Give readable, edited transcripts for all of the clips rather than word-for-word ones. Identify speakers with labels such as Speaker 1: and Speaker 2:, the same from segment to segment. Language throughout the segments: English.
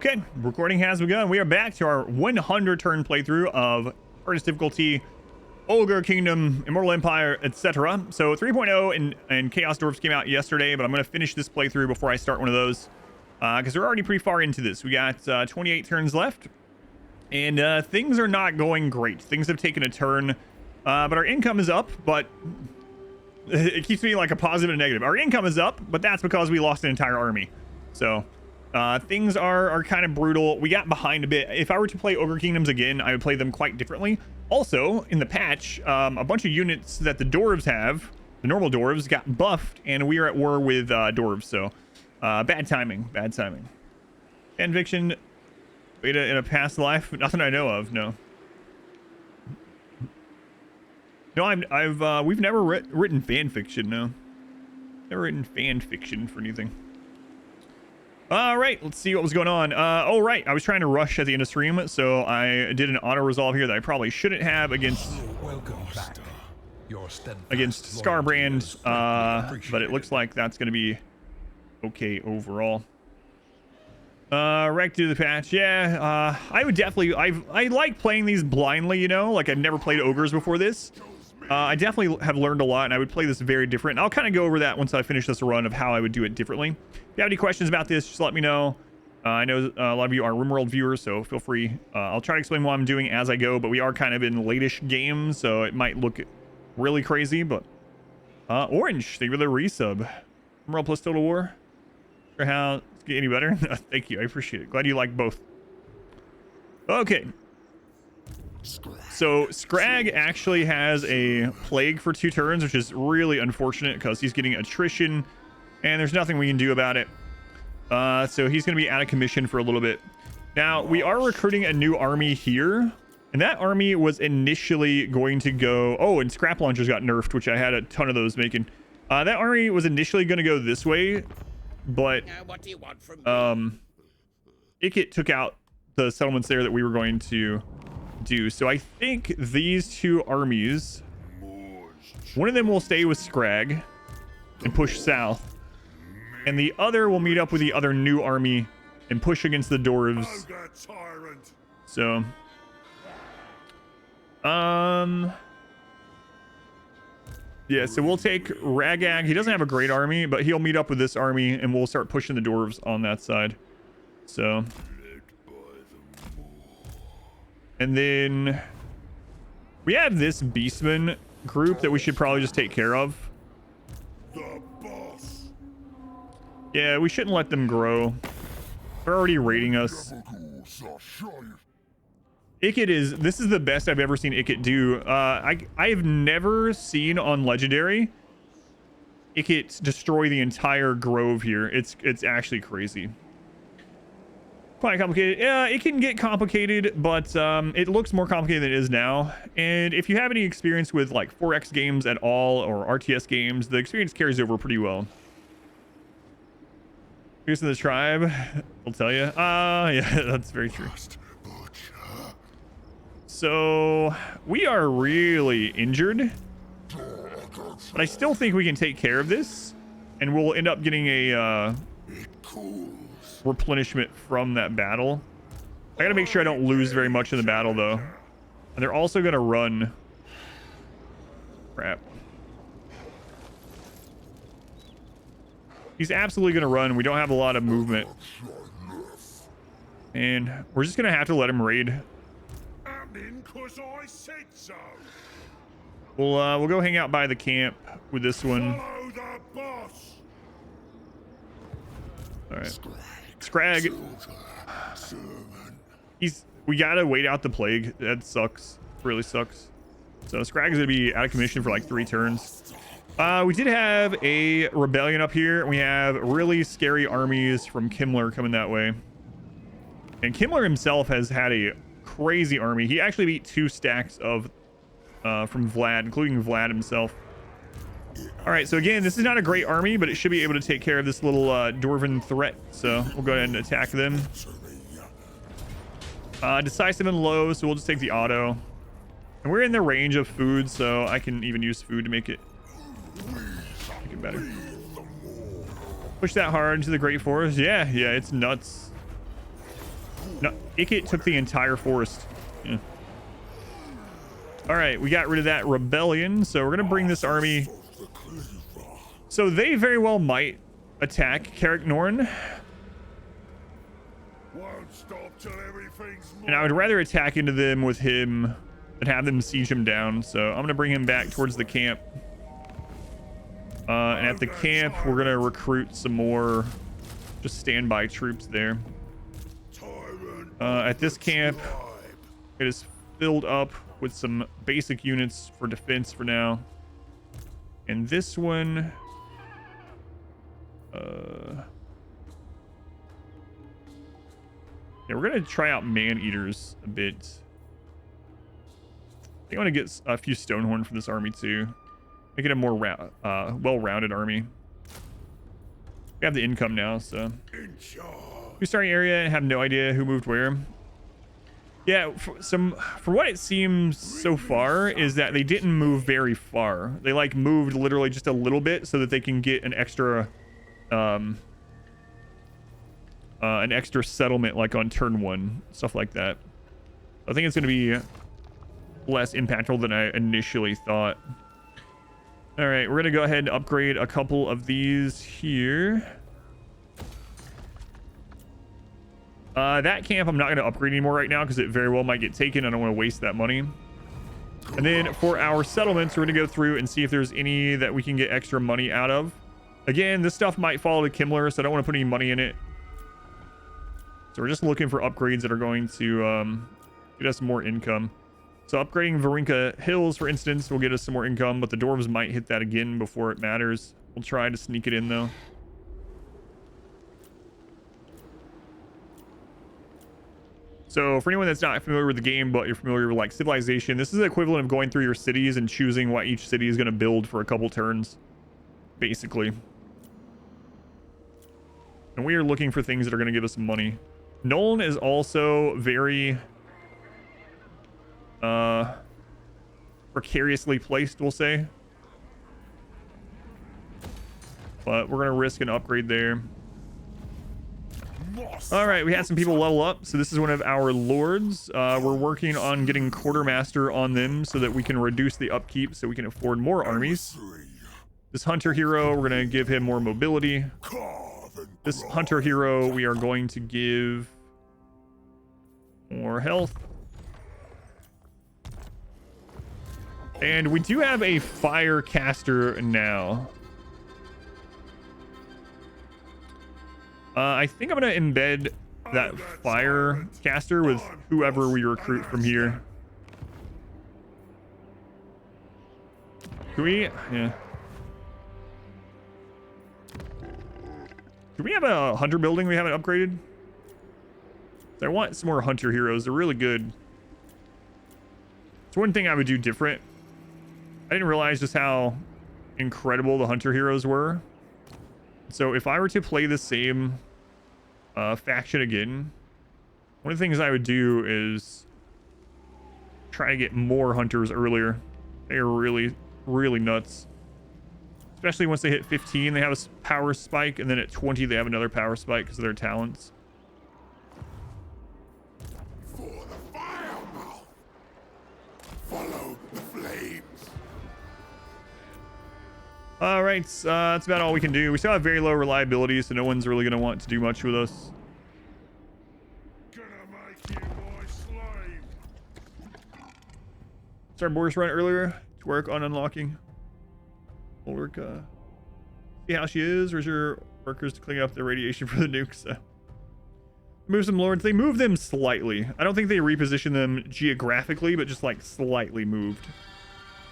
Speaker 1: Okay, recording has begun. We are back to our 100 turn playthrough of hardest difficulty, Ogre Kingdom, Immortal Empire, etc. So 3.0 and Chaos Dwarfs came out yesterday, but I'm going to finish this playthrough before I start one of those because we're already pretty far into this. We got 28 turns left, and things are not going great. Things have taken a turn, but our income is up, but it keeps me like a positive and negative. Our income is up, but that's because we lost an entire army. So things are kind of brutal. We got behind a bit. If I were to play Ogre Kingdoms again, I would play them quite differently. Also, in the patch, a bunch of units that the dwarves have, the normal dwarves, got buffed, and we are at war with dwarves. So bad timing. Fan fiction beta in a past life? Nothing I know of. No. No, we've never written fan fiction. No, never written fan fiction for anything. All right, let's see what was going on. Oh, right, I was trying to rush at the end of stream, so I did an auto resolve here that I probably shouldn't have against Skarbrand, but it looks like that's going to be okay overall. Right to the patch, yeah. I would definitely. I like playing these blindly, you know, like I've never played ogres before this. I definitely have learned a lot, and I would play this very different. I'll kind of go over that once I finish this run of how I would do it differently. If you have any questions about this, just let me know. I know a lot of you are RimWorld viewers, so feel free. I'll try to explain what I'm doing as I go, but we are kind of in late-ish games, so it might look really crazy, but... Orange, thank you for the resub. RimWorld plus Total War. Sure how it's get any better? Thank you, I appreciate it. Glad you like both. Okay. So Skrag actually has a plague for 2 turns, which is really unfortunate because he's getting attrition and there's nothing we can do about it. So he's going to be out of commission for a little bit. Now we are recruiting a new army here, and that army was initially going to go... Oh, and scrap launchers got nerfed, which I had a ton of those making. That army was initially going to go this way, but
Speaker 2: what do you want from me?
Speaker 1: Ikit took out the settlements there that we were going to do. So I think these 2 armies, one of them will stay with Skrag and push south, and the other will meet up with the other new army and push against the dwarves. So yeah, so we'll take Ragag. He doesn't have a great army, but he'll meet up with this army and we'll start pushing the dwarves on that side. So, and then we have this beastman group that we should probably just take care of. Yeah, we shouldn't let them grow. They're already raiding us. This is the best I've ever seen Ikit do. I've never seen on Legendary Ikit destroy the entire grove here. It's actually crazy. Quite complicated. Yeah, it can get complicated, but it looks more complicated than it is now. And if you have any experience with like 4X games at all or RTS games, the experience carries over pretty well. Here's the tribe, I'll tell you. Yeah, that's very true. So we are really injured, but I still think we can take care of this, and we'll end up getting a replenishment from that battle. I gotta make sure I don't lose very much in the battle though. And they're also gonna run. Crap. He's absolutely gonna run. We don't have a lot of movement, and we're just gonna have to let him raid. We'll go hang out by the camp with this one. All right, Skrag. We gotta wait out the plague. That sucks. Really sucks. So Skrag's gonna be out of commission for like 3 turns. We did have a rebellion up here. We have really scary armies from Kimmler coming that way. And Kimmler himself has had a crazy army. He actually beat 2 stacks of from Vlad, including Vlad himself. All right, so again, this is not a great army, but it should be able to take care of this little dwarven threat. So we'll go ahead and attack them. Decisive and low, so we'll just take the auto. And we're in the range of food, so I can even use food to make it better. Push that hard into the Great Forest. Yeah, it's nuts. No, Ikit took the entire forest. Yeah. All right, we got rid of that rebellion, so we're gonna bring this army. So they very well might attack Carrick Norn. And I would rather attack into them with him than have them siege him down. So I'm gonna bring him back towards the camp. And at the camp, we're gonna recruit some more just standby troops there. At this camp, it is filled up with some basic units for defense for now. And this one, yeah, we're gonna try out man-eaters a bit. I think I want to get a few Stonehorn for this army too. Make it a more well-rounded army. We have the income now, so. We start an area and have no idea who moved where. Yeah, for what it seems so far is that they didn't move very far. They like moved literally just a little bit so that they can get an extra settlement like on turn 1, stuff like that. I think it's going to be less impactful than I initially thought. All right, we're going to go ahead and upgrade a couple of these here. That camp I'm not going to upgrade anymore right now because it very well might get taken. I don't want to waste that money. And then for our settlements, we're going to go through and see if there's any that we can get extra money out of. Again, this stuff might fall to Kimmler, so I don't want to put any money in it. So we're just looking for upgrades that are going to get us more income. So upgrading Varinka Hills, for instance, will get us some more income, but the dwarves might hit that again before it matters. We'll try to sneak it in, though. So for anyone that's not familiar with the game, but you're familiar with like Civilization, this is the equivalent of going through your cities and choosing what each city is going to build for a couple turns, basically. And we are looking for things that are going to give us money. Nolan is also very precariously placed, we'll say. But we're going to risk an upgrade there. All right, we had some people level up. So this is one of our lords. We're working on getting quartermaster on them so that we can reduce the upkeep so we can afford more armies. This hunter hero, we're going to give him more mobility. This hunter hero, we are going to give more health. And we do have a fire caster now. I think I'm going to embed that fire caster with whoever we recruit from here. Do we? Yeah. Do we have a hunter building we haven't upgraded? I want some more hunter heroes. They're really good. It's one thing I would do different. I didn't realize just how incredible the hunter heroes were. So if I were to play the same faction again, one of the things I would do is try to get more hunters earlier. They are really, really nuts. Especially once they hit 15, they have a power spike, and then at 20, they have another power spike because of their talents.
Speaker 2: For the fire mouth. Follow the flames.
Speaker 1: All right, that's about all we can do. We still have very low reliability, so no one's really going to want to do much with us.
Speaker 2: Gonna make you my slave.
Speaker 1: Started Boris run earlier to work on unlocking. We'll work, see how she is. Where's your workers to clean up the radiation for the nukes? So. Move some lords. They move them slightly. I don't think they reposition them geographically, but just like slightly moved.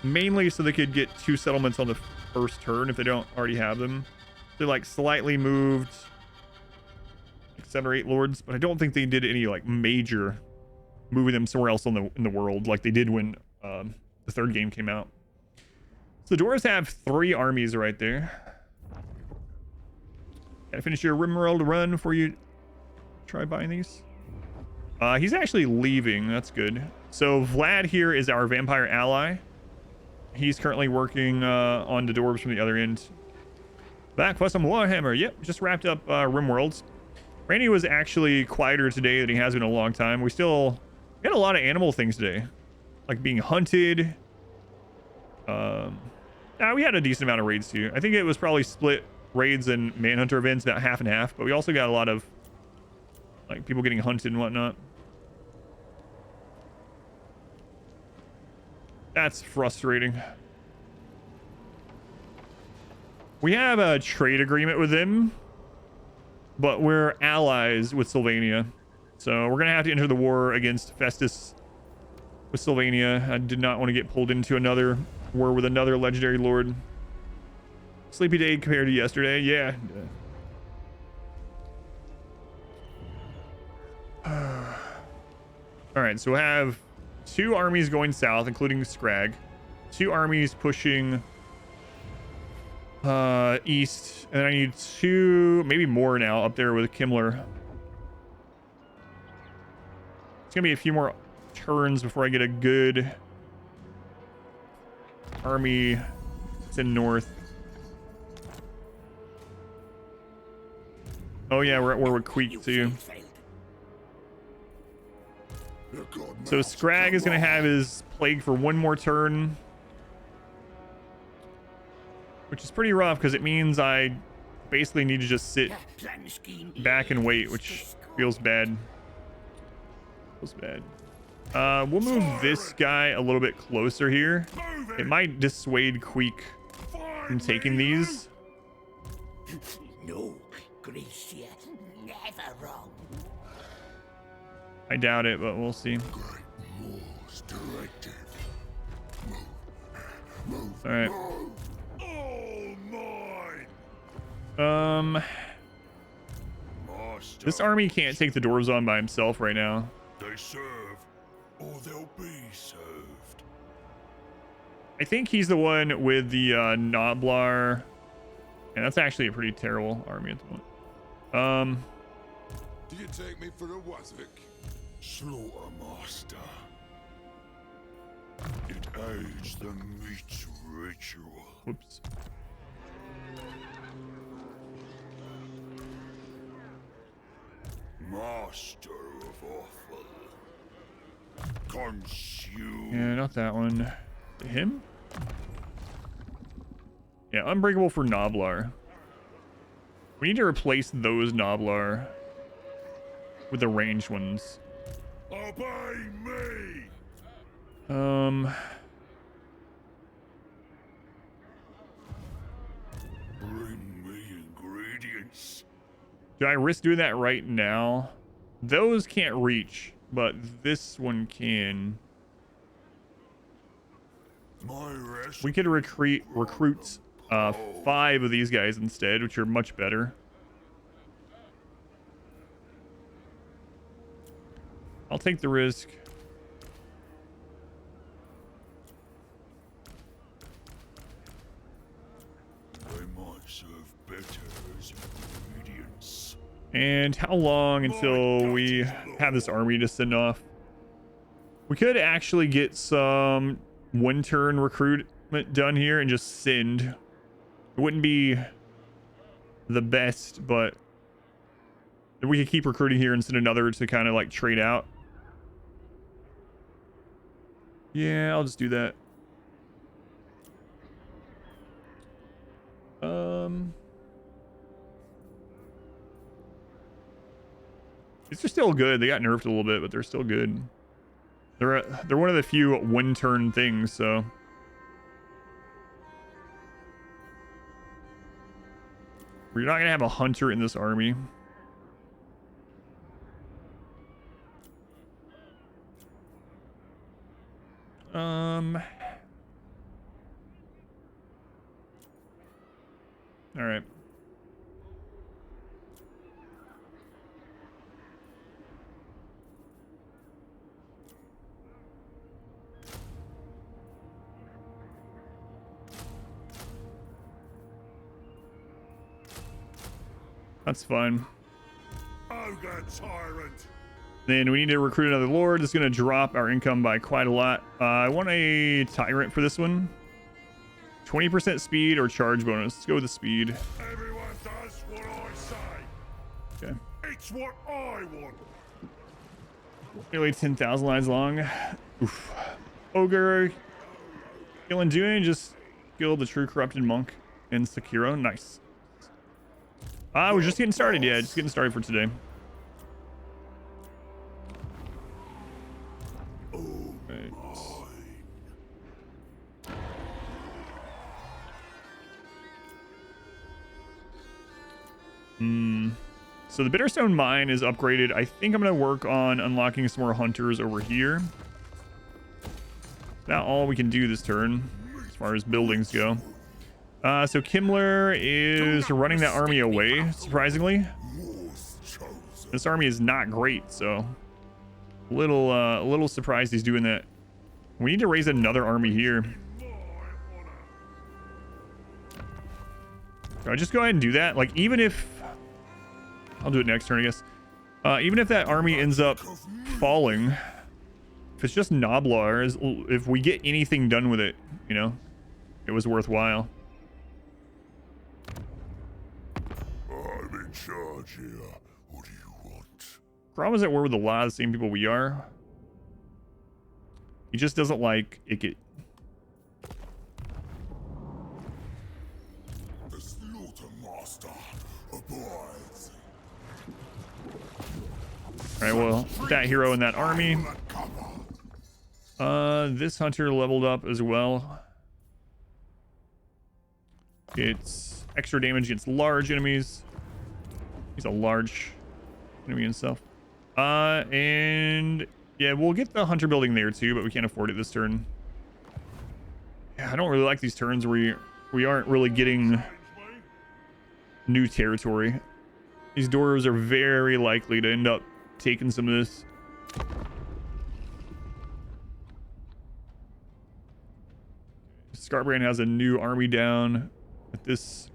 Speaker 1: Mainly so they could get 2 settlements on the first turn if they don't already have them. They like slightly moved like 7 or 8 lords, but I don't think they did any like major moving them somewhere else in the world like they did when the 3rd game came out. So the dwarves have 3 armies right there. Gotta finish your Rimworld run before you try buying these. He's actually leaving. That's good. So Vlad here is our vampire ally. He's currently working on the dwarves from the other end. Back for some Warhammer. Yep, just wrapped up Rimworlds. Randy was actually quieter today than he has been in a long time. We had a lot of animal things today, like being hunted. We had a decent amount of raids too. I think it was probably split raids and manhunter events, about half and half, but we also got a lot of like people getting hunted and whatnot. That's frustrating. We have a trade agreement with them, but we're allies with Sylvania. So we're gonna have to enter the war against Festus with Sylvania. I did not want to get pulled into another war with another legendary lord. Sleepy day compared to yesterday. Yeah. All right, so we'll have 2 armies going south, including Skrag. 2 armies pushing east, and then I need 2, maybe more now, up there with Kimmler. It's gonna be a few more turns before I get a good army to north. Oh yeah, we're at war with Queek too. So Skrag is going to have his plague for 1 more turn, which is pretty rough because it means I basically need to just sit back and wait, which feels bad. We'll move this guy a little bit closer here. It might dissuade Queek from taking these.
Speaker 3: No, Gracia, never wrong.
Speaker 1: I doubt it, but we'll see. All right. This army can't take the dwarves on by himself right now.
Speaker 2: They serve, or they'll be served.
Speaker 1: I think he's the one with the Noblar, and that's actually a pretty terrible army at the moment.
Speaker 2: Do you take me for a Wazzik? Slaughter master. It aids the meat ritual.
Speaker 1: Whoops.
Speaker 2: Master of awful. Consume.
Speaker 1: Yeah, not that one. Him? Yeah, unbreakable for Noblar. We need to replace those Noblar with the ranged ones.
Speaker 2: Obey me. Bring me ingredients.
Speaker 1: Do I risk doing that right now? Those can't reach, but this one can. We could recruit 5 of these guys instead, which are much better. I'll take the risk.
Speaker 2: They might serve better as ingredients.
Speaker 1: And how long until we have this army to send off? We could actually get some 1-turn recruitment done here and just send. It wouldn't be the best, but we could keep recruiting here and send another to kind of like trade out. Yeah, I'll just do that. These are still good. They got nerfed a little bit, but they're still good. They're one of the few 1-turn things, so. We're not gonna have a hunter in this army. All right. That's fine.
Speaker 2: Ogre tyrant.
Speaker 1: Then we need to recruit another lord. It's going to drop our income by quite a lot. I want a tyrant for this one. 20% speed or charge bonus. Let's go with the speed.
Speaker 2: Everyone does what I say.
Speaker 1: Okay.
Speaker 2: Eat It's what I want.
Speaker 1: Nearly 10,000 lines long. Oof. Ogre killing June just killed the true corrupted monk in Sekiro. Nice. We're just getting started. Yeah, just getting started for today. Right. So the Bitterstone mine is upgraded. I think I'm going to work on unlocking some more hunters over here. Not all we can do this turn as far as buildings go. So Kimmler is running that army away, surprisingly. This army is not great, so a little surprised he's doing that. We need to raise another army here. So I just go ahead and do that. Like, even if I'll do it next turn, I guess. Even if that army ends up falling, if it's just Noblar, if we get anything done with it, you know, it was worthwhile.
Speaker 2: I'm in charge here. What do you want?
Speaker 1: Grom is at war with a lot of the same people we are. He just doesn't like it.
Speaker 2: The slaughter master abides.
Speaker 1: All right, well, that hero in that army. This hunter leveled up as well. It's extra damage against large enemies. He's a large enemy himself. And yeah, we'll get the hunter building there too, but we can't afford it this turn. Yeah, I don't really like these turns where we aren't really getting new territory. These dwarves are very likely to end up taking some of this. Skarbrand has a new army down at this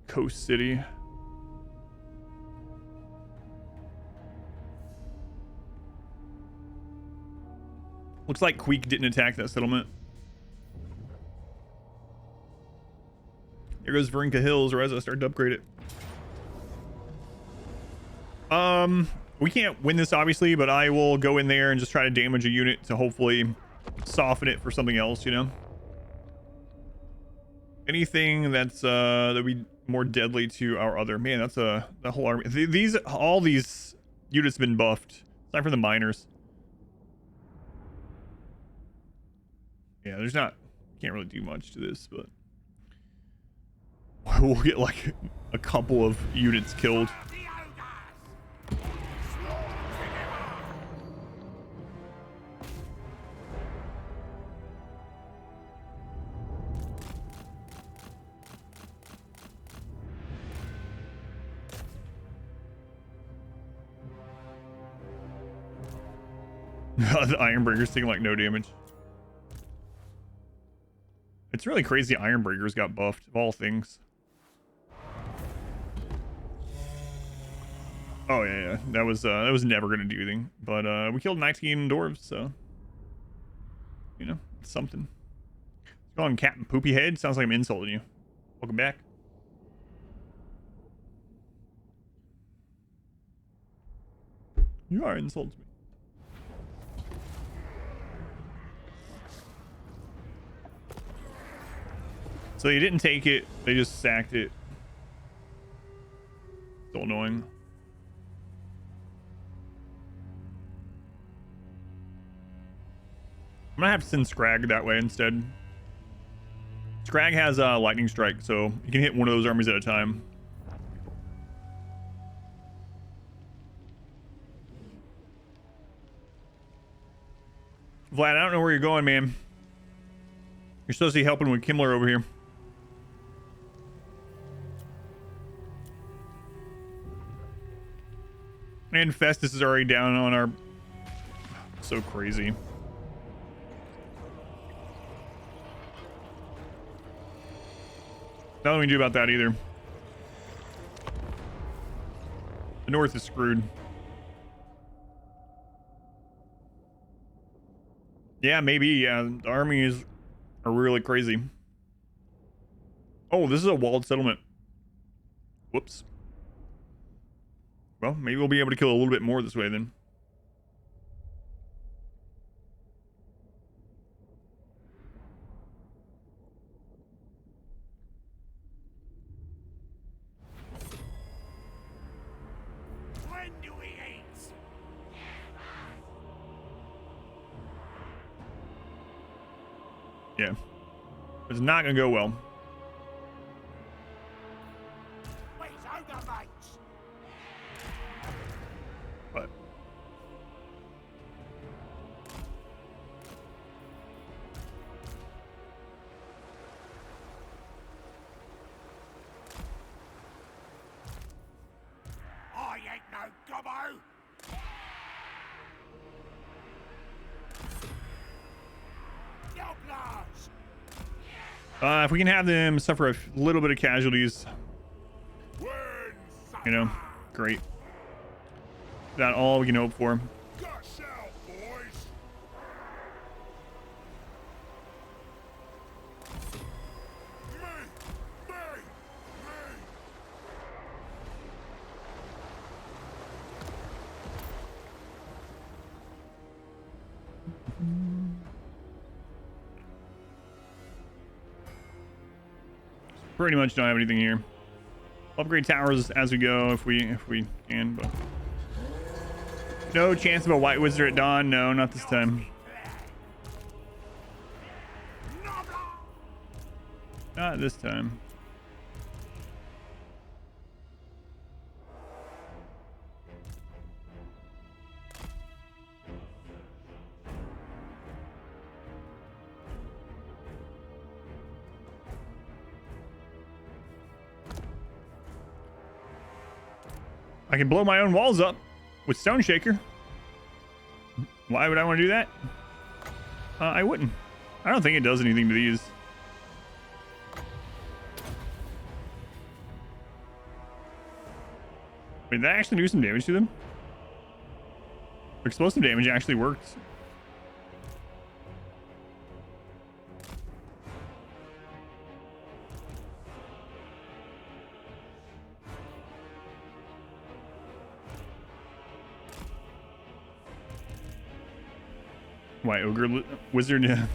Speaker 1: coast city. Looks like Queek didn't attack that settlement. There goes Varinka Hills, or as I started to upgrade it. We can't win this obviously, but I will go in there and just try to damage a unit to hopefully soften it for something else, you know. Anything that's that would be more deadly to our other man. That's the whole army. All these units have been buffed. It's time for the miners. Yeah, there's not, can't really do much to this, but we'll get like a couple of units killed. The Ironbreaker's taking like no damage. It's really crazy Ironbreakers got buffed, of all things. Oh yeah, that was never gonna do anything. But we killed 19 dwarves, so you know, it's something. Go on, Captain Poopy Head. Sounds like I'm insulting you. Welcome back. You are insulting me. So they didn't take it, they just sacked it. Still annoying. I'm gonna have to send Skrag that way instead. Skrag has a lightning strike, so you can hit one of those armies at a time. Vlad, I don't know where you're going, man. You're supposed to be helping with Kimmler over here. And Festus is already down on our... So crazy. Nothing we can do about that either. The North is screwed. Yeah, maybe. Yeah, the armies are really crazy. Oh, this is a walled settlement. Whoops. Well, maybe we'll be able to kill a little bit more this way then.
Speaker 3: When do we eat?
Speaker 1: Yeah. It's not going to go well.
Speaker 3: Where's Ogre, mates?
Speaker 1: But
Speaker 3: I ain't no gobbo. Yoblars.
Speaker 1: if we can have them suffer a little bit of casualties,
Speaker 3: When
Speaker 1: you know, great. That's all we can hope for.
Speaker 2: Gush out, boys. Me.
Speaker 1: Pretty much don't have anything here. Upgrade towers as we go if we can, but no chance of a white wizard at dawn. No, not this time. Not this time. I can blow my own walls up with Stone Shaker. Why would I want to do that? I wouldn't. I don't think it does anything to these. Wait, did that actually do some damage to them? Explosive damage actually works. Why, Ogre Wizard? Yeah.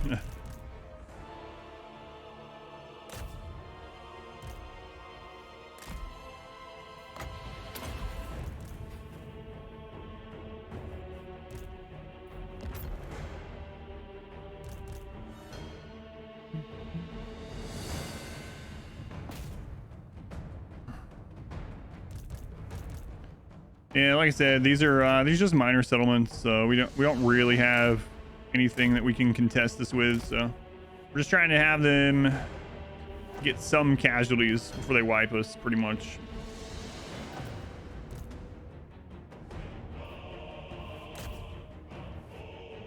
Speaker 1: Yeah, like I said, these are just minor settlements, so we don't really have anything that we can contest this with, so we're just trying to have them get some casualties before they wipe us, pretty much.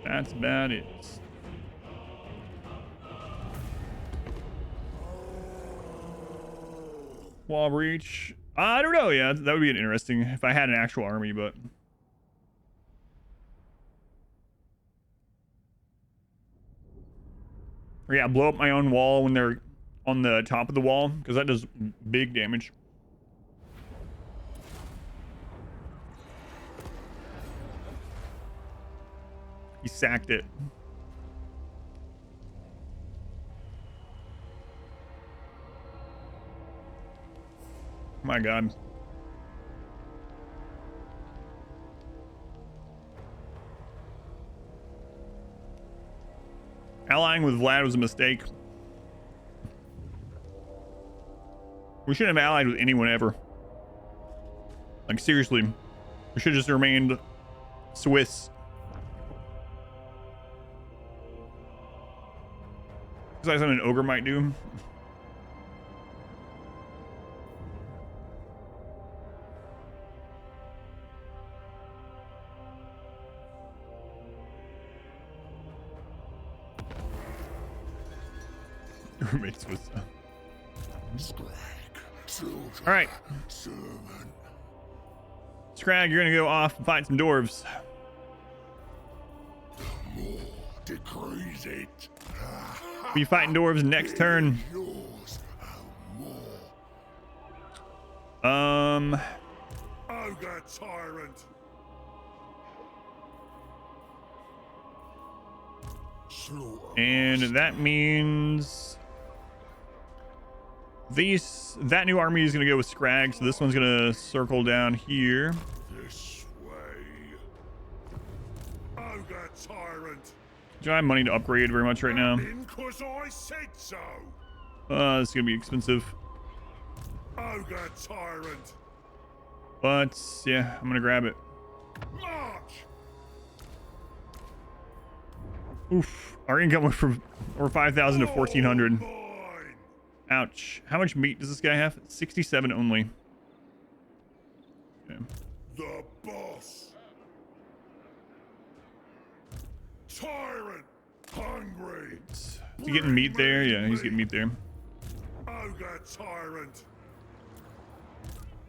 Speaker 1: That's about it. Wall breach. I don't know. Yeah, that would be interesting if I had an actual army, but or yeah, blow up my own wall when they're on the top of the wall, because that does big damage. He sacked it. My God. Allying with Vlad was a mistake. We shouldn't have allied with anyone ever. Like, seriously. We should have just remained Swiss. Is that something an ogre might do? Roommates with
Speaker 2: Skrag, children,
Speaker 1: all right,
Speaker 2: servant.
Speaker 1: Skrag, you're gonna go off and fight some dwarves.
Speaker 2: More decrees it.
Speaker 1: Be fighting dwarves next turn.
Speaker 2: Yours, oh more. Ogre tyrant. Slaughter.
Speaker 1: And that means that new army is going to go with Skrag, so this one's going to circle down here.
Speaker 2: This way. Ogre tyrant.
Speaker 1: Do I have money to upgrade very much right now?
Speaker 2: Because I said so.
Speaker 1: This is going to be expensive.
Speaker 2: Ogre tyrant.
Speaker 1: But yeah, I'm going to grab it.
Speaker 2: March.
Speaker 1: Oof. Our income went from over 5,000 to 1,400.
Speaker 2: Mine.
Speaker 1: Ouch. How much meat does this guy have? 67 only. Okay.
Speaker 2: The boss. Tyrant. Hungry.
Speaker 1: Is he getting meat there? Yeah, he's getting meat there.
Speaker 2: Ogre tyrant.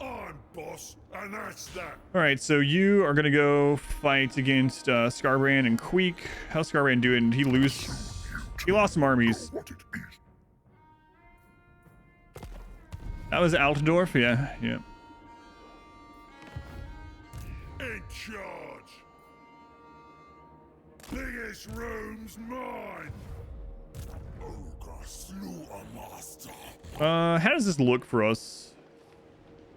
Speaker 2: I'm boss, and that's that.
Speaker 1: All right, so you are gonna go fight against Skarbrand and Queek. How's Skarbrand doing? Did he lose? He lost some armies. That was Altdorf. Yeah, yeah.
Speaker 2: In charge. Biggest room's mine. Ogre slaughter master.
Speaker 1: How does this look for us?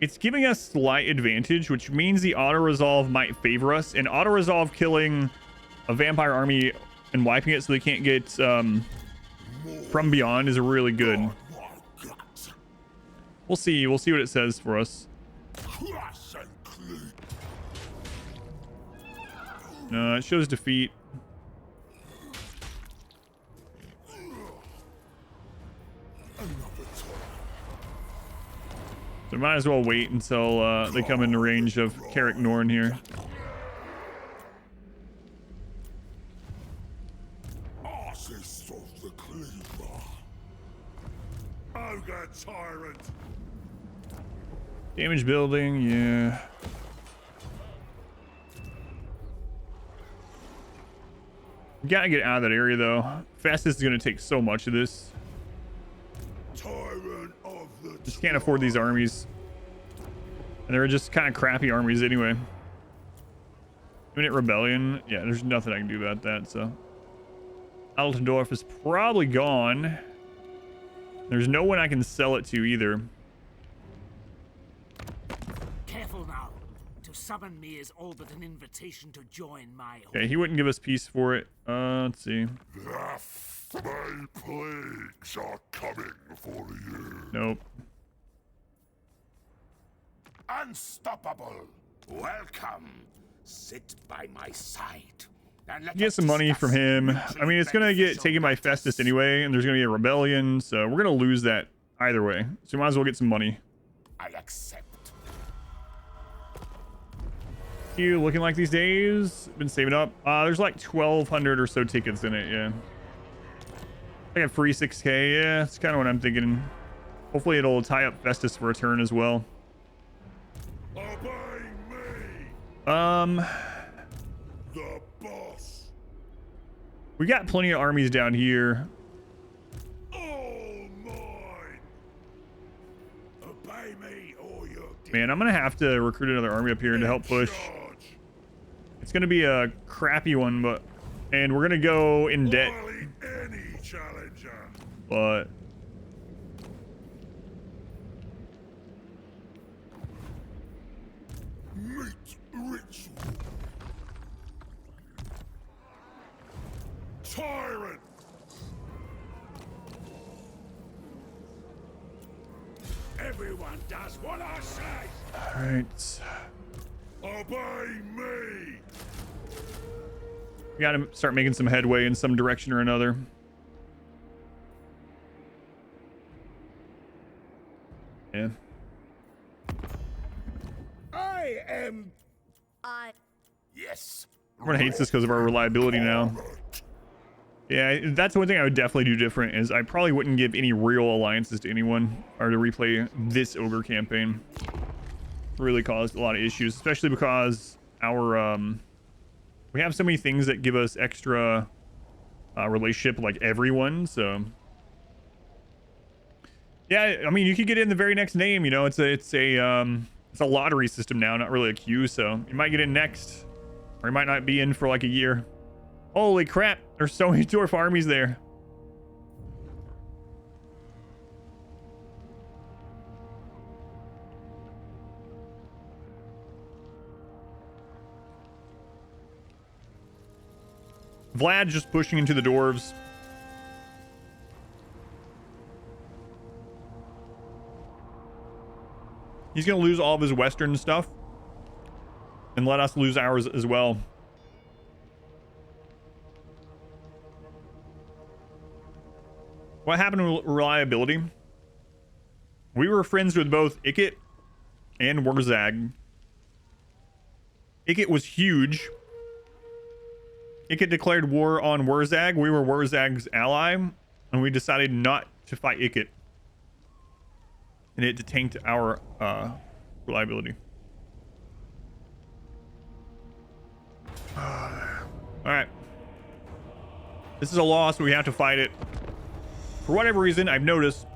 Speaker 1: It's giving us slight advantage, which means the auto-resolve might favor us. And auto-resolve killing a vampire army and wiping it so they can't get from beyond is really good. We'll see. We'll see what it says for us.
Speaker 2: Crush and clean.
Speaker 1: No, it shows defeat. So might as well wait until they come into range of Carrick Norn here.
Speaker 2: Artist of the cleaver. Ogre tyrant.
Speaker 1: Damage building, yeah. Gotta get out of that area though. Fastest is gonna take so much of this.
Speaker 2: Tyrant of the
Speaker 1: Just can't afford these armies. And they're just kind of crappy armies anyway. Imminent Rebellion. Yeah, there's nothing I can do about that, so. Altendorf is probably gone. There's no one I can sell it to either.
Speaker 3: Careful now. To summon me is all but an invitation to join my
Speaker 1: Okay, he wouldn't give us peace for it. Let's see.
Speaker 2: my plagues are coming for you.
Speaker 1: Nope.
Speaker 3: Unstoppable. Welcome. Sit by my side. And let
Speaker 1: Get
Speaker 3: us
Speaker 1: some money
Speaker 3: discuss
Speaker 1: from him.
Speaker 3: mutually
Speaker 1: I mean, it's gonna get
Speaker 3: beneficial
Speaker 1: taken by
Speaker 3: matters.
Speaker 1: Festus anyway, and there's gonna be a rebellion, so we're gonna lose that either way. So we might as well get some money.
Speaker 3: I accept.
Speaker 1: You looking like these days? Been saving up. There's like 1,200 or so tickets in it. Yeah. I got free 6K. Yeah, that's kind of what I'm thinking. Hopefully it'll tie up Festus for a turn as well.
Speaker 2: Obey me. The boss.
Speaker 1: We got plenty of armies down here.
Speaker 2: All mine. Obey me or you're dead.
Speaker 1: Man, I'm gonna have to recruit another army up here to help push.
Speaker 2: Charge.
Speaker 1: It's gonna be a crappy one, but and we're gonna go in debt,
Speaker 2: Wily any challenger.
Speaker 1: but
Speaker 2: Meet ritual. Tyrant. Everyone does what I say.
Speaker 1: all right.
Speaker 2: Obey me.
Speaker 1: We gotta start making some headway in some direction or another. Yeah.
Speaker 3: I am.
Speaker 2: Yes.
Speaker 1: Everyone hates this because of our reliability now. Yeah, that's one thing I would definitely do different is I probably wouldn't give any real alliances to anyone or to replay this Ogre campaign. Really caused a lot of issues, especially because our we have so many things that give us extra relationship like everyone, so yeah, I mean you could get in the very next name, you know, it's a It's a lottery system now, not really a queue, so you might get in next, or you might not be in for like a year. Holy crap, there's so many dwarf armies there. Vlad just pushing into the dwarves. He's gonna lose all of his western stuff and let us lose ours as well. What happened to reliability? We were friends with both Ikit and Wurzag. Ikit was huge. Ikit declared war on Wurzag. We were Wurzag's ally, and we decided not to fight Ikit. And it tanked our reliability. Alright. This is a loss, we have to fight it. For whatever reason, I've noticed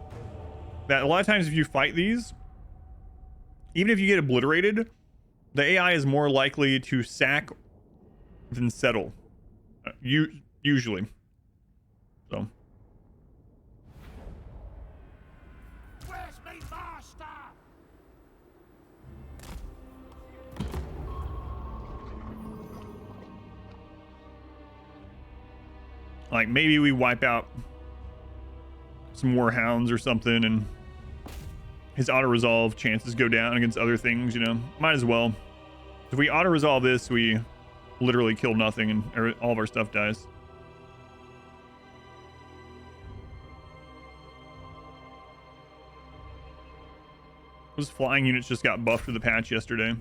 Speaker 1: that a lot of times if you fight these, even if you get obliterated, the AI is more likely to sack than settle. Usually. So.
Speaker 3: Where's me master?
Speaker 1: Like maybe we wipe out some warhounds or something and his auto-resolve chances go down against other things, you know. Might as well. If we auto-resolve this, we literally kill nothing and all of our stuff dies. Those flying units just got buffed with the patch yesterday.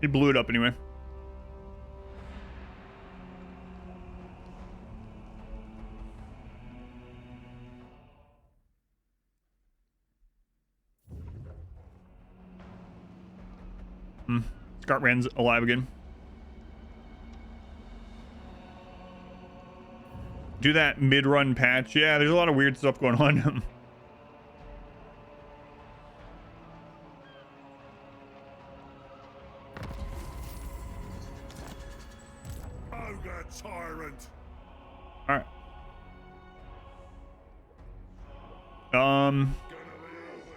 Speaker 1: He blew it up anyway. Scartran's alive again. Do that mid-run patch. Yeah, there's a lot of weird stuff going on.
Speaker 2: Ogre tyrant.
Speaker 1: All right.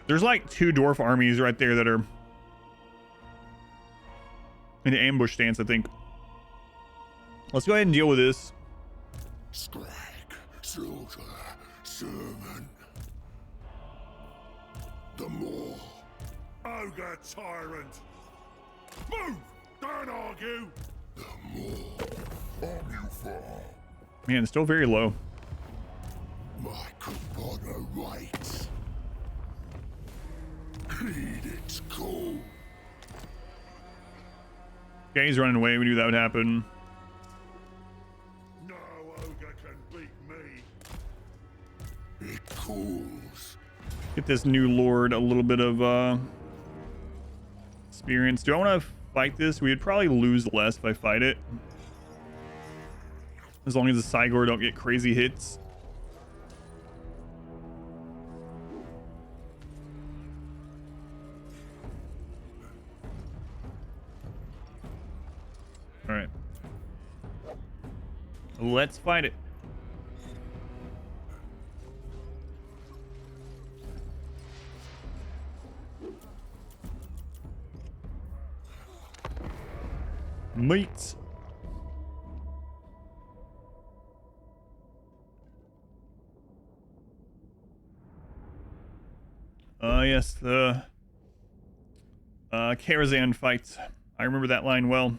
Speaker 1: There's like 2 dwarf armies right there that are in the ambush stance, I think. Let's go ahead and deal with this.
Speaker 2: Skrag, soldier, servant. The more. Ogre tyrant. Move! Don't argue! The more. On you fall.
Speaker 1: Man, it's still very low.
Speaker 2: My Kubana waits. Heed its call.
Speaker 1: Okay, he's running away. We knew that would happen.
Speaker 2: No ogre can beat me. It calls.
Speaker 1: Get this new lord a little bit of experience. Do I want to fight this? We'd probably lose less if I fight it. As long as the Cygor don't get crazy hits. All right. Let's fight it. Meat. Yes, the Karazhan fights. I remember that line well.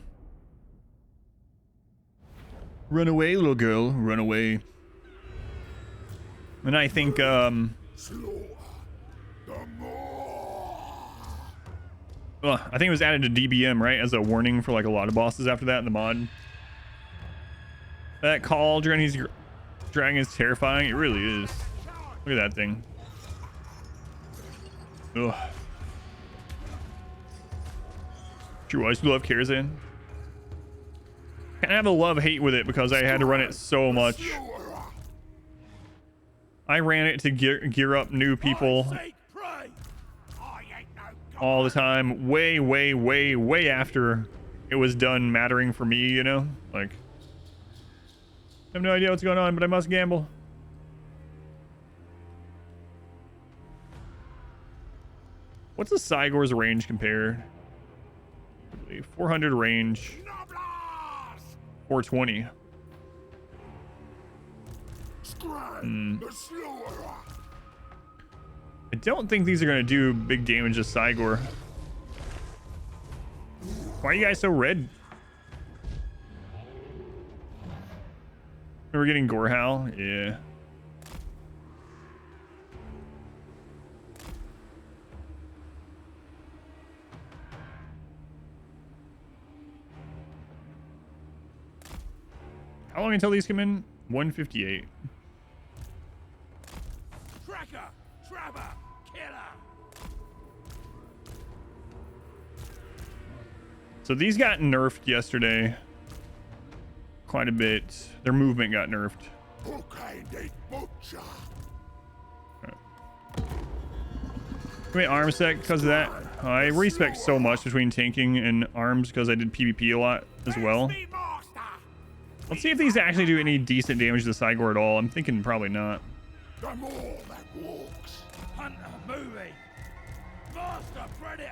Speaker 1: Run away, little girl, run away. And I think
Speaker 2: Slaughter the more.
Speaker 1: I think it was added to DBM, right, as a warning for like a lot of bosses after that in the mod. That cauldron he's dragging is terrifying. It really is. Look at that thing. Ugh. True, I still love Karazhan. Kind of have a love-hate with it because I had to run it so much. I ran it to gear up new people all the time, way after it was done mattering for me, you know? Like, I have no idea what's going on, but I must gamble. What's the Cygor's range compared? 400 range. 420. I don't think these are going to do big damage to Sygor. Why are you guys so red? We're getting Gorehowl? Yeah. How long until these come in? 158.
Speaker 3: Tracker, trapper, killer.
Speaker 1: So these got nerfed yesterday. Quite a bit. Their movement got nerfed. Wait, arm sec because of that. I respect so much between tanking and arms because I did PvP a lot as well. Let's see if these actually do any decent damage to Sygor at all. I'm thinking probably not.
Speaker 2: The more that walks.
Speaker 3: Hunter moving. Master predator.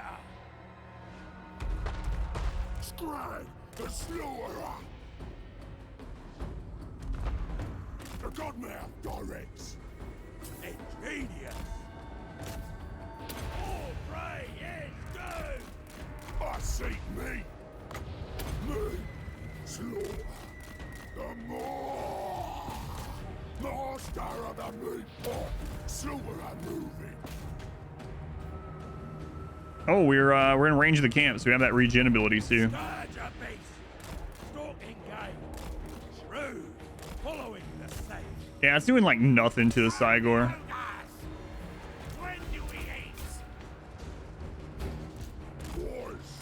Speaker 2: Skrag the slaughterer. The godmouth directs.
Speaker 3: Ingenious. All prey is due.
Speaker 2: I seek me. Me. Slaughter. The more. Master of the meat pot. Slaughterer moving.
Speaker 1: Oh, we're in range of the camp, so we have that regen ability too.
Speaker 3: Scourge a beast. Stalking game. Shrewd. Following the safe.
Speaker 1: Yeah, it's doing like nothing to the Sygor.
Speaker 3: When do we eat?
Speaker 2: Voice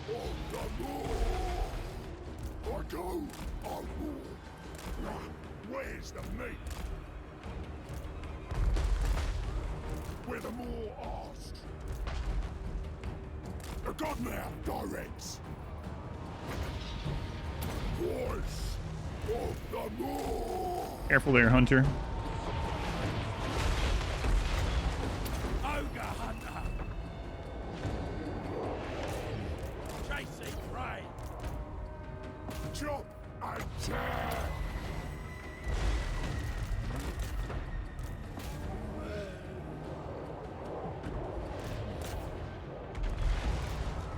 Speaker 2: of the more. I go, I war. Where's the meat? Where the more asked. The godmouth directs. Voice of the more.
Speaker 1: Careful there, Hunter.
Speaker 3: Ogre hunter. Chasing prey.
Speaker 2: Chop and tear.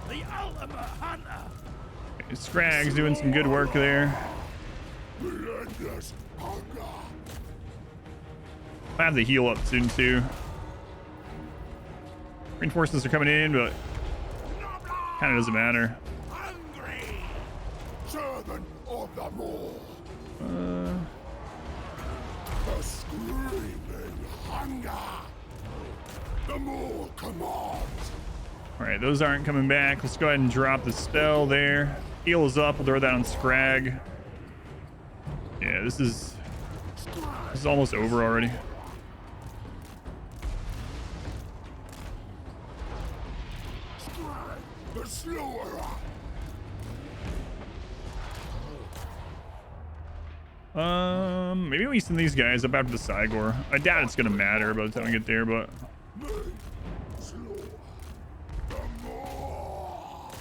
Speaker 3: The ultimate hunter.
Speaker 1: Skrag's doing some good work there.
Speaker 2: Relentless hunger.
Speaker 1: I have the heal up soon too. Reinforcements are coming in, but kind of doesn't matter.
Speaker 3: Hungry.
Speaker 2: Servant of the more. The screaming hunger. The more commands.
Speaker 1: All right, those aren't coming back. Let's go ahead and drop the spell there. Heal is up. We'll throw that on Skrag. Yeah, this is almost over already.
Speaker 2: Skrag the slaughterer.
Speaker 1: Maybe we send these guys up after the Sygor. I doubt it's gonna matter by the time we get there, but
Speaker 2: Me. Slaughter. The more.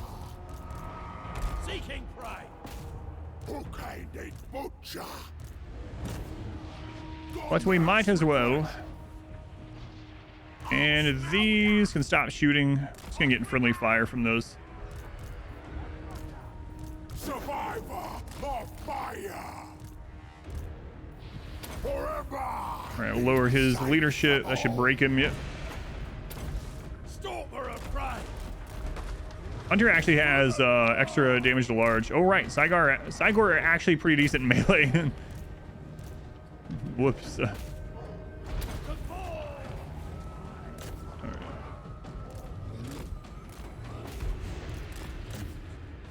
Speaker 3: Seeking prey.
Speaker 2: Okay, they butcher.
Speaker 1: but we might as well. And these can stop shooting. Just gonna get in friendly fire from those.
Speaker 2: Survivor of fire. Forever.
Speaker 1: All right, we'll lower his leadership. That should break him. Yep. Hunter actually has extra damage to large. Oh, right. Sygor are actually pretty decent in melee. Whoops.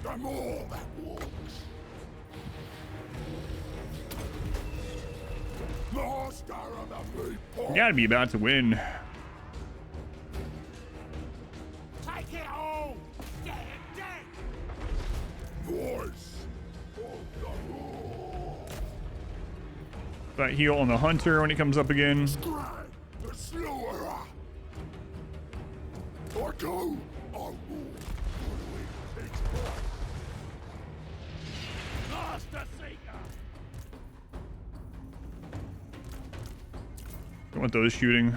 Speaker 2: I'm all that walks. Master of the people.
Speaker 1: You gotta be about to win.
Speaker 3: Take it all! Get it dead!
Speaker 2: Voice of the law.
Speaker 1: That heal on the hunter when he comes up again.
Speaker 2: Skrag, the slaughterer. I go, I will. Takes place.
Speaker 3: Master Seeker!
Speaker 1: Don't want those shooting.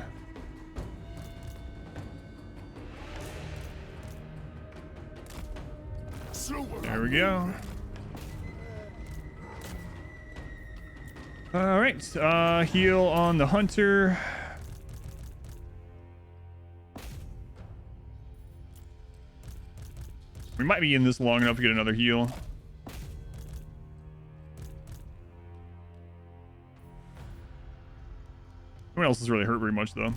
Speaker 1: There we go. All right, heal on the hunter. We might be in this long enough to get another heal. No one else is really hurt very much though.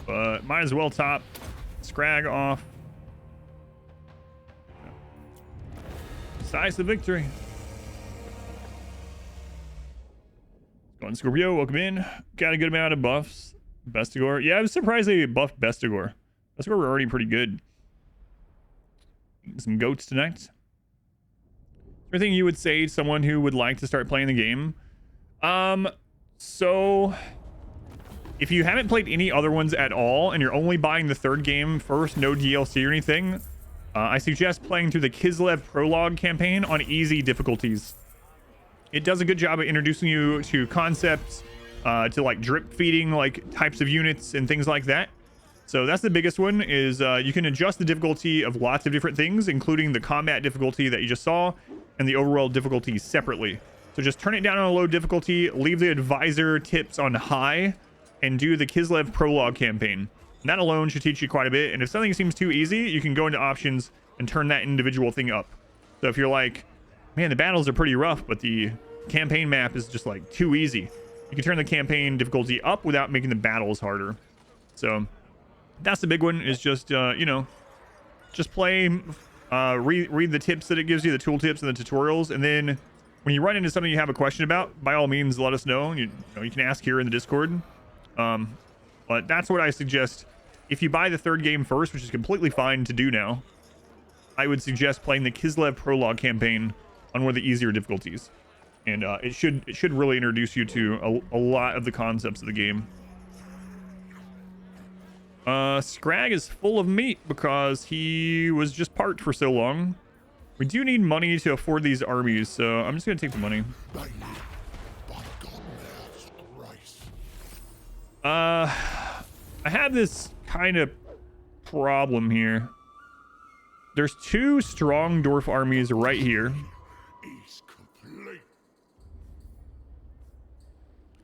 Speaker 1: But might as well top Skrag off. Decisive victory. Going Scorpio, welcome in. Got a good amount of buffs. Bestigor. Yeah, I was surprised they buffed Bestigor. Bestigor were already pretty good. Eating some goats tonight. Anything you would say to someone who would like to start playing the game? So if you haven't played any other ones at all and you're only buying the third game first, no DLC or anything, I suggest playing through the Kislev prologue campaign on easy difficulties. It does a good job of introducing you to concepts, to like drip feeding like types of units and things like that. So that's the biggest one is you can adjust the difficulty of lots of different things, including the combat difficulty that you just saw and the overall difficulty separately. So just turn it down on a low difficulty, leave the advisor tips on high, and do the Kislev prologue campaign. And that alone should teach you quite a bit. And if something seems too easy, you can go into options and turn that individual thing up. So if you're like, man, the battles are pretty rough, but the campaign map is just like too easy, you can turn the campaign difficulty up without making the battles harder. So that's the big one, is just, you know, just play, read the tips that it gives you, the tooltips and the tutorials. And then when you run into something you have a question about, by all means, let us know. You can ask here in the Discord. But that's what I suggest. If you buy the third game first, which is completely fine to do now, I would suggest playing the Kislev prologue campaign on one of the easier difficulties. And it should really introduce you to a lot of the concepts of the game. Skrag is full of meat because he was just parked for so long. We do need money to afford these armies, so I'm just gonna take the money. I have this kind of problem here. There's two strong dwarf armies right here.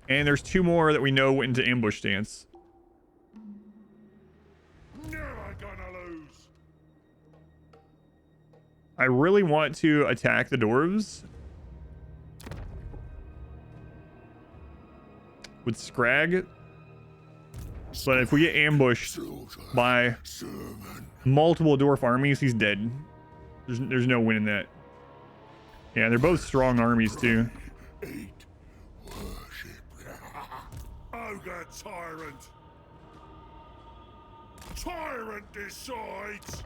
Speaker 1: And there's two more that we know went into ambush stance.
Speaker 2: Never gonna lose.
Speaker 1: I really want to attack the dwarves with Skrag. But if we get ambushed by multiple dwarf armies, he's dead. There's no winning that. Yeah, they're both strong armies too.
Speaker 2: Eat, worship. Ogre tyrant. Tyrant decides.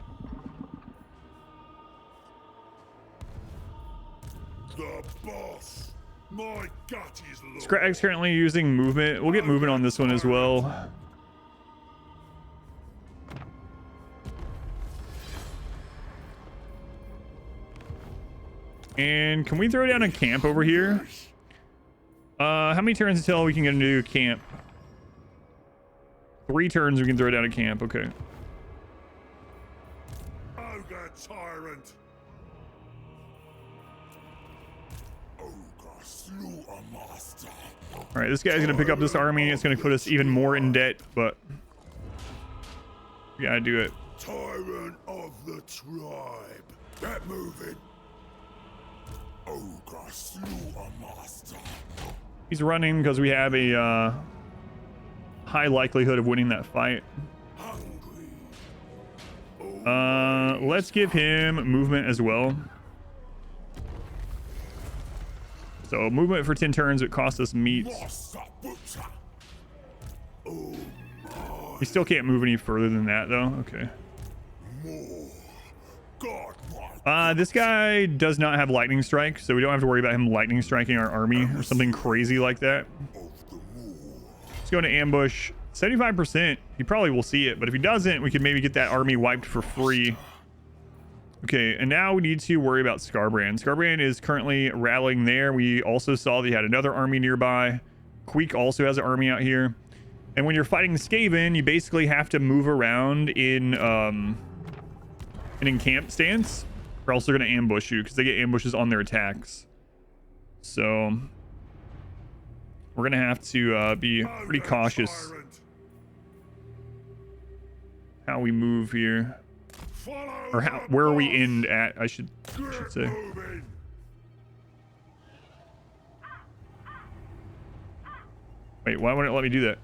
Speaker 2: The boss. My gut is low.
Speaker 1: Skrag's currently using movement. We'll get movement on this one as well. And can we throw down a camp over here? How many turns until we can get a new camp? 3 turns we can throw down a camp. Okay.
Speaker 2: Ogre tyrant. Ogre Slaughtermaster.
Speaker 1: All right, this guy's gonna pick up this army. It's gonna put us even more in debt, but we gotta do it.
Speaker 2: Tyrant of the tribe. Get moving. Ogre Slaughtermaster.
Speaker 1: He's running because we have a high likelihood of winning that fight.
Speaker 2: Hungry.
Speaker 1: Let's give him movement as well. So movement for 10 turns would cost us meat.
Speaker 2: Master Butcher. Oh my.
Speaker 1: He still can't move any further than that though. Okay.
Speaker 2: More. God, my.
Speaker 1: This guy does not have lightning strike, so we don't have to worry about him lightning striking our army or something crazy like that.
Speaker 2: Of the moor.
Speaker 1: Let's go into ambush. 75%. He probably will see it, but if he doesn't, we can maybe get that army wiped for free. Okay, and now we need to worry about Skarbrand. Skarbrand is currently rallying there. We also saw that he had another army nearby. Queek also has an army out here. And when you're fighting Skaven, you basically have to move around in an encamp stance, or else they're going to ambush you because they get ambushes on their attacks. So we're going to have to be pretty cautious how we move here. Or where we end at, I should say. Wait, why wouldn't it let me do that?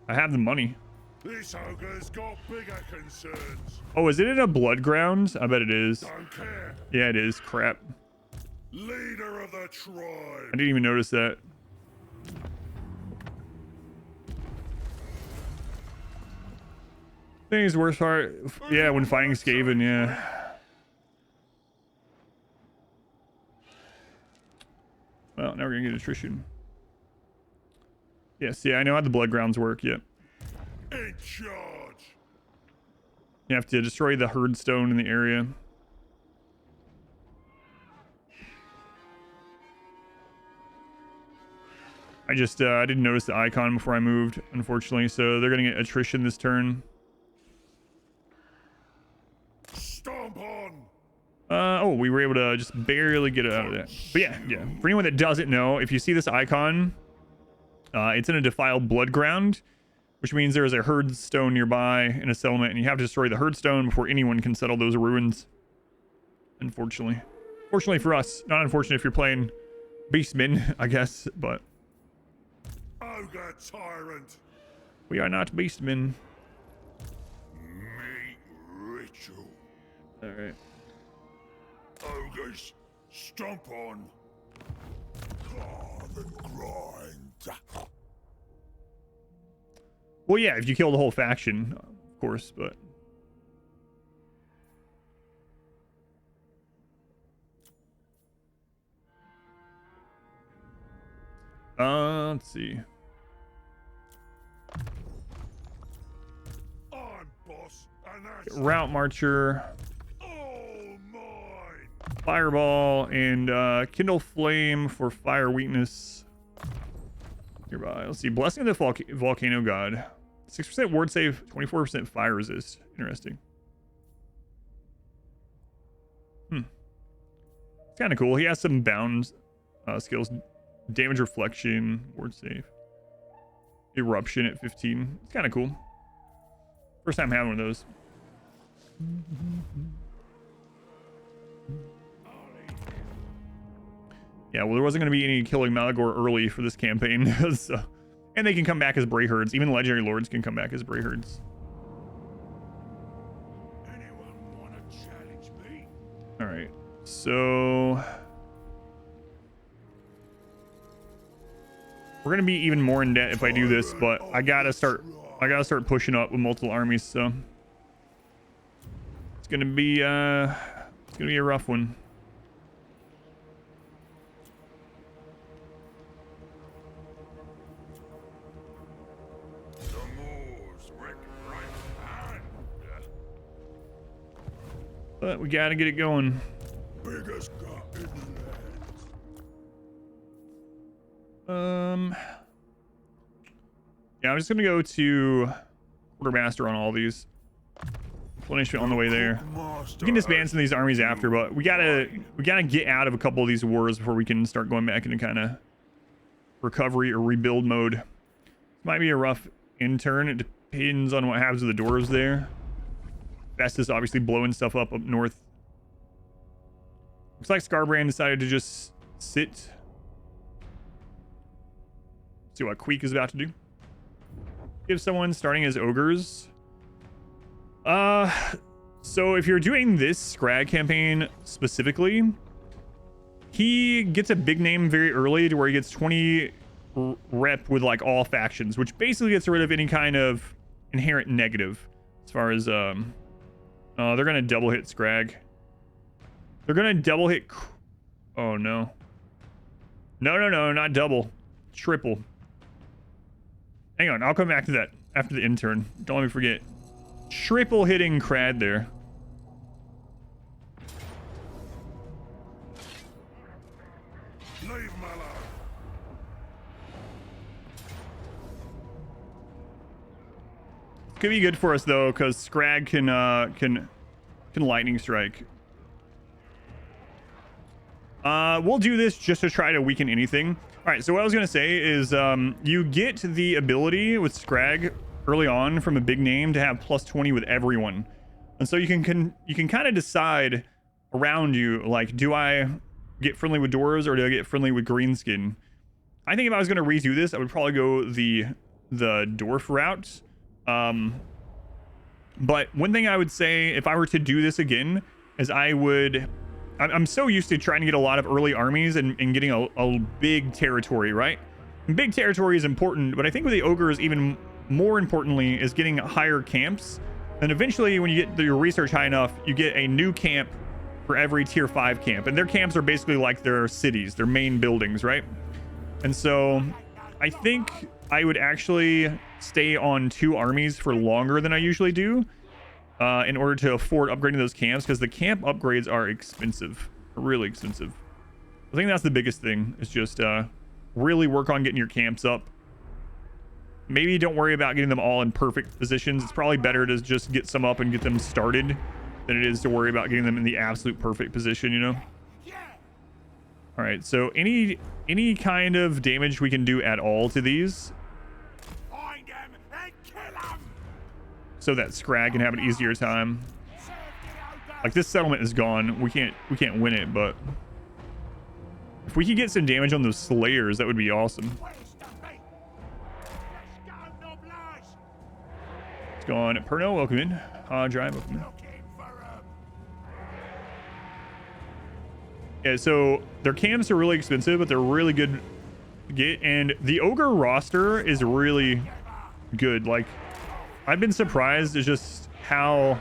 Speaker 1: I have the money.
Speaker 2: This ogre's got bigger concerns.
Speaker 1: Oh, is it in a blood ground? I bet it is.
Speaker 2: Don't care.
Speaker 1: Yeah, it is. Crap.
Speaker 2: Leader of the
Speaker 1: I
Speaker 2: tribe.
Speaker 1: didn't even notice that. I think it's the worst part. Yeah, when fighting Skaven, yeah. Well, now we're gonna get attrition. Yes, yeah, I know how the blood grounds work. Yep.
Speaker 2: In charge.
Speaker 1: You have to destroy the herd stone in the area. I didn't notice the icon before I moved, unfortunately, so they're gonna get attrition this turn.
Speaker 2: Stomp on.
Speaker 1: Oh, we were able to just barely get it out of that. But yeah. For anyone that doesn't know, if you see this icon, it's in a defiled blood ground, which means there is a herd stone nearby in a settlement, and you have to destroy the herd stone before anyone can settle those ruins. Unfortunately. Fortunately for us. Not unfortunate if you're playing Beastmen, I guess, but
Speaker 2: Ogre tyrant.
Speaker 1: we are not Beastmen.
Speaker 2: Meat ritual.
Speaker 1: Alright.
Speaker 2: Ogres, stomp on. Carve and grind.
Speaker 1: Well, yeah, if you kill the whole faction, of course, but... let's see.
Speaker 2: I'm boss, and that's
Speaker 1: Route Marcher,
Speaker 2: all mine.
Speaker 1: Fireball, and Kindle Flame for fire weakness. Nearby. Let's see. Blessing of the Volcano God. 6% ward save, 24% fire resist. Interesting. It's kind of cool. He has some bound skills. Damage reflection, ward save. Eruption at 15. It's kind of cool. First time having one of those. Yeah, well, there wasn't going to be any killing Malagor early for this campaign. So, and they can come back as Bray Herds. Even Legendary Lords can come back as Bray Herds.
Speaker 2: Anyone want to challenge me?
Speaker 1: All right, so we're gonna be even more in debt if I do this, but I gotta start pushing up with multiple armies. So it's gonna be a rough one. But we gotta get it going.
Speaker 2: Biggest gut in the land.
Speaker 1: Yeah, I'm just gonna go to Quartermaster on all these. replenishment on the way there. We can disband some of these armies after, but we gotta get out of a couple of these wars before we can start going back into kind of recovery or rebuild mode. Might be a rough intern. It depends on what happens with the dwarves there. Festus obviously blowing stuff up north. Looks like Skarbrand decided to just sit. See what Queek is about to do. Give someone starting as ogres. So if you're doing this Skrag campaign specifically, he gets a big name very early to where he gets 20 rep with like all factions, which basically gets rid of any kind of inherent negative as far as they're gonna double hit Skrag. They're gonna double hit. Oh no. No, not double, triple. Hang on, I'll come back to that after the intern. Don't let me forget. Triple hitting Crad there.
Speaker 2: Leave my life.
Speaker 1: Could be good for us though, because Skrag can lightning strike. We'll do this just to try to weaken anything. All right, so what I was gonna say is you get the ability with Skrag early on from a big name to have plus 20 with everyone, and so you can kind of decide around you, like, do I get friendly with dwarves or do I get friendly with greenskin? I think if I was gonna redo this, I would probably go the dwarf route. But one thing I would say if I were to do this again is I'm so used to trying to get a lot of early armies and getting a big territory, right? And big territory is important, but I think with the ogres, even more importantly, is getting higher camps. And eventually, when you get your research high enough, you get a new camp for every tier 5 camp. And their camps are basically like their cities, their main buildings, right? And so I think I would actually stay on 2 armies for longer than I usually do. In order to afford upgrading those camps, because the camp upgrades are expensive, really expensive. I think that's the biggest thing, is just really work on getting your camps up. Maybe don't worry about getting them all in perfect positions. It's probably better to just get some up and get them started than it is to worry about getting them in the absolute perfect position, you know? All right, so any kind of damage we can do at all to these, so that Skrag can have an easier time. Like, this settlement is gone. We can't win it, but if we could get some damage on those slayers, that would be awesome. It's gone. Perno, welcome in. Drive, welcome in. Yeah, so their camps are really expensive, but they're really good to get. And the ogre roster is really good. Like, I've been surprised at just how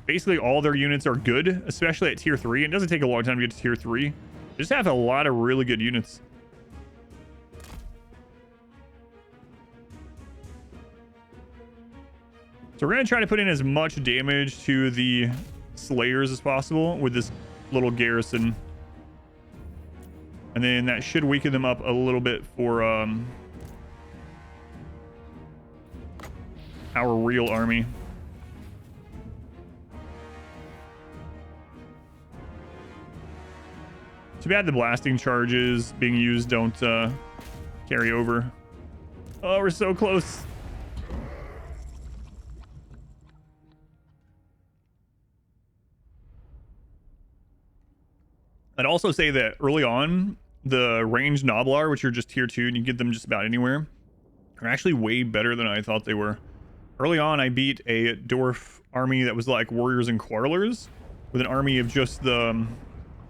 Speaker 1: basically all their units are good, especially at tier 3. It doesn't take a long time to get to tier 3. They just have a lot of really good units. So we're going to try to put in as much damage to the slayers as possible with this little garrison. And then that should weaken them up a little bit for our real army. Too bad the blasting charges being used don't carry over. Oh, we're so close. I'd also say that early on, the ranged Noblar, which are just tier 2 and you get them just about anywhere, are actually way better than I thought they were. Early on, I beat a dwarf army that was like warriors and quarrelers with an army of just the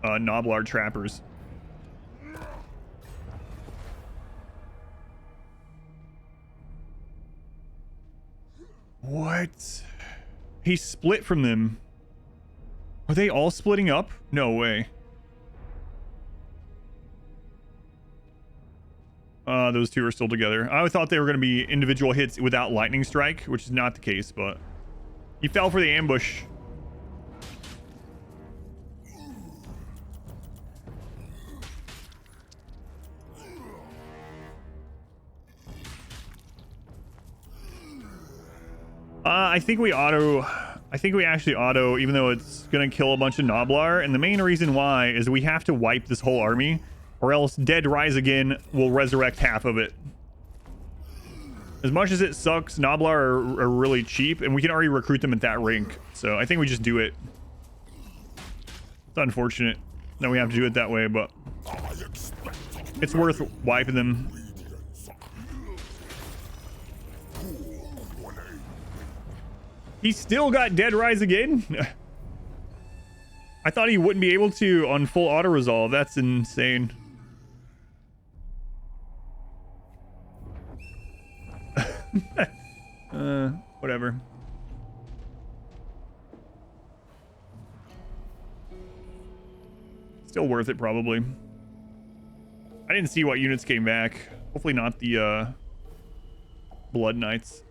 Speaker 1: Noblar trappers. What? He split from them. Are they all splitting up? No way. Those two are still together. I thought they were going to be individual hits without lightning strike, which is not the case, but he fell for the ambush. I think we auto I think we actually auto, even though it's going to kill a bunch of Noblar. And the main reason why is we have to wipe this whole army, or else Dead Rise Again will resurrect half of it. As much as it sucks, Noblar are really cheap, and we can already recruit them at that rank. So I think we just do it. It's unfortunate that we have to do it that way, but it's worth wiping them. He still got Dead Rise Again? I thought he wouldn't be able to on full auto resolve. That's insane. Whatever. Still worth it, probably. I didn't see what units came back. Hopefully not the Blood Knights.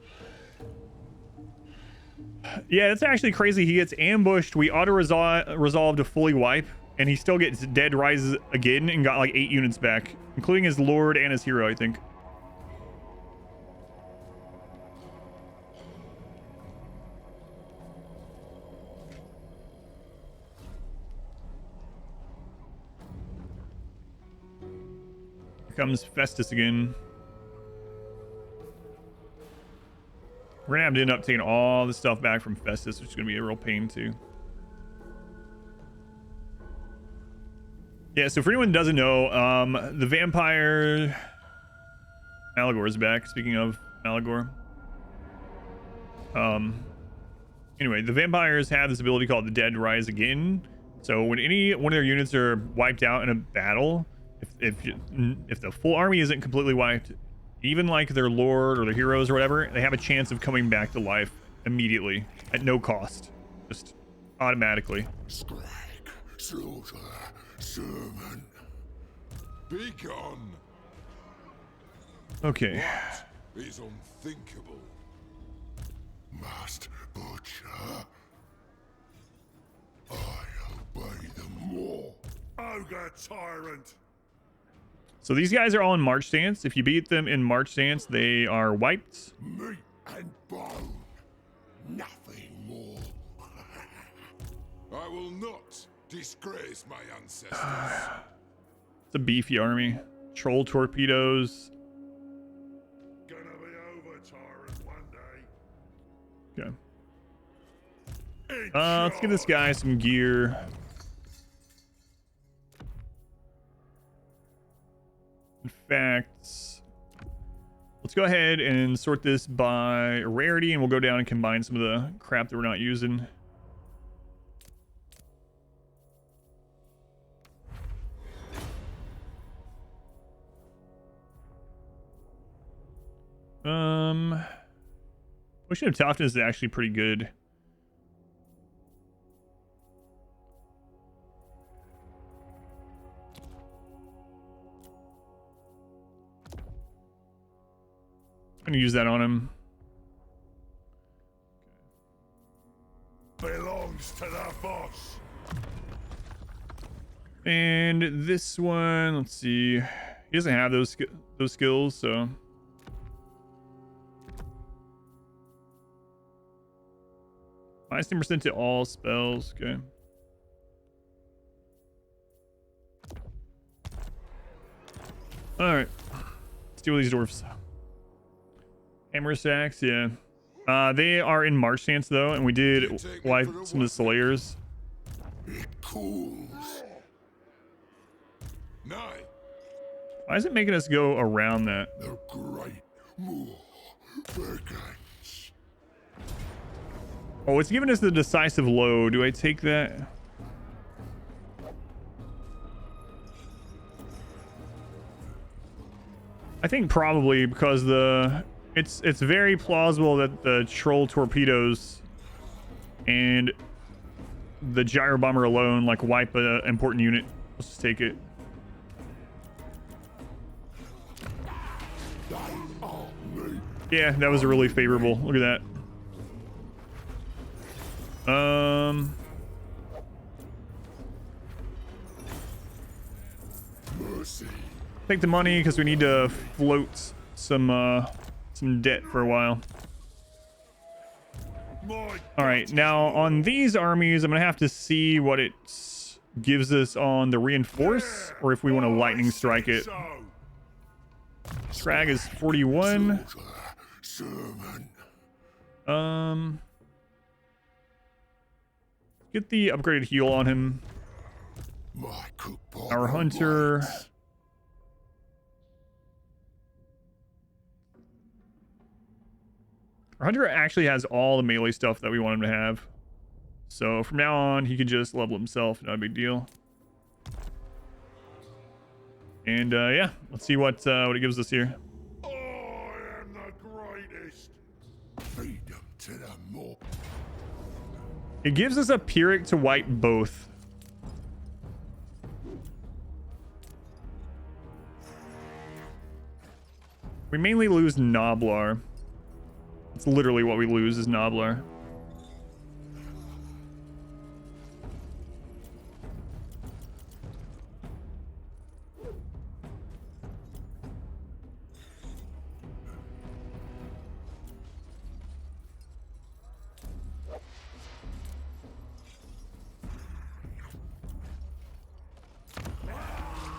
Speaker 1: Yeah, that's actually crazy. He gets ambushed. We auto-resolve to fully wipe, and he still gets Dead Rises Again and got like 8 units back, including his Lord and his hero, I think. Here comes Festus again. We're gonna have to end up taking all the stuff back from Festus, which is gonna be a real pain too. Yeah, so for anyone who doesn't know, the vampire Malagor is back. Speaking of Malagor. Anyway, the vampires have this ability called the Dead Rise Again. So when any one of their units are wiped out in a battle, if the full army isn't completely wiped, even like their lord or their heroes or whatever, they have a chance of coming back to life immediately at no cost, just automatically.
Speaker 2: Skrag, slaughter, servant. Be gone.
Speaker 1: Okay.
Speaker 2: What is unthinkable? Must butcher. I obey them all. Ogre tyrant.
Speaker 1: So these guys are all in March stance. If you beat them in March stance, they are wiped.
Speaker 2: Meat and bone. Nothing more. I will not disgrace my ancestors.
Speaker 1: It's a beefy army. Troll torpedoes.
Speaker 2: Gonna be over, tyrant, one day.
Speaker 1: Okay. Let's give this guy some gear. In fact, let's go ahead and sort this by rarity, and we'll go down and combine some of the crap that we're not using. Potion of Toughness is actually pretty good. I'm gonna use that on him.
Speaker 2: Belongs to the boss.
Speaker 1: And this one, let's see. He doesn't have those skills, so. Minus 10% to all spells. Okay. All right. Let's deal with these dwarfs. Hammer sacks, yeah. They are in March stance though, and we did wipe some of the Slayers.
Speaker 2: It cools. Nay.
Speaker 1: Why is it making us go around that?
Speaker 2: The great more begins.
Speaker 1: Oh, it's giving us the decisive low. Do I take that? I think probably, because it's very plausible that the troll torpedoes and the gyro bomber alone like wipe an important unit. Let's just take it. Yeah, that was really favorable. Look at that.
Speaker 2: Mercy.
Speaker 1: Take the money because we need to float some debt for a while. All right, now on these armies, I'm gonna have to see what it gives us on the reinforce, or if we want to lightning strike it. Skrag is 41. Get the upgraded heal on him. Our hunter. Our hunter actually has all the melee stuff that we want him to have. So from now on, he could just level himself. Not a big deal. And yeah, let's see what it gives us here.
Speaker 2: I am the greatest. Feed them to the mob.
Speaker 1: It gives us a Pyrrhic to wipe both. We mainly lose Noblar. It's literally what we lose is Noblar.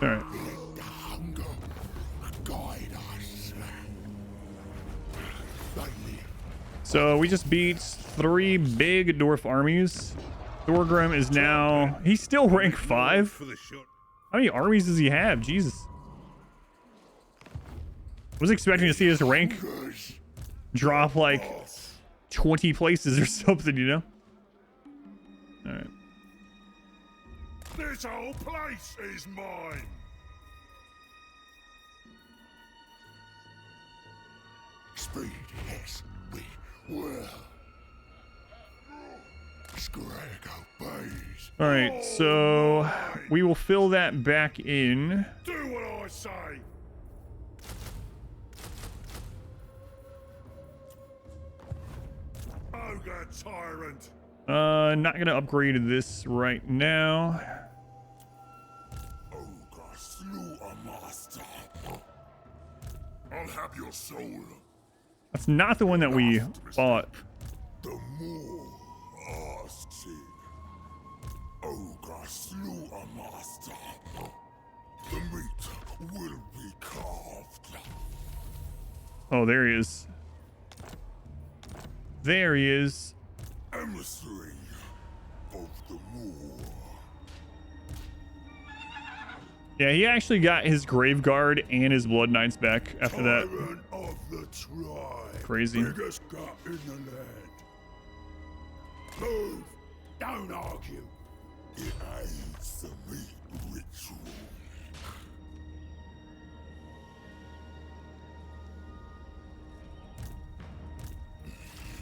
Speaker 1: All right. So we just beat 3 big dwarf armies. Thorgrim is now... He's still rank 5? How many armies does he have? Jesus. I was expecting to see his rank drop like 20 places or something, you know? Alright.
Speaker 2: This whole place is mine. Speed, yes, we will. Skrag obeys.
Speaker 1: Alright, so we will fill that back in.
Speaker 2: Do what I say. Ogre tyrant.
Speaker 1: Not gonna upgrade this right now.
Speaker 2: Ogre slaughter master. I'll have your soul.
Speaker 1: That's not the one that we bought.
Speaker 2: The more asks it. Ogre slaughter master. The meat will be carved.
Speaker 1: Oh, there he is. There he is.
Speaker 2: Emissary of the moor.
Speaker 1: Yeah, he actually got his Grave Guard and his Blood Knights back after that.
Speaker 2: Tyrant of the tribe.
Speaker 1: Crazy.
Speaker 2: Biggest gut in the land. Move. Don't argue. It aids the meat ritual.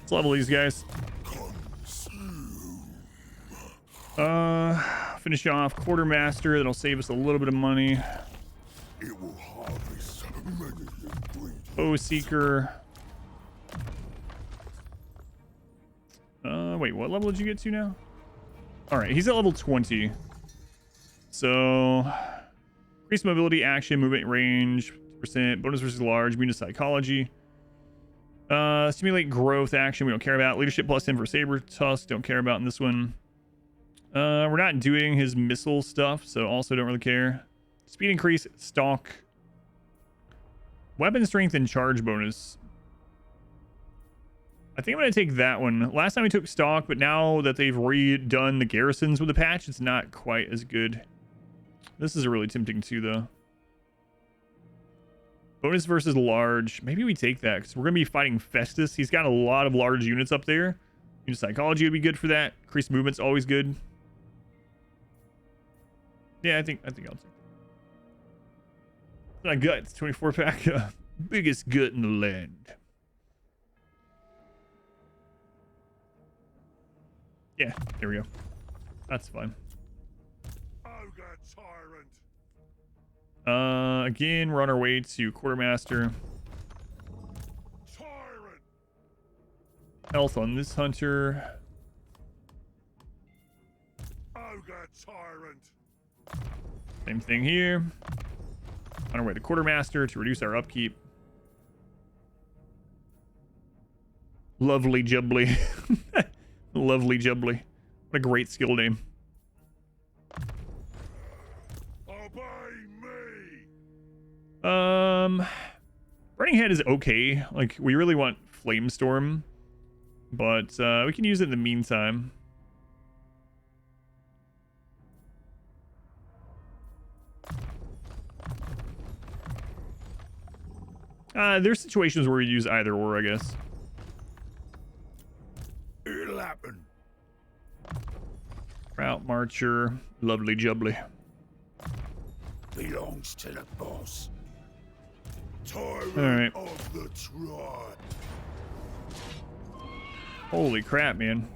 Speaker 1: Let's level these guys. Finish off Quartermaster. That'll save us a little bit of money.
Speaker 2: It will harvest many ingredients.
Speaker 1: Bow Seeker. Wait, what level did you get to now? All right, he's at level 20. So, increased mobility, action, movement range, percent, bonus versus large, immune to psychology. Stimulate growth action, we don't care about. Leadership plus 10 for Saber Tusk, don't care about in this one. We're not doing his missile stuff, so also don't really care. Speed increase, stalk. Weapon strength and charge bonus. I think I'm going to take that one. Last time we took stalk, but now that they've redone the garrisons with the patch, it's not quite as good. This is a really tempting too, though. Bonus versus large. Maybe we take that, because we're going to be fighting Festus. He's got a lot of large units up there. Unit psychology would be good for that. Increased movement's always good. Yeah, I think I'll take that. My guts, 24 pack. Biggest gut in the land. Yeah, there we go. That's fine.
Speaker 2: Ogre tyrant.
Speaker 1: Again, we're on our way to Quartermaster.
Speaker 2: Tyrant.
Speaker 1: Health on this hunter.
Speaker 2: Ogre tyrant.
Speaker 1: Same thing here. On our way to Quartermaster to reduce our upkeep. Lovely jubbly. Lovely jubbly. What a great skill name.
Speaker 2: Obey me.
Speaker 1: Burning Head is okay. Like, we really want Flamestorm, but we can use it in the meantime. There's situations where we use either or, I guess.
Speaker 2: It'll happen.
Speaker 1: Route Marcher, lovely jubbly.
Speaker 2: Belongs to the boss. Tyrant
Speaker 1: Alright.
Speaker 2: of the tribe.
Speaker 1: Holy crap, man.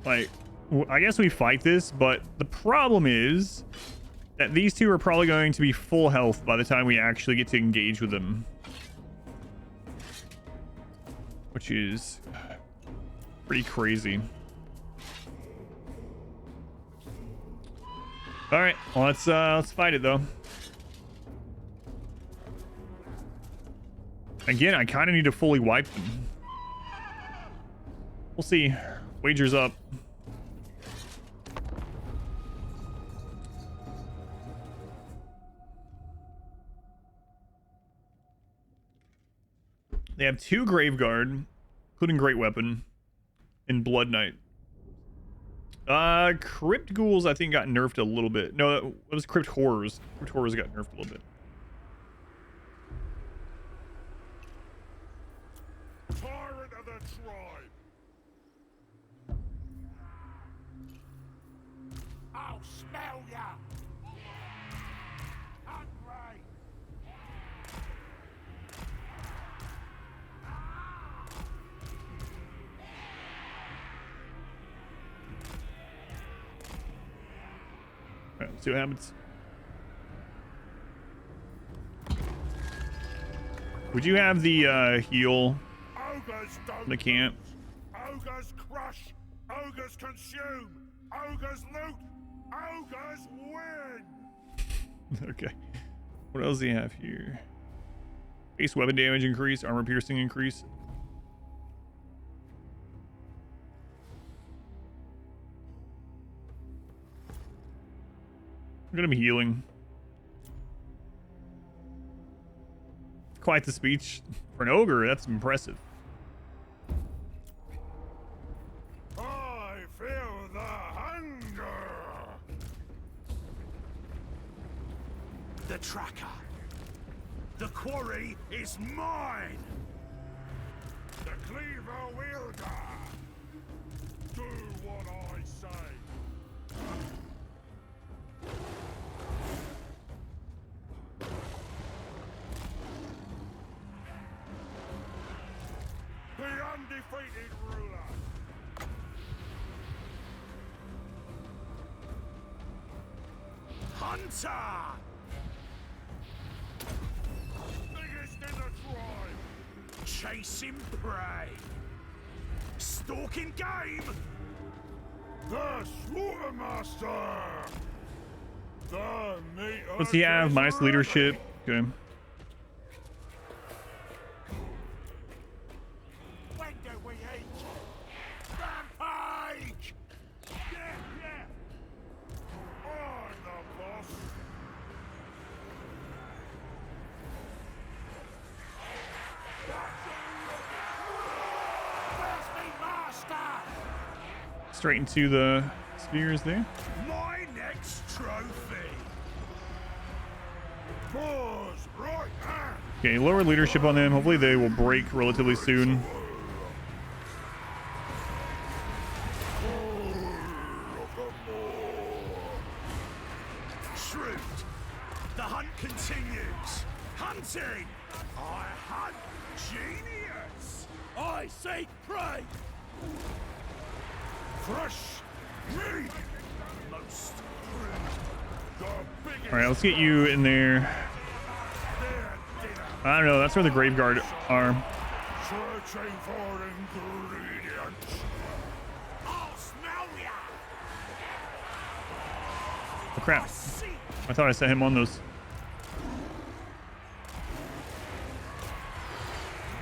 Speaker 1: Like, I guess we fight this, but the problem is that these two are probably going to be full health by the time we actually get to engage with them. Which is pretty crazy. All right, well, let's fight it though. Again, I kind of need to fully wipe them. We'll see. Wagers up. They have 2 Graveguard, including Great Weapon, and Blood Knight. Crypt Ghouls, I think, got nerfed a little bit. No, it was Crypt Horrors. Crypt Horrors got nerfed a little bit.
Speaker 2: Tyrant of the tribe.
Speaker 3: I'll smell ya! Hungry!
Speaker 1: Alright, let's see what happens. Would you have the heal
Speaker 2: Ogres don't.
Speaker 1: in the camp?
Speaker 2: Ogres crush. Ogres consume. Ogres loot. Ogres win.
Speaker 1: Okay. What else do you have here? Base weapon damage increase, armor piercing increase. I'm gonna be healing. Quite the speech for an ogre. That's impressive.
Speaker 2: I feel the hunger.
Speaker 3: The tracker. The quarry is mine!
Speaker 2: The cleaver wielder. Do what I say. The undefeated ruler.
Speaker 3: Hunter!
Speaker 2: Biggest in the tribe.
Speaker 3: Chasing prey! Stalking game!
Speaker 2: The Slaughtermaster. The meat.
Speaker 1: What's he have? Minus leadership. Okay.
Speaker 3: When do we eat? Rampage!
Speaker 2: Yeah. I'm the boss.
Speaker 3: Where's me master?
Speaker 1: Straight into the spheres there.
Speaker 3: My next trophy!
Speaker 2: Pause right hand.
Speaker 1: Okay, lower leadership on them. Hopefully they will break relatively soon.
Speaker 3: Shrewd! The hunt continues! Hunting! I hunt genius! I seek prey!
Speaker 2: Fresh meat.
Speaker 3: Most
Speaker 2: The biggest.
Speaker 1: All right, let's get you in there.
Speaker 2: Their dinner.
Speaker 1: I don't know. That's where the Graveguard are.
Speaker 2: Searching for ingredients.
Speaker 3: I'll smell ya!
Speaker 1: crap. I thought I set him on those.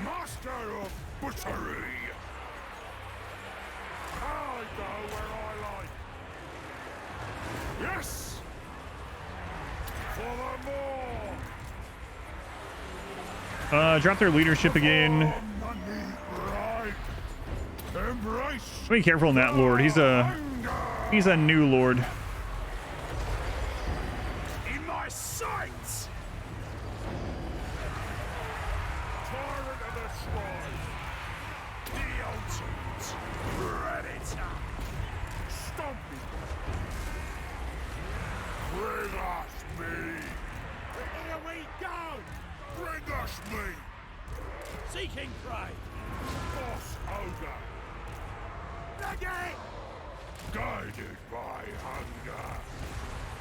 Speaker 2: Master of butchery. I go where I like. Yes. For the more.
Speaker 1: Drop their leadership again.
Speaker 2: Money right. Embrace.
Speaker 1: Be careful in that lord. He's a new lord.
Speaker 2: In my sights. Tyrant of the shrine. The ultimate predator. Stomping. Bring us me. Here we go. Bring us me. Seeking prey. Boss Ogre. Guided by hunger.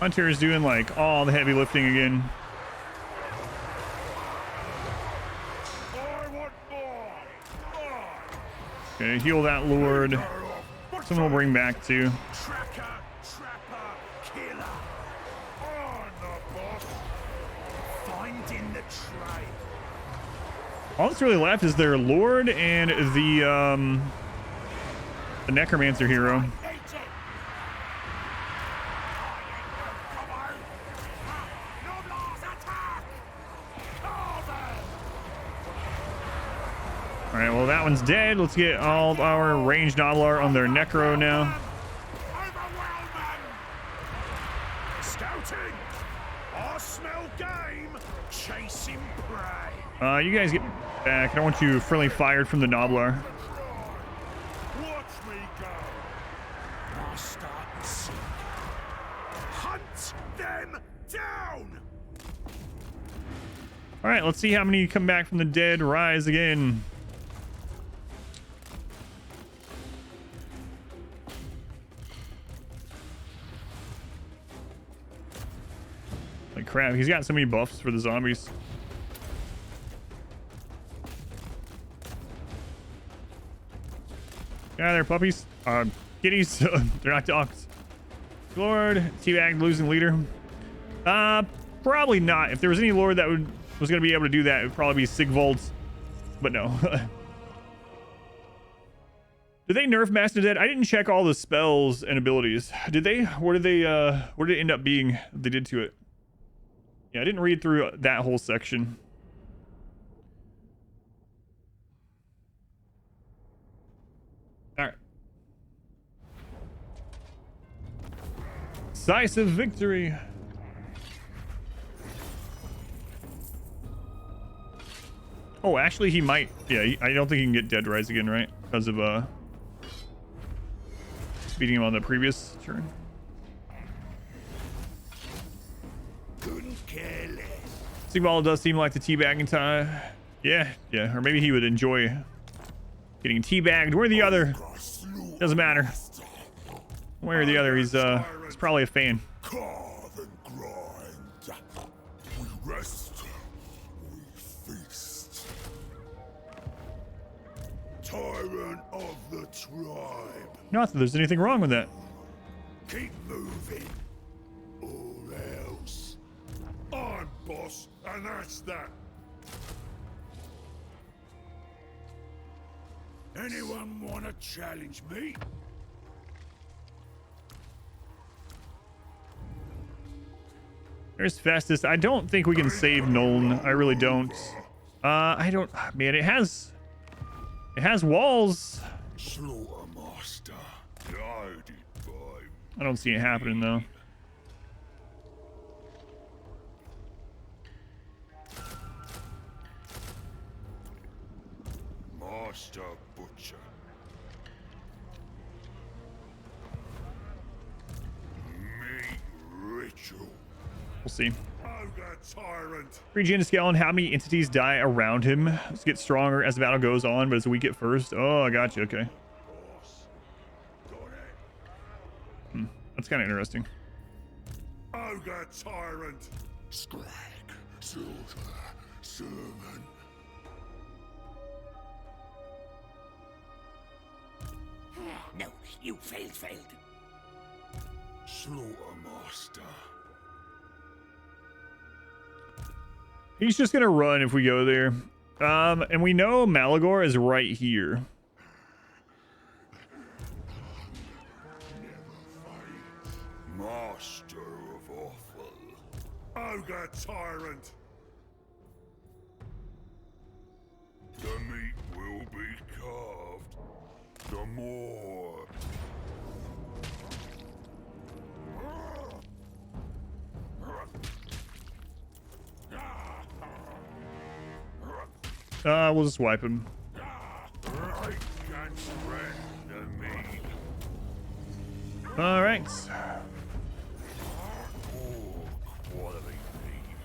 Speaker 1: Hunter is doing like all the heavy lifting again.
Speaker 2: I want more.
Speaker 1: Okay, heal that lord. Someone will bring back too.
Speaker 2: Tracker, trapper, killer. On the boss. Finding the trade.
Speaker 1: All that's really left is their lord and the necromancer hero. All right, well, that one's dead. Let's get all our ranged Noblar on their necro now.
Speaker 2: Scouting. I smell game. Chasing prey.
Speaker 1: You guys get back. I don't want you friendly fired from the Noblar.
Speaker 2: Watch me go. Master seek. Hunt them down.
Speaker 1: All right, let's see how many come back from the dead, rise again. Like crap, he's got so many buffs for the zombies. Yeah, they're puppies. Kitties. They're not dogs. Lord, teabag, losing leader. Probably not. If there was any lord that was going to be able to do that, it would probably be Sigvald's. But no. Did they nerf Master Dead? I didn't check all the spells and abilities. Did they? Where did it end up being they did to it? Yeah, I didn't read through that whole section. All right. Decisive victory. Oh, actually, he might. Yeah, I don't think he can get Dead Rise again, right? Because of beating him on the previous turn.
Speaker 2: Couldn't care less.
Speaker 1: Sigvald does seem like the teabagging time. Yeah, or maybe he would enjoy getting teabagged. Where the other? Doesn't matter. One way or the other, he's probably a fan.
Speaker 2: Carve and grind. We rest. We feast. Tyrant of the tribe.
Speaker 1: Not that there's anything wrong with that.
Speaker 2: Keep moving. Or else. I'm boss, and that's that. Anyone wanna challenge me?
Speaker 1: There's Festus. I don't think we can save Nuln. I really don't. I don't. Man, it has walls.
Speaker 2: Slaughter master. Guided by.
Speaker 1: I don't see it happening though.
Speaker 2: Master butcher. Meat ritual.
Speaker 1: We'll see.
Speaker 2: Ogre tyrant.
Speaker 1: Regen Skeleton, how many entities die around him? Let's get stronger as the battle goes on, but as we get first. Oh, I got you. Okay.
Speaker 2: Boss. Got it.
Speaker 1: That's kind of interesting.
Speaker 2: Ogre tyrant. Skrag. Silver. Servant.
Speaker 3: No, you failed.
Speaker 2: Slaughter master.
Speaker 1: He's just gonna run if we go there. And we know Malagor is right here.
Speaker 2: Master of Awful. Ogre Tyrant. The meat will be carved. The more.
Speaker 1: We'll just wipe him.
Speaker 2: I can shred the meat.
Speaker 1: All right.
Speaker 2: Oh, quality meat.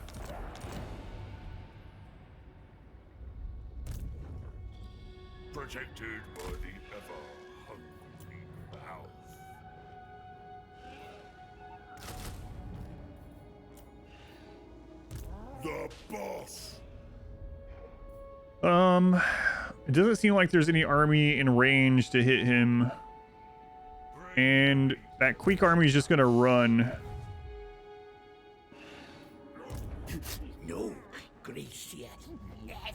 Speaker 2: Protected by the ever-hungry mouth. The boss.
Speaker 1: It doesn't seem like there's any army in range to hit him. And that Queek army is just gonna run.
Speaker 3: No, Gracia.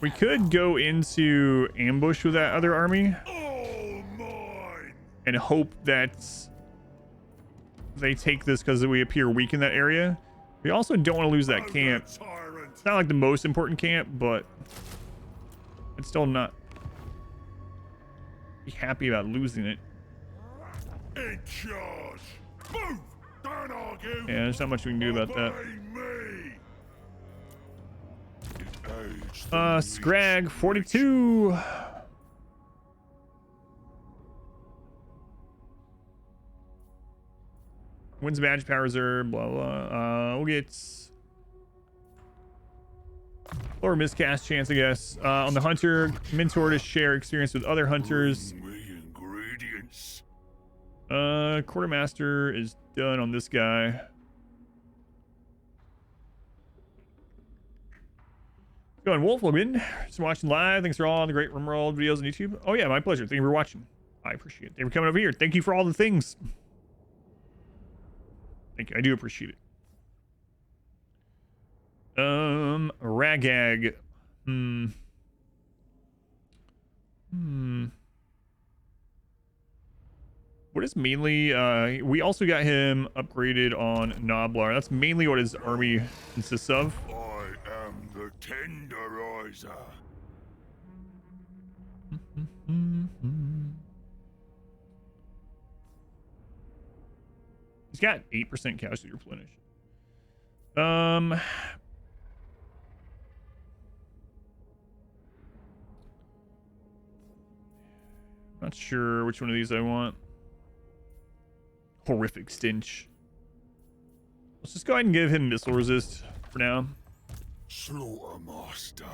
Speaker 1: We could go into ambush with that other army
Speaker 2: All mine.
Speaker 1: and hope that they take this because we appear weak in that area. We also don't want to lose that camp.
Speaker 2: Tyrant.
Speaker 1: It's not like the most important camp, but it's still not be happy about losing it.
Speaker 2: In charge. Move. Don't argue.
Speaker 1: Yeah, there's not much we can do about that.
Speaker 2: Obey me.
Speaker 1: Skrag 42. Wins badge power reserve, blah blah. We'll get lower miscast chance, I guess. On the hunter, mentor to share experience with other hunters.
Speaker 2: Ingredients.
Speaker 1: Quartermaster is done on this guy. Going Wolf Logan, just watching live. Thanks for all the great Rimworld videos on YouTube. Oh yeah, my pleasure. Thank you for watching. I appreciate it. Thank you for coming over here. Thank you for all the things. Thank you. I do appreciate it. Ragag. What is mainly, we also got him upgraded on Noblar. That's mainly what his army consists of.
Speaker 2: I am the tenderizer.
Speaker 1: He's got 8% casualty replenish. Not sure which one of these I want. Horrific stench. Let's just go ahead and give him missile resist for now.
Speaker 2: Slaughter master.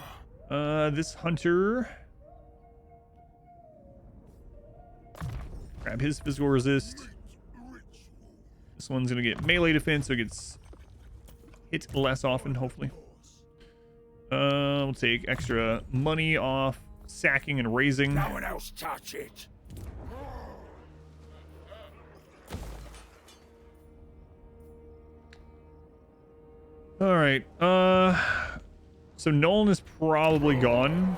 Speaker 1: This hunter. Grab his physical resist. This one's gonna get melee defense, so it gets hit less often, hopefully. We'll take extra money off sacking and raising.
Speaker 2: No one else touch it.
Speaker 1: All right. So Nolan is probably gone.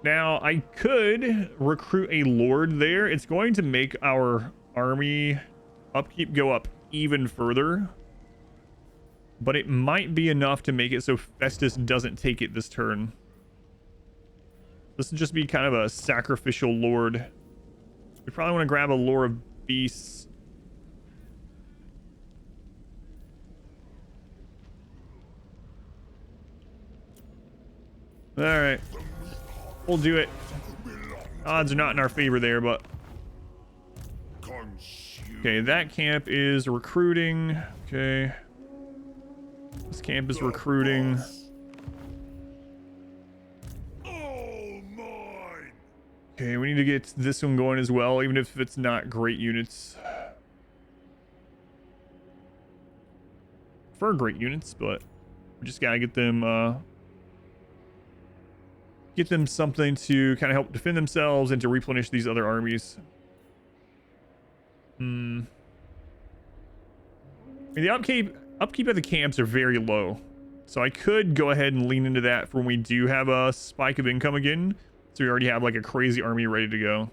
Speaker 1: Now I could recruit a lord there. It's going to make our army upkeep go up even further, but it might be enough to make it so Festus doesn't take it this turn. This would just be kind of a sacrificial lord. We probably want to grab a lore of beasts. All right, we'll do it. Odds are not in our favor there, but okay, that camp is recruiting. Okay, this camp is recruiting. Okay, we need to get this one going as well, even if it's not great units. For great units, but we just gotta get them something to kind of help defend themselves and to replenish these other armies. I mean, the upkeep of the camps are very low. So I could go ahead and lean into that for when we do have a spike of income again. So we already have like a crazy army ready to go.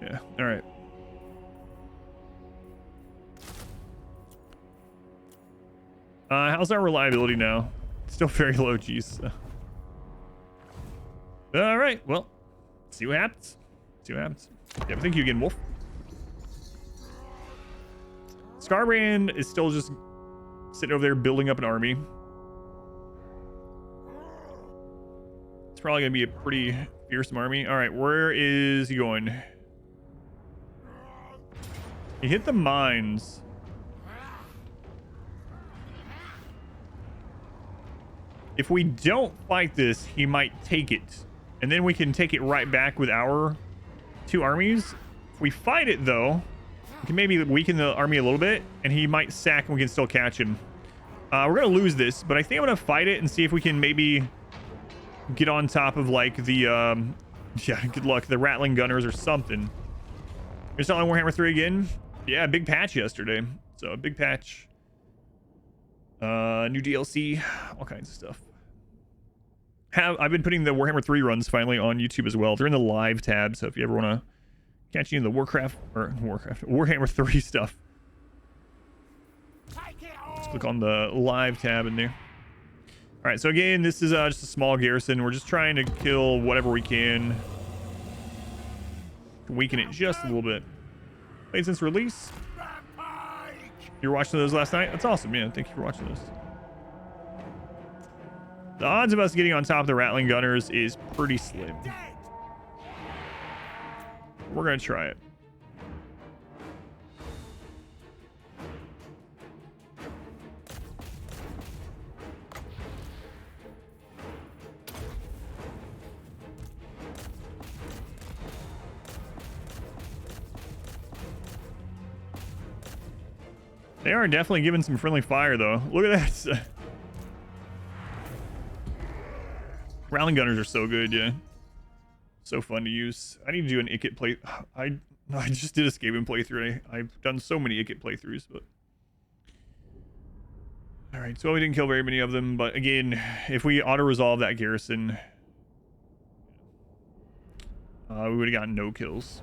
Speaker 1: Yeah, all right. How's our reliability now? Still very low, geez. All right, well, see what happens. See what happens. Yeah, thank you again, Wolf. Skarbrand is still just sitting over there building up an army. It's probably gonna be a pretty fearsome army. All right, where is he going? He hit the mines. If we don't fight this, he might take it. And then we can take it right back with our 2 armies. If we fight it, though, we can maybe weaken the army a little bit, and he might sack and we can still catch him. We're going to lose this, but I think I'm going to fight it and see if we can maybe get on top of, like, the, yeah, good luck, the Rattling Gunners or something. You're selling Warhammer 3 again? Yeah, big patch yesterday. So, a big patch. New DLC, all kinds of stuff. I've been putting the Warhammer 3 runs finally on YouTube as well. They're in the live tab, so if you ever want to catch any of the Warhammer 3 stuff, just click on the live tab in there. All right, so again, this is just a small garrison. We're just trying to kill whatever we can, weaken it just a little bit. Played since release. You were watching those last night? That's awesome, man. Thank you for watching those. The odds of us getting on top of the Rattling Gunners is pretty slim. We're going to try it. They are definitely giving some friendly fire, though. Look at that. Rattling Gunners are so good, yeah. So fun to use. I need to do an Ikit play. I just did a Skaven playthrough. I've done so many Ikit playthroughs, but... Alright, so we didn't kill very many of them, but again, if we auto-resolve that garrison, we would have gotten no kills.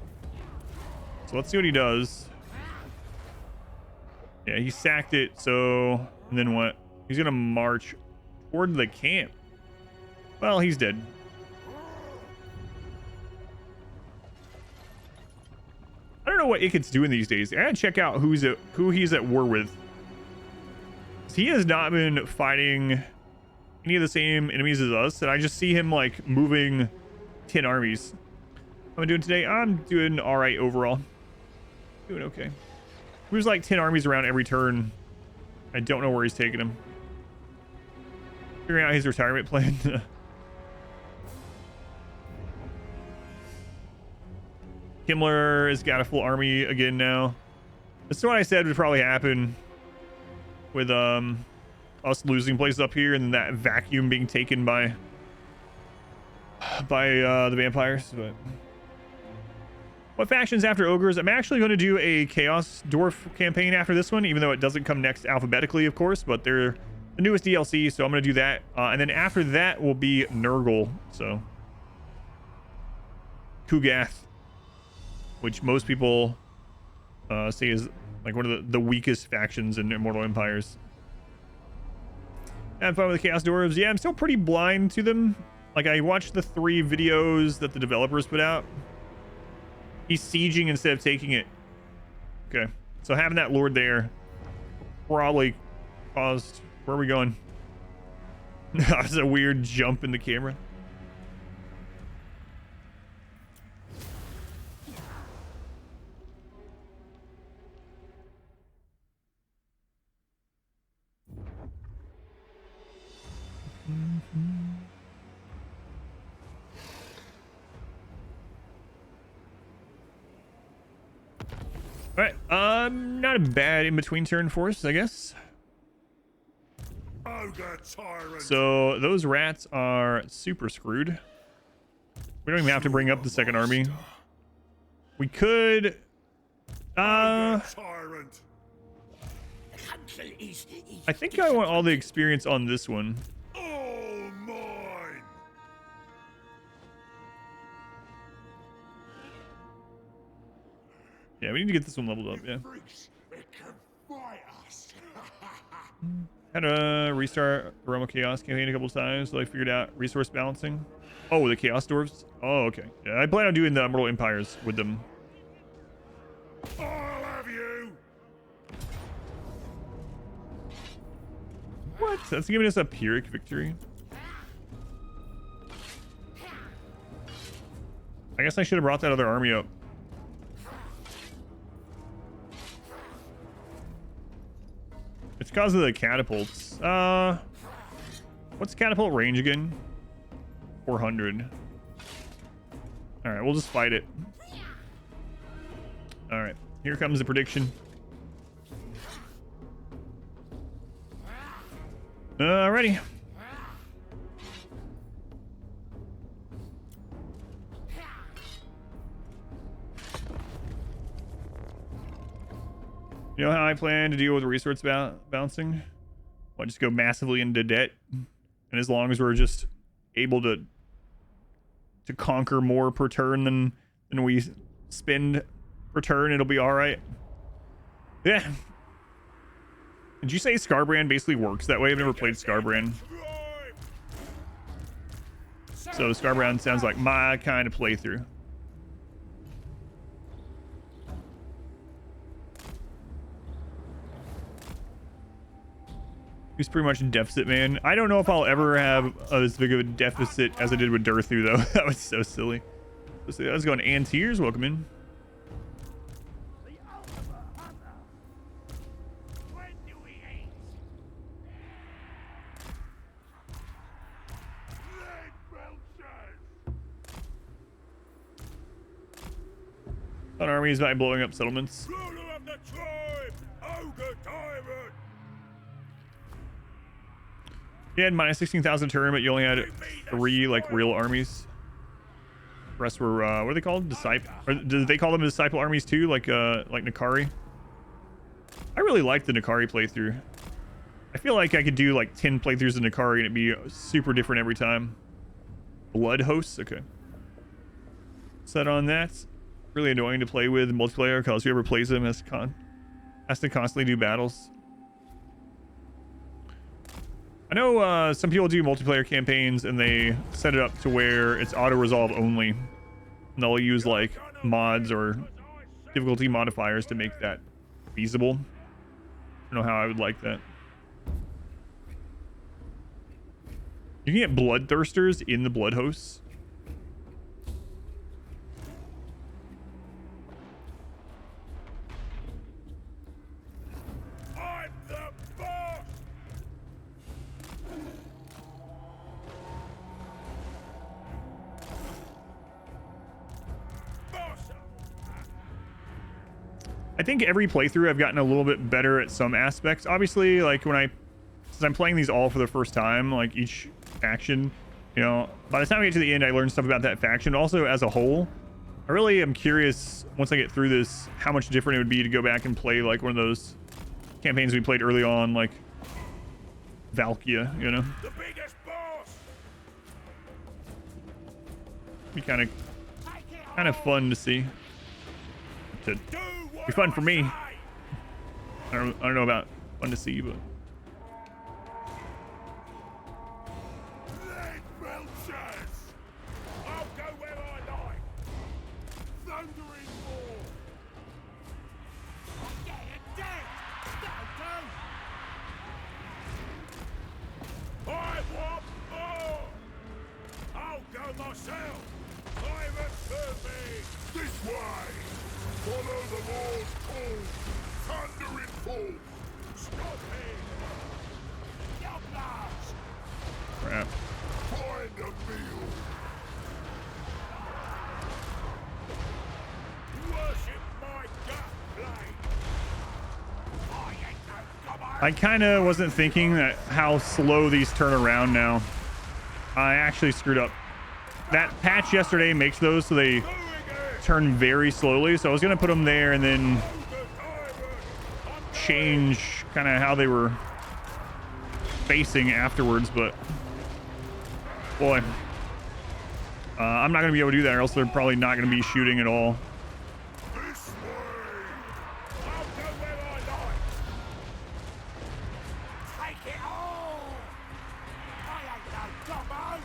Speaker 1: So let's see what he does. Yeah, he sacked it, so... And then what? He's gonna march toward the camp. Well, he's dead. I don't know what Ikit's doing these days. I gotta check out who he's at war with. He has not been fighting any of the same enemies as us, and I just see him like moving 10 armies. How am I doing today? I'm doing all right overall. Doing okay. Moves like 10 armies around every turn. I don't know where he's taking them. Figuring out his retirement plan. Himmler has got a full army again now. This is what I said would probably happen with us losing places up here and then that vacuum being taken by the vampires. But what factions after ogres? I'm actually going to do a Chaos Dwarf campaign after this one, even though it doesn't come next alphabetically, of course, but they're the newest DLC, so I'm going to do that. And then after that will be Nurgle, so Kugath, which most people say is like one of the weakest factions in Immortal Empires. Having fun with the Chaos Dwarves. Yeah, I'm still pretty blind to them. Like, I watched the 3 videos that the developers put out. He's sieging instead of taking it. Okay, so having that lord there probably caused... Where are we going? That was a weird jump in the camera. All right, not a bad in-between turn for us, I guess.
Speaker 2: Ogre tyrant.
Speaker 1: So those rats are super screwed. We don't even have to bring up the second army. We could,
Speaker 2: Ogre tyrant.
Speaker 1: I think I want all the experience on this one.
Speaker 2: All mine.
Speaker 1: Yeah, we need to get this one leveled up. Yeah.
Speaker 2: Freaks, it can fight us.
Speaker 1: Had to restart Realm Chaos campaign a couple times, so I figured out resource balancing. Oh, the Chaos Dwarves? Oh, okay. Yeah, I plan on doing the Immortal Empires with them.
Speaker 2: I'll have you.
Speaker 1: What? That's giving us a Pyrrhic victory. I guess I should have brought that other army up. It's because of the catapults. What's catapult range again? 400. All right, we'll just fight it. All right, here comes the prediction. Alrighty. You know how I plan to deal with resource bouncing? I'll just go massively into debt, and as long as we're just able to conquer more per turn than we spend per turn, it'll be all right. Yeah. Did you say Skarbrand basically works that way? I've never played Skarbrand, so Skarbrand sounds like my kind of playthrough. He's pretty much in deficit, man. I don't know if I'll ever have as big of a deficit as I did with Durthu, though. That was so silly. Let's go on Antiers. Welcome in. On armies by blowing up settlements.
Speaker 2: Ruler of the tribe, Ogre Tyrant.
Speaker 1: You had minus 16,000 turn, but you only had 3 like real armies. The rest were what are they called? Disciple? Or did they call them disciple armies too? Like Nakari? I really liked the Nakari playthrough. I feel like I could do like 10 playthroughs of Nakari and it'd be super different every time. Blood hosts, okay. Set on that. Really annoying to play with in multiplayer because whoever plays them has to constantly do battles. I know some people do multiplayer campaigns and they set it up to where it's auto resolve only. And they'll use like mods or difficulty modifiers to make that feasible. I don't know how I would like that. You can get bloodthirsters in the blood hosts. I think every playthrough I've gotten a little bit better at some aspects. Obviously, like since I'm playing these all for the first time, like each faction, you know, by the time I get to the end, I learn stuff about that faction. Also, as a whole, I really am curious once I get through this, how much different it would be to go back and play like one of those campaigns we played early on, like Valkia, you know?
Speaker 2: The biggest boss.
Speaker 1: Be kind of fun to see. To be fun for me. I don't know about fun to see, but
Speaker 2: Lead belchers. I'll go where I like. Thundering roar. I'm getting dead. I want more. I'll go myself. Tyrant to me. This way. Follow the Lord's call. Thundering fall. Stop him. Your blast.
Speaker 1: crap.
Speaker 2: Find a meal. Worship my gut blade.
Speaker 1: I kind of wasn't thinking that how slow these turn around now. I actually screwed up. That patch yesterday makes those so they turn very slowly, so I was gonna put them there and then change kind of how they were facing afterwards, but boy, I'm not going to be able to do that, or else they're probably not going to be shooting at all.
Speaker 2: This way! I'll go where I like! Take it all! I ain't no gobbo!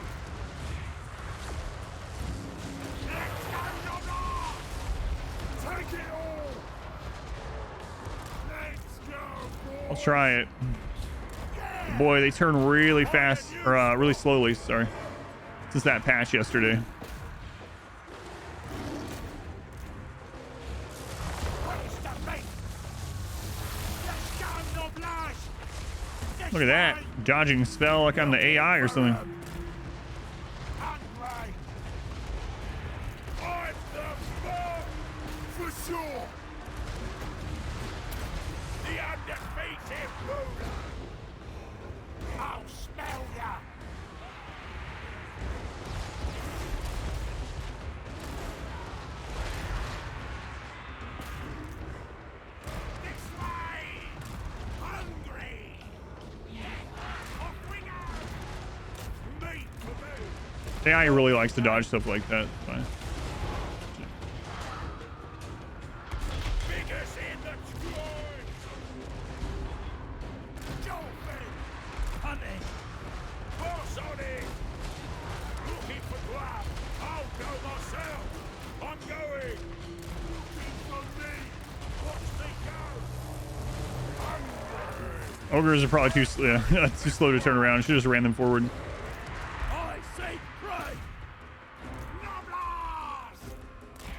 Speaker 2: Let's go, Nobler! Take it all! Let's go, boy!
Speaker 1: I'll try it. Boy, they turn really fast, or really slowly, sorry, since that patch yesterday. Look at that, dodging spell like I'm the AI or something.
Speaker 2: I'm the bomb! For sure! The undefeated ruler! I'll smell ya! This way! Hungry! Off we go! Meat for me!
Speaker 1: AI really likes to dodge stuff like that. It's fine.
Speaker 2: Biggest in the troy! Dolphin! Hunting! Boss on it! Looking for grab! I'll go myself! I'm going! Looking for me! Watch me go! Hungry!
Speaker 1: Ogres are probably too too slow to turn around. Should just ran them forward.
Speaker 2: I say pray! Noblars!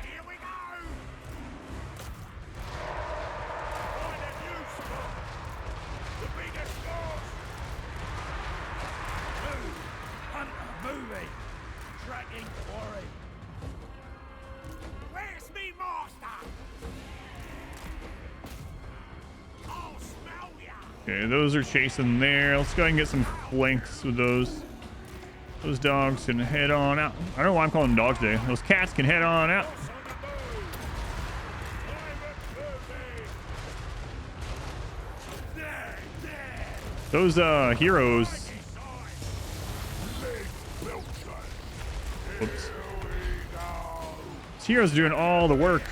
Speaker 2: Here we go! Find a new spot! The biggest boss! Move! Hunter moving! Tracking quarry! Where's me master? I'll smell ya!
Speaker 1: Okay, those are chasing there. Let's go ahead and get some flanks with those. Those dogs can head on out. I don't know why I'm calling them dogs today. Those cats can head on out.
Speaker 2: Boss on the move! I'm moving! There, there!
Speaker 1: Those heroes. Whoops. These heroes are doing all the work.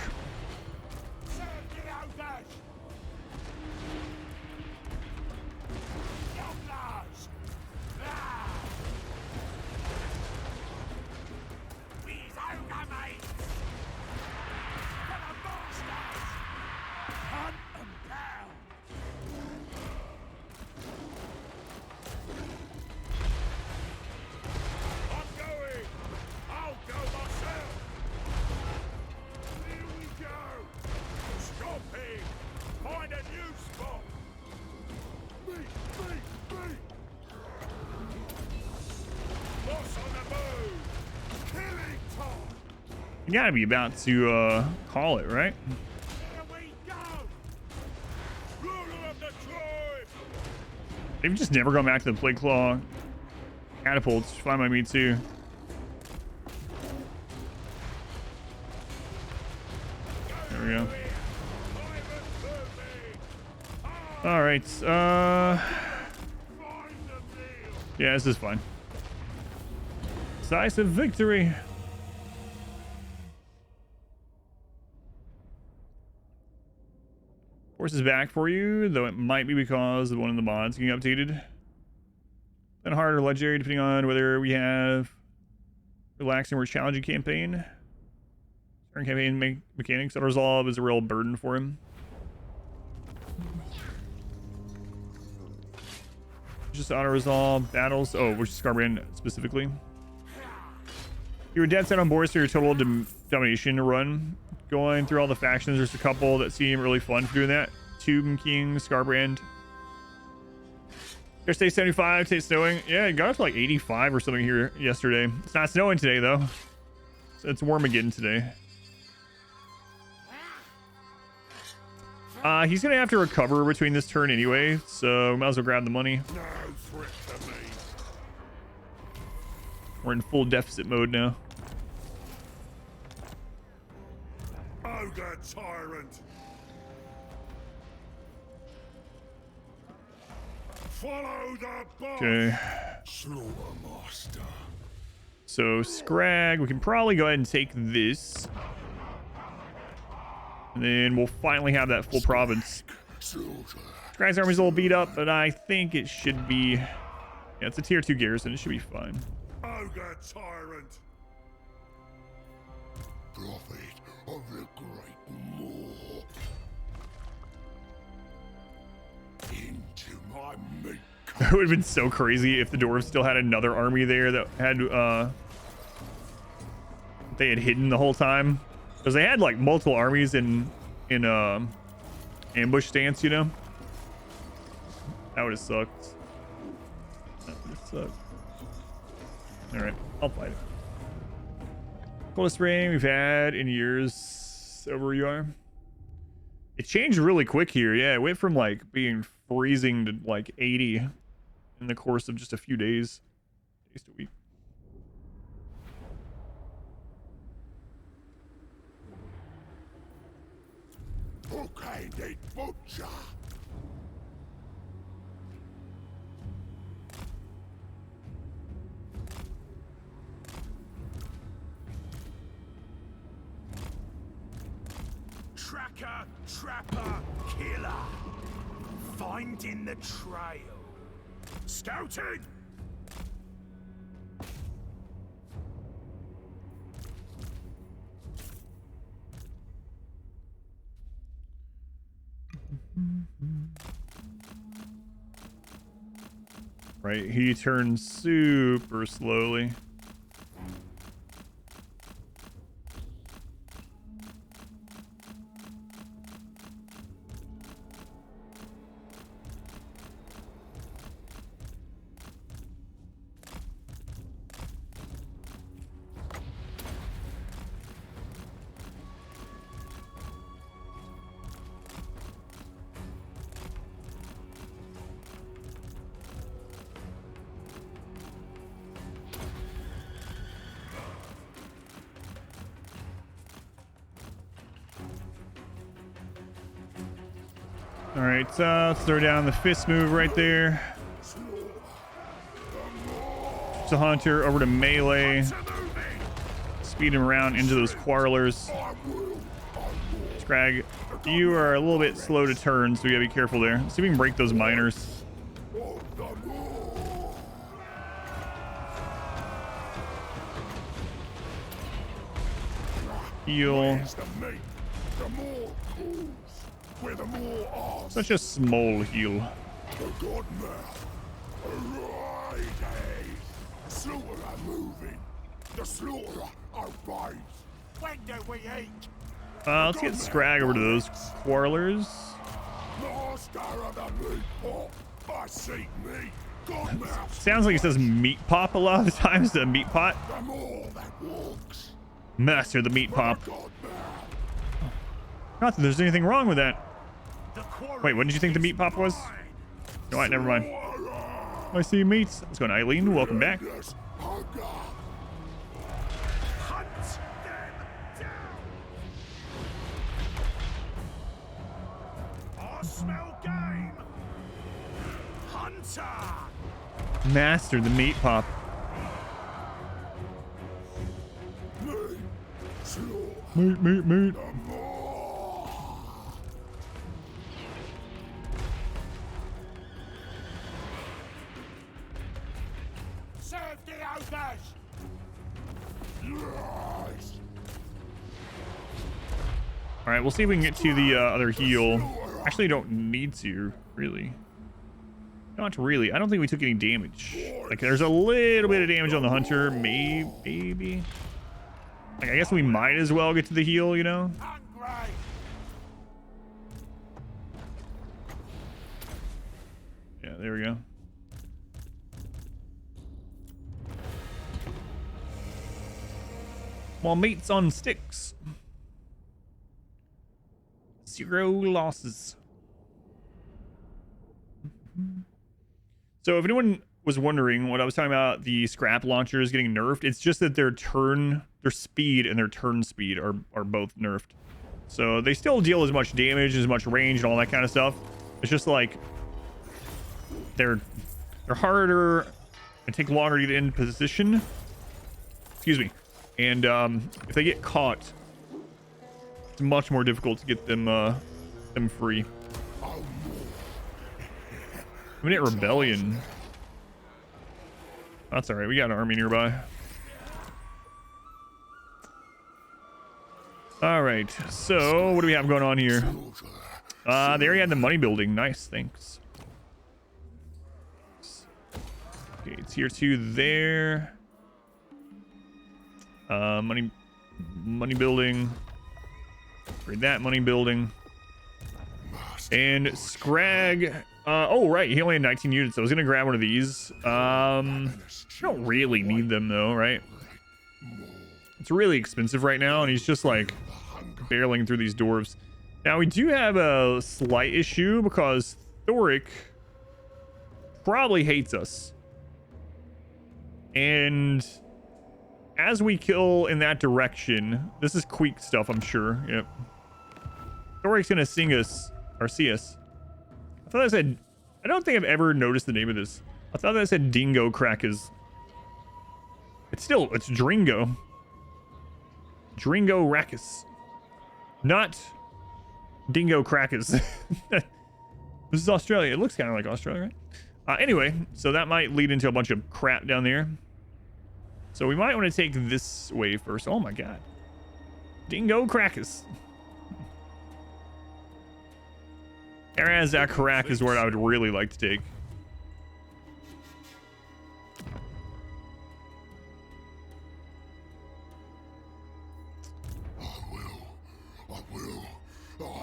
Speaker 2: Find a new spot! Me! Boss on the move! Killing time!
Speaker 1: You gotta be about to call it, right?
Speaker 2: Here we go! Ruler of the tribe!
Speaker 1: They've just never gone back to the plague claw catapults. Fine by me too. There we go. All right. Yeah, this is fine. Decisive victory. Force is back for you, though it might be because of one of the mods getting updated. Then hard or legendary, depending on whether we have relaxing or challenging campaign. Certain campaign mechanics that resolve is a real burden for him. Just auto resolve battles. Oh, which is Skrag specifically. You were dead set on boards for your total domination run. Going through all the factions, there's a couple that seem really fun for doing that. Tomb King, Skarbrand. Your stay 75, stay snowing. Yeah, it got up to like 85 or something here yesterday. It's not snowing today though. So it's warm again today. He's gonna have to recover between this turn anyway, so we might as well grab the money.
Speaker 2: No threat to me.
Speaker 1: We're in full deficit mode now.
Speaker 2: Ogre tyrant. Follow the boss.
Speaker 1: Okay.
Speaker 2: Slaughtermaster.
Speaker 1: So Skrag, we can probably go ahead and take this. And then we'll finally have that full province.
Speaker 2: Slaughter.
Speaker 1: Skrag's army's a little beat up, but I think it should be... Yeah, it's a tier 2 garrison. It should be fine.
Speaker 2: Ogre tyrant. Prophet of the great Maw. Into my meat.
Speaker 1: It would have been so crazy if the dwarves still had another army there that had they had hidden the whole time, because they had like multiple armies in ambush stance, you know. That would have sucked. That would have sucked. All right, I'll fight it. Coldest rain we've had in years. So where you are. It changed really quick here. Yeah, it went from like being freezing to like 80 in the course of just a few days. Days to week.
Speaker 2: Okay, they butcher.
Speaker 3: Tracker, trapper, killer. Finding the trail. Scouting!
Speaker 1: Right, he turns super slowly. All right, let's throw down the fist move right there. So Hunter over to melee. Speed him around into those quarrelers. Skrag, you are a little bit slow to turn, so we gotta be careful there. Let's see if we can break those miners. Heal. Such a small heal. Let's get Skrag over to those quarrelers. Sounds like it says meat pop a lot of the times. The meat pot. Master the meat pop. Not that there's anything wrong with that. Wait, what did you think the meat pop was? All right, never mind. I see meats. Let's go to Eileen. Welcome back. Master the meat pop. Meat. All right, we'll see if we can get to the other heal. Actually, don't need to, really. Not really. I don't think we took any damage. Like, there's a little bit of damage on the hunter, maybe. Like, I guess we might as well get to the heal, you know? Yeah, there we go. More meats on sticks. 0 losses. So if anyone was wondering what I was talking about, the scrap launchers getting nerfed, it's just that their speed and their turn speed are both nerfed. So they still deal as much damage, as much range, and all that kind of stuff. It's just like they're harder and take longer to get in position. Excuse me. And if they get caught, it's much more difficult to get them free. Minute rebellion. That's all right. We got an army nearby. All right. So what do we have going on here? They already had the money building. Nice. Thanks. Okay, it's here too. There. Money building. Read that money building. And Skrag. Oh right, he only had 19 units. So I was gonna grab one of these. I don't really need them though, right? It's really expensive right now, and he's just like barreling through these dwarves. Now we do have a slight issue because Thoric probably hates us. And as we kill in that direction, this is Queek stuff, I'm sure. Yep. Thoric's gonna sing us or see us. I thought I said, I don't think I've ever noticed the name of this. I thought that said Dingo Crackers. It's Dringo. Dringo Rackus. Not Dingo Crackers. This is Australia. It looks kind of like Australia, right? Anyway, so that might lead into a bunch of crap down there. So we might want to take this way first. Oh my god. Dingo Crackers. Karazakrak is where I would really like to take.
Speaker 2: I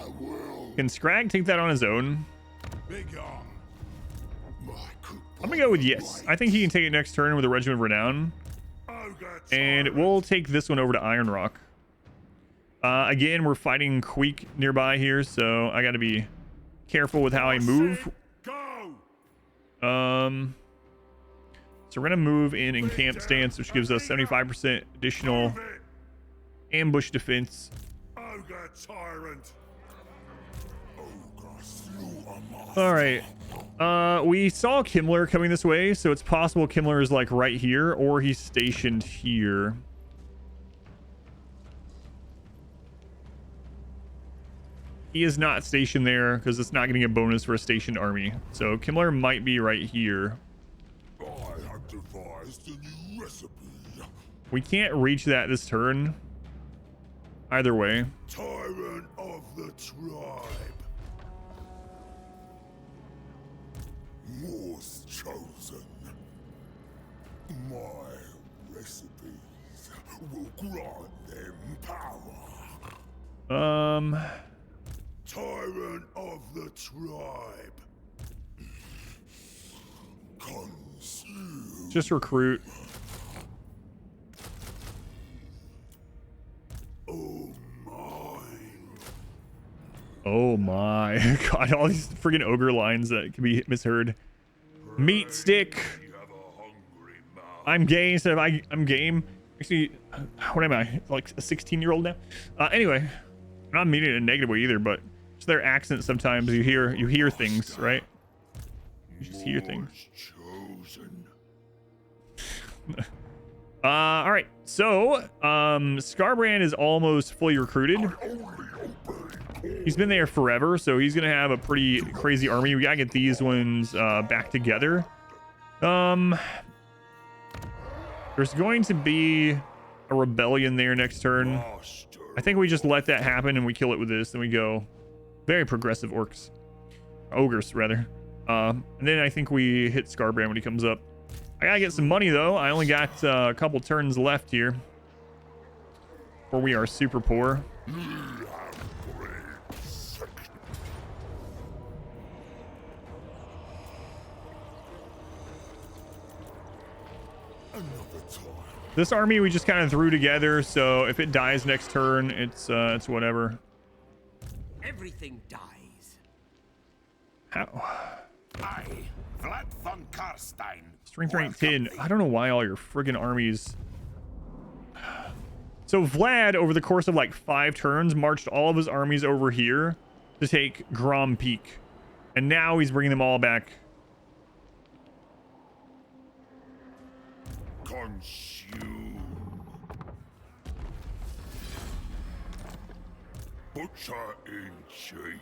Speaker 2: will.
Speaker 1: Can Skrag take that on his own? I'm gonna go with yes. I think he can take it next turn with a Regiment of Renown. And we'll take this one over to Iron Rock. Again, we're fighting Queek nearby here, so I gotta be careful with how I move. So we're gonna move in camp stance, which gives us 75% additional ambush defense. All right. We saw Kimmler coming this way, so it's possible Kimmler is like right here, or he's stationed here. He is not stationed there because it's not getting a bonus for a stationed army. So Kimmler might be right here.
Speaker 2: I have devised a new recipe.
Speaker 1: We can't reach that this turn. Either way.
Speaker 2: Tyrant of the tribe. Yours chosen. My recipes will grant them power. Tyrant of the tribe. Consume.
Speaker 1: Just recruit.
Speaker 2: Oh mine.
Speaker 1: Oh my god, all these friggin' ogre lines that can be misheard. Meat stick. I'm gay instead of I'm game. Actually, what am I? Like a 16-year-old now? Anyway, I'm not meaning it in a negative way either, but it's their accent sometimes. You hear things, right? You just hear things. All right, so Skarbrand is almost fully recruited. He's been there forever, so he's gonna have a pretty crazy army. We gotta get these ones back together. There's going to be a rebellion there next turn. I think we just let that happen and we kill it with this, and we go very progressive orcs, ogres rather. And then I think we hit Skarbrand when he comes up. I gotta get some money though. I only got a couple turns left here, or we are super poor. This army we just kind of threw together, so if it dies next turn, it's whatever.
Speaker 3: Everything dies.
Speaker 1: How?
Speaker 2: I, Vlad von Karstein.
Speaker 1: Strength rank 10. I don't know why all your friggin' armies. So Vlad, over the course of like 5 turns, marched all of his armies over here to take Grom Peak, and now he's bringing them all back
Speaker 2: consume. Butcher in chief.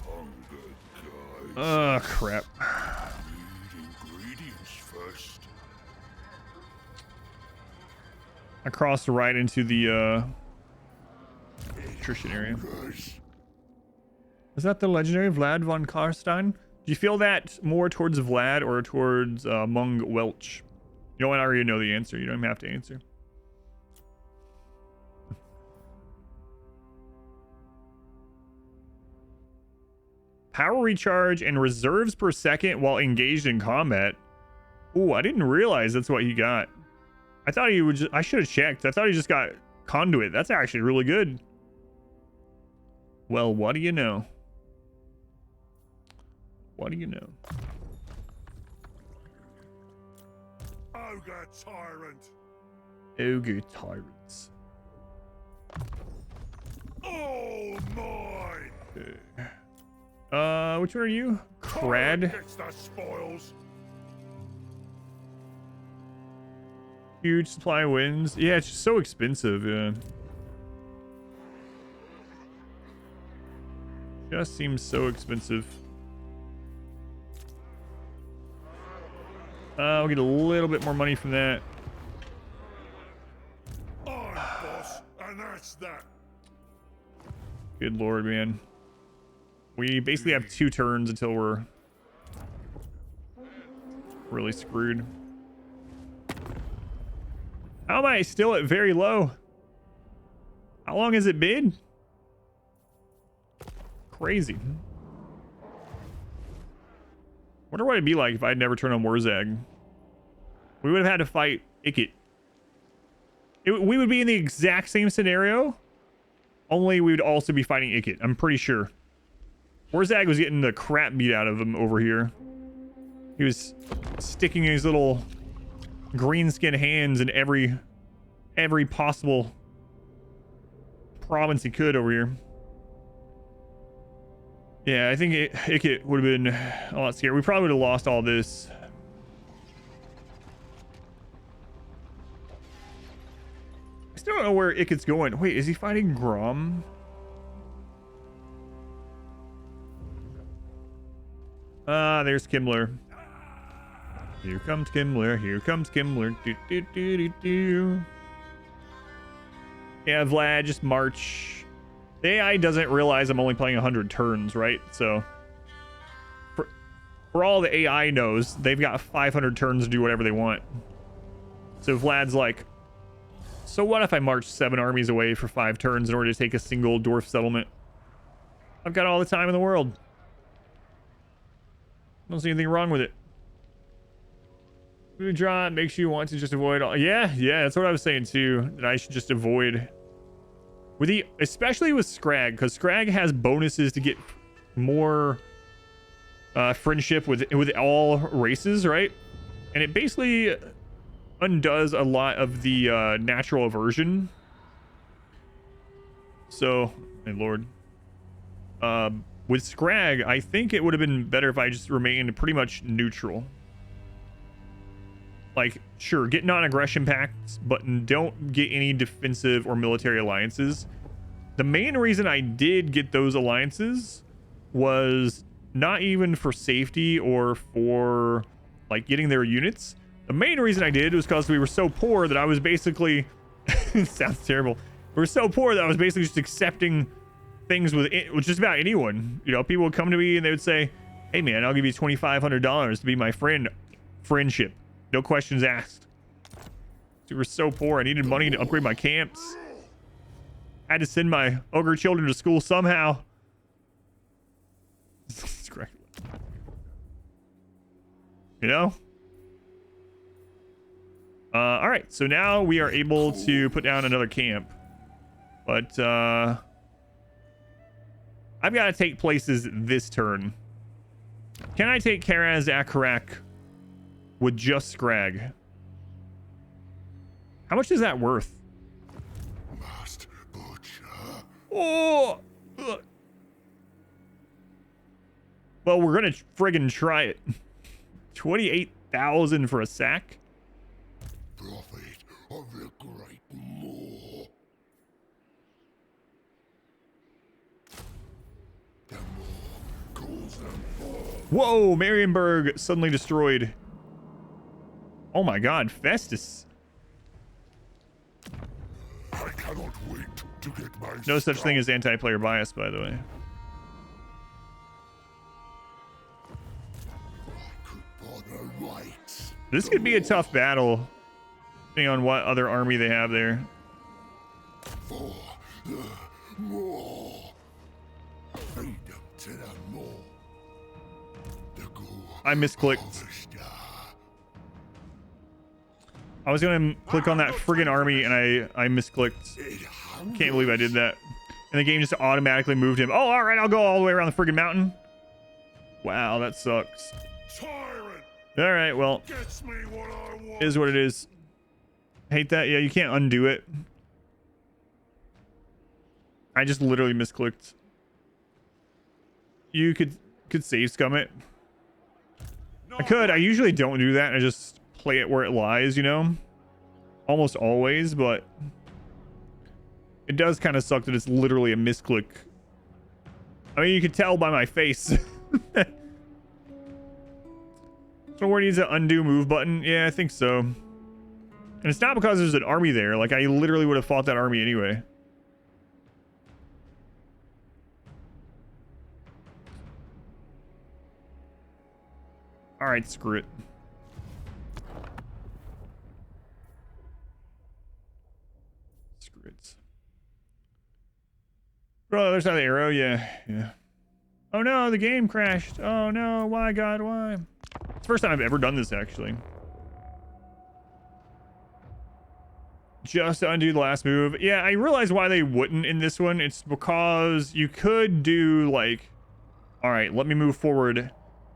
Speaker 2: Hunger guys.
Speaker 1: Crap.
Speaker 2: Need ingredients first.
Speaker 1: I crossed right into the nutrition area.
Speaker 2: Guys.
Speaker 1: Is that the legendary Vlad von Karstein? Do you feel that more towards Vlad or towards Mung Welch? You know what? I already know the answer. You don't even have to answer. Power recharge and reserves per second while engaged in combat. Ooh, I didn't realize that's what he got. I thought he would just, I should have checked. I thought he just got conduit. That's actually really good. Well, what do you know? What do you know?
Speaker 2: Ogre tyrant.
Speaker 1: Ogre tyrants.
Speaker 2: All mine.
Speaker 1: Which one are you?
Speaker 2: Tyrant
Speaker 1: Crad.
Speaker 2: gets the spoils.
Speaker 1: Huge supply wins. Yeah, it's just so expensive. Yeah. Just seems so expensive. We'll get a little bit more money from that.
Speaker 2: I'm boss, and that's that.
Speaker 1: Good lord, man. We basically have 2 turns until we're really screwed. How am I still at very low? How long has it been? Crazy. Wonder what it'd be like if I'd never turned on Warzag. We would have had to fight Ikit. We would be in the exact same scenario, only we would also be fighting Ikit. I'm pretty sure. Warzag was getting the crap beat out of him over here. He was sticking his little green skin hands in every possible province he could over here. Yeah, I think Ikit would have been a lot scarier. We probably would have lost all this. I still don't know where Ikit's going. Wait, is he fighting Grom? There's Kimmler. Here comes Kimmler. Here comes Kimmler. Do, do, do, do, do. Yeah, Vlad, just march. The AI doesn't realize I'm only playing 100 turns, right? So, for all the AI knows, they've got 500 turns to do whatever they want. So Vlad's like, so what if I march 7 armies away for 5 turns in order to take a single dwarf settlement? I've got all the time in the world. Don't see anything wrong with it. Food draw makes you want to just avoid all. Yeah, that's what I was saying too. That I should just avoid. With the, especially with Skrag, because Skrag has bonuses to get more friendship with all races, right? And it basically undoes a lot of the natural aversion. So, my lord. With Skrag, I think it would have been better if I just remained pretty much neutral. Like, sure, get non-aggression pacts, but don't get any defensive or military alliances. The main reason I did get those alliances was not even for safety or for, like, getting their units. The main reason I did was because we were so poor that I was basically... it sounds terrible. We were so poor that I was basically just accepting things with just about anyone. You know, people would come to me and they would say, hey, man, I'll give you $2,500 to be my friend. Friendship. No questions asked. We were so poor. I needed money to upgrade my camps. I had to send my ogre children to school somehow. You know? All right. So now we are able to put down another camp. But I've got to take places this turn. Can I take Karaz Akarak with just Skrag? How much is that worth?
Speaker 2: Must butcher.
Speaker 1: Oh! Ugh. Well, we're gonna friggin' try it. 28,000 for a sack.
Speaker 2: Prophet of the great Moor. The Moor calls them forth.
Speaker 1: Whoa, Marienburg suddenly destroyed. Oh my god, Festus.
Speaker 2: I cannot wait to get my
Speaker 1: No such thing
Speaker 2: stuff.
Speaker 1: as anti-player bias, by the way.
Speaker 2: I could bother rights.
Speaker 1: This could be a tough battle, depending on what other army they have there.
Speaker 2: For the Moor. Freedom to the Moor. The Gore
Speaker 1: I misclicked.
Speaker 2: of the Star.
Speaker 1: I was gonna click on that friggin' army and I misclicked.
Speaker 2: It
Speaker 1: Can't believe I did that. And the game just automatically moved him. Oh, all right, I'll go all the way around the friggin' mountain. Wow, that sucks.
Speaker 2: Tyrant
Speaker 1: All right, well,
Speaker 2: gets me what I want.
Speaker 1: is what it is. Hate that. Yeah, you can't undo it. I just literally misclicked. You could save scum it. I could. I usually don't do that. I just play it where it lies, you know? Almost always, but it does kind of suck that it's literally a misclick. I mean, you could tell by my face. So where needs an undo move button? Yeah, I think so. And it's not because there's an army there. Like, I literally would have fought that army anyway. All right, screw it. Screw it. Bro, the other side of the arrow? Yeah, yeah. Oh no, the game crashed. Oh no, why, God, why? It's the first time I've ever done this, actually. Just to undo the last move. Yeah, I realize why they wouldn't in this one. It's because you could do, like... Alright, let me move forward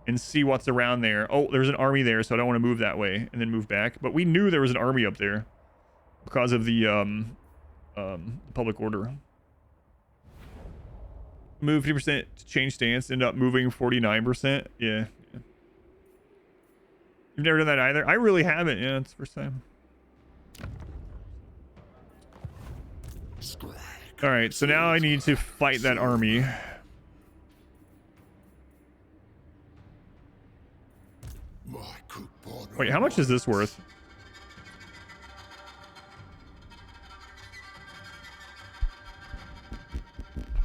Speaker 1: and see what's around there. Oh, there's an army there, so I don't want to move that way and then move back. But we knew there was an army up there because of the public order. Move 50% to change stance, end up moving 49%. Yeah. You've never done that either? I really haven't. Yeah, it's the first time.
Speaker 2: Skrag.
Speaker 1: All right, so now I need to fight that army.
Speaker 2: My could bother
Speaker 1: Wait, how much is this worth?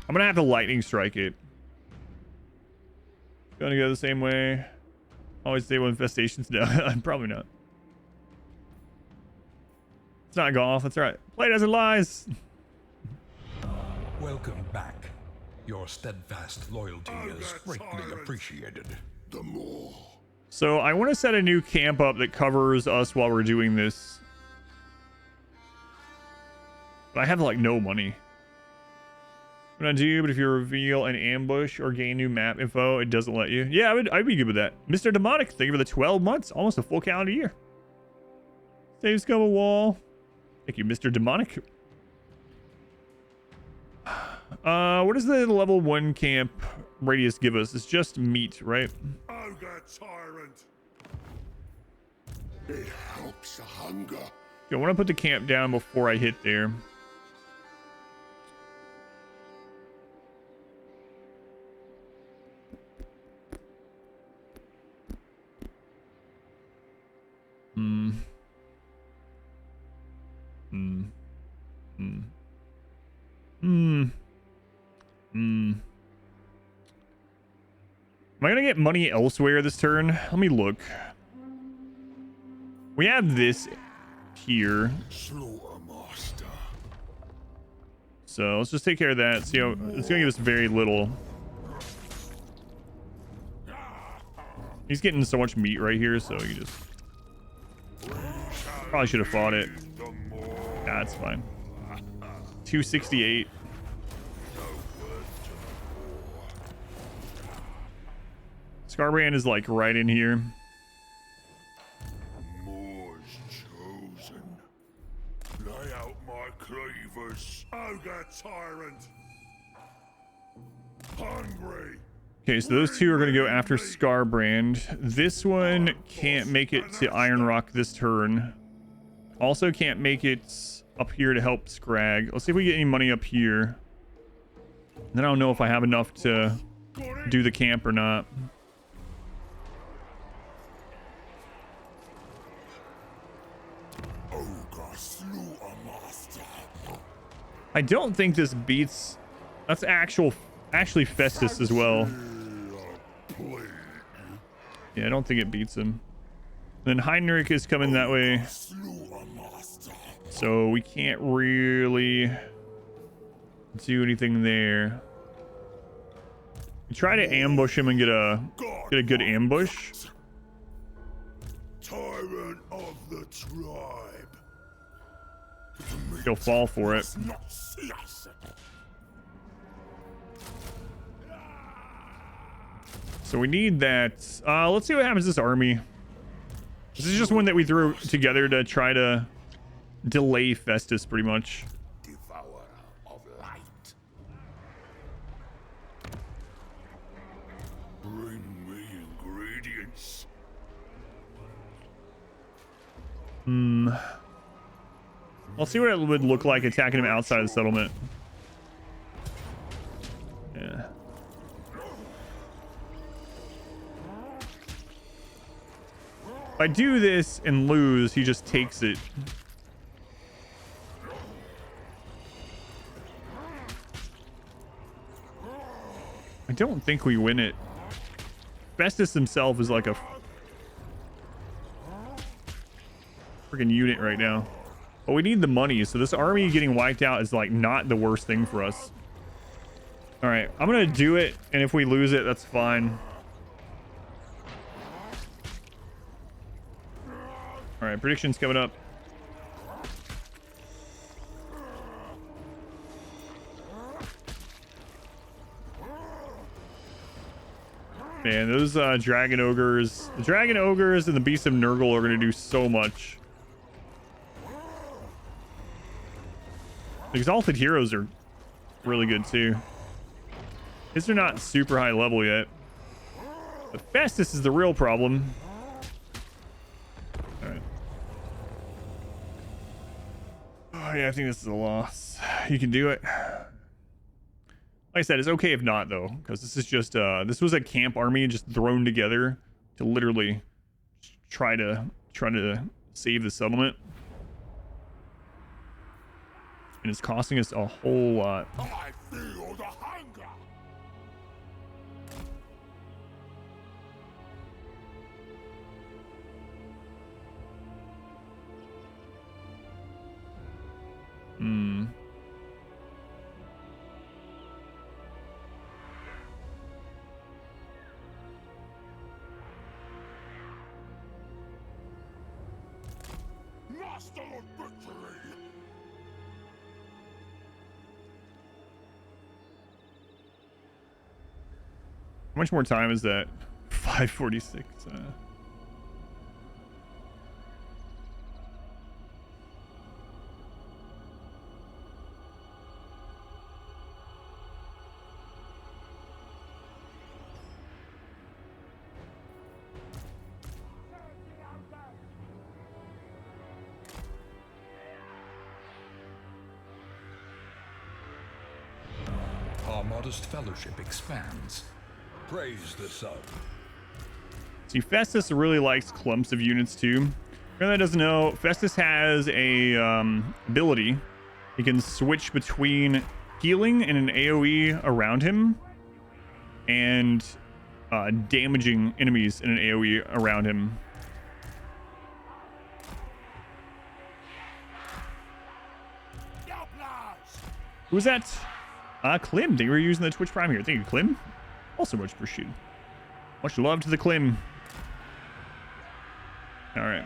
Speaker 1: I'm gonna have to lightning strike it. Gonna go the same way. Always stable infestations. No, probably not. It's not golf. That's right. Play it as it lies.
Speaker 4: Welcome back. Your steadfast loyalty is greatly appreciated.
Speaker 2: the Moor.
Speaker 1: So I want to set a new camp up that covers us while we're doing this. But I have like no money. What I do, but if you reveal an ambush or gain new map info, it doesn't let you. Yeah, I'd be good with that. Mr. Demonic, thank you for the 12 months, almost a full calendar year. Save scum a wall. Thank you, Mr. Demonic. What does the level 1 camp radius give us? It's just meat, right?
Speaker 2: Ogre Tyrant. It helps the hunger.
Speaker 1: I want to put the camp down before I hit there. Am I gonna get money elsewhere this turn? Let me look. We have this here,
Speaker 2: Slaughtermaster.
Speaker 1: so let's just take care of that. See how it's gonna give us very little. He's getting so much meat right here, so you just probably should have fought it.
Speaker 2: The Moor.
Speaker 1: Nah, it's fine. 268. Scarbrand is like right in here.
Speaker 2: Moor's chosen. Lay out my cleavers. Ogre Tyrant. Hungry.
Speaker 1: Okay, so those two are going to go after Scarbrand. This one can't make it to Iron Rock this turn. Also can't make it up here to help Skrag. Let's see if we get any money up here. Then I don't know if I have enough to do the camp or not.
Speaker 2: Ogre slew a master.
Speaker 1: I don't think this beats... That's actually Festus as well.
Speaker 2: Plague.
Speaker 1: Yeah, I don't think it beats him. Then Heinrich is coming that way.
Speaker 2: Slew a master.
Speaker 1: So we can't really do anything there. We try to ambush him and get a good ambush.
Speaker 2: Tyrant of the tribe.
Speaker 1: He'll fall for it.
Speaker 2: Not see us.
Speaker 1: So we need that. Let's see what happens to this army. This is just one that we threw together to try to delay Festus pretty much.
Speaker 2: Devourer of light. Bring me ingredients.
Speaker 1: I'll see what it would look like attacking him outside of the settlement. Yeah. If I do this and lose, he just takes it. I don't think we win it. Festus himself is like a freaking unit right now. But we need the money, so this army getting wiped out is like not the worst thing for us. All right, I'm gonna do it, and if we lose it, that's fine. All right, predictions coming up. Man, those dragon ogres, the dragon ogres and the beast of Nurgle are going to do so much. The exalted heroes are really good too. These are not super high level yet. The Festus is the real problem. All right. Oh yeah, I think this is a loss. You can do it. Like I said, it's okay if not though, because this is just this was a camp army just thrown together to literally try to save the settlement, and it's costing us a whole lot.
Speaker 2: I feel the hunger. Master of victory.
Speaker 1: How much more time is that? 5:46.
Speaker 4: Our modest fellowship expands. Praise the sun.
Speaker 1: See, Festus really likes clumps of units too. For anyone that doesn't know, Festus has a ability. He can switch between healing and an AoE around him and damaging enemies in an AoE around him. Who's that? Klim. They were using the Twitch Prime here. Thank you, Klim. Also much appreciated. Much love to the Klim. All right.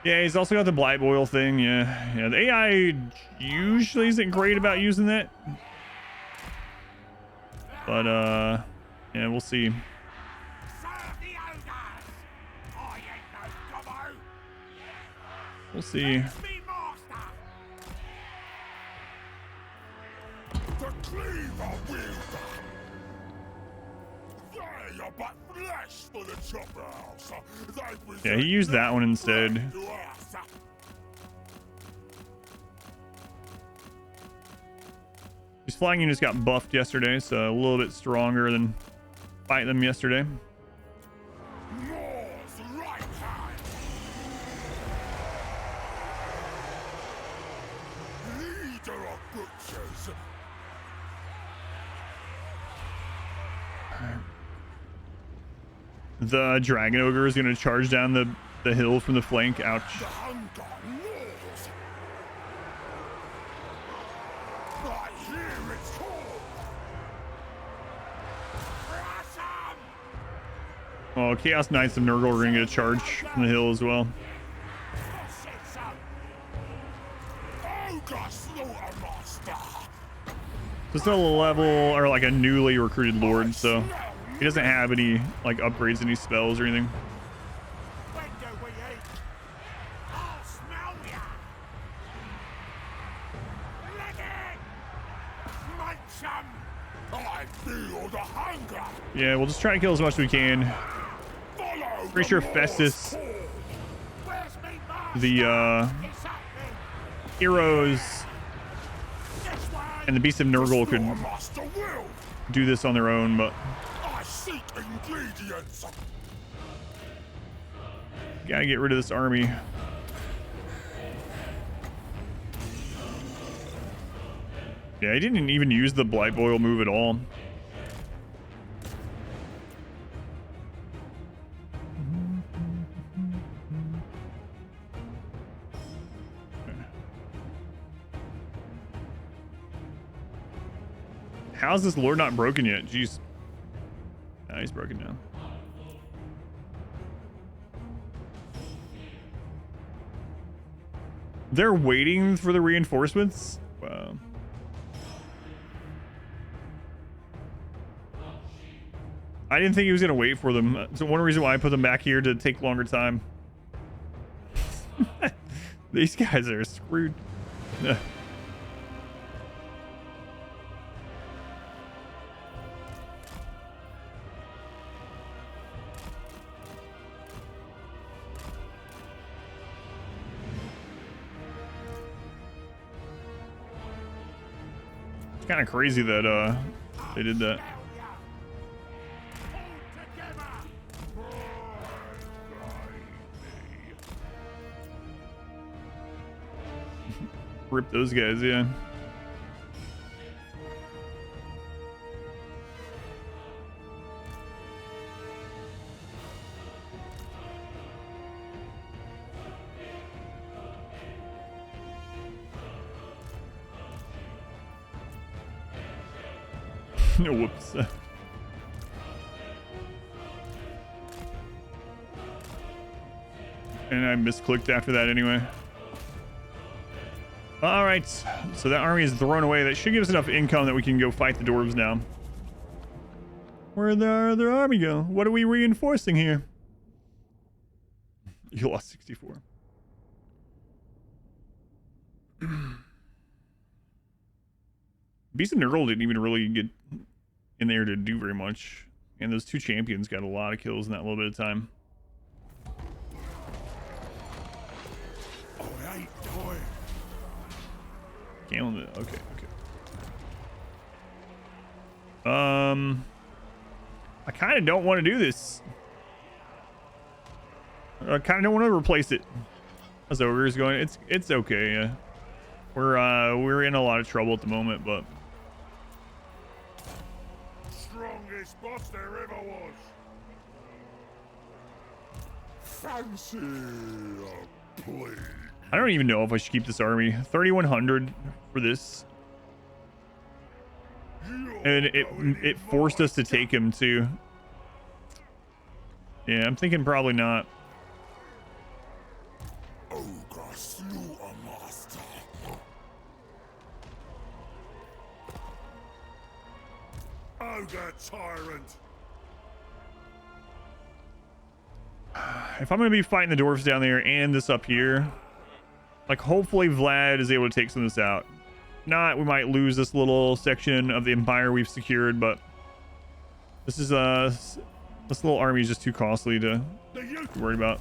Speaker 1: Yeah, he's also got the Blight Boil thing. Yeah. The AI usually isn't great about using that. But, yeah, we'll see. We'll see.
Speaker 2: The cleaver wielder. are but flesh for the choppers.
Speaker 1: Yeah, he used that one instead. His flying units got buffed yesterday, so a little bit stronger than fighting them yesterday. The dragon ogre is going to charge down the hill from the flank. Ouch. Oh, Chaos Knights of Nurgle are going to get a charge from the hill as well. So it's not a level or like a newly recruited lord, so he doesn't have any like upgrades, any spells or anything. Yeah, we'll just try to kill as much as we can. Pretty sure Festus, the heroes, and the Beast of Nurgle could do this on their own, but gotta get rid of this army. Yeah, he didn't even use the Blight Boil move at all. How's this lord not broken yet? Jeez. Nah, he's broken now. They're waiting for the reinforcements? Wow. I didn't think he was going to wait for them. So one reason why I put them back here to take longer time. These guys are screwed. It's kind of crazy that they did that. Rip those guys, yeah. Whoops. And I misclicked after that anyway. All right, so that army is thrown away. That should give us enough income that we can go fight the dwarves now. Where'd the other army go? What are we reinforcing here? You lost 64. Beast of Nurgle didn't even really get in there to do very much. And those two champions got a lot of kills in that little bit of time. Okay. I kind of don't want to do this. I kind of don't want to replace it. As Ogre's going, it's okay. Yeah. We're in a lot of trouble at the moment, but
Speaker 2: strongest boss there ever was. Fancy a plea.
Speaker 1: I don't even know if I should keep this army. 3,100 for this. And it forced us to take him too. Yeah, I'm thinking probably not.
Speaker 2: Ogre slew a master. Ogre tyrant.
Speaker 1: If I'm going to be fighting the dwarves down there and this up here, like hopefully Vlad is able to take some of this out. Not, we might lose this little section of the empire we've secured, but this is This little army is just too costly to worry about.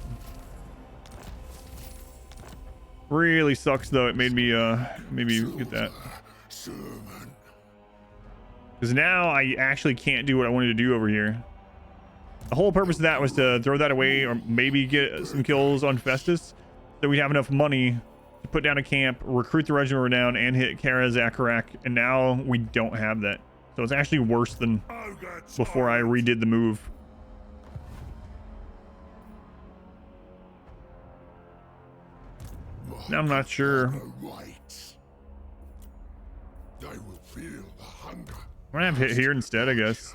Speaker 1: Really sucks though. It made me get that. Because now I actually can't do what I wanted to do over here. The whole purpose of that was to throw that away or maybe get some kills on Festus so we have enough money to put down a camp, recruit the regiment we're down, and hit Kara Zacharak. And now we don't have that. So it's actually worse than before I redid the move. Now I'm not sure.
Speaker 2: They will feel the hunger.
Speaker 1: I'm gonna have hit here instead, I guess.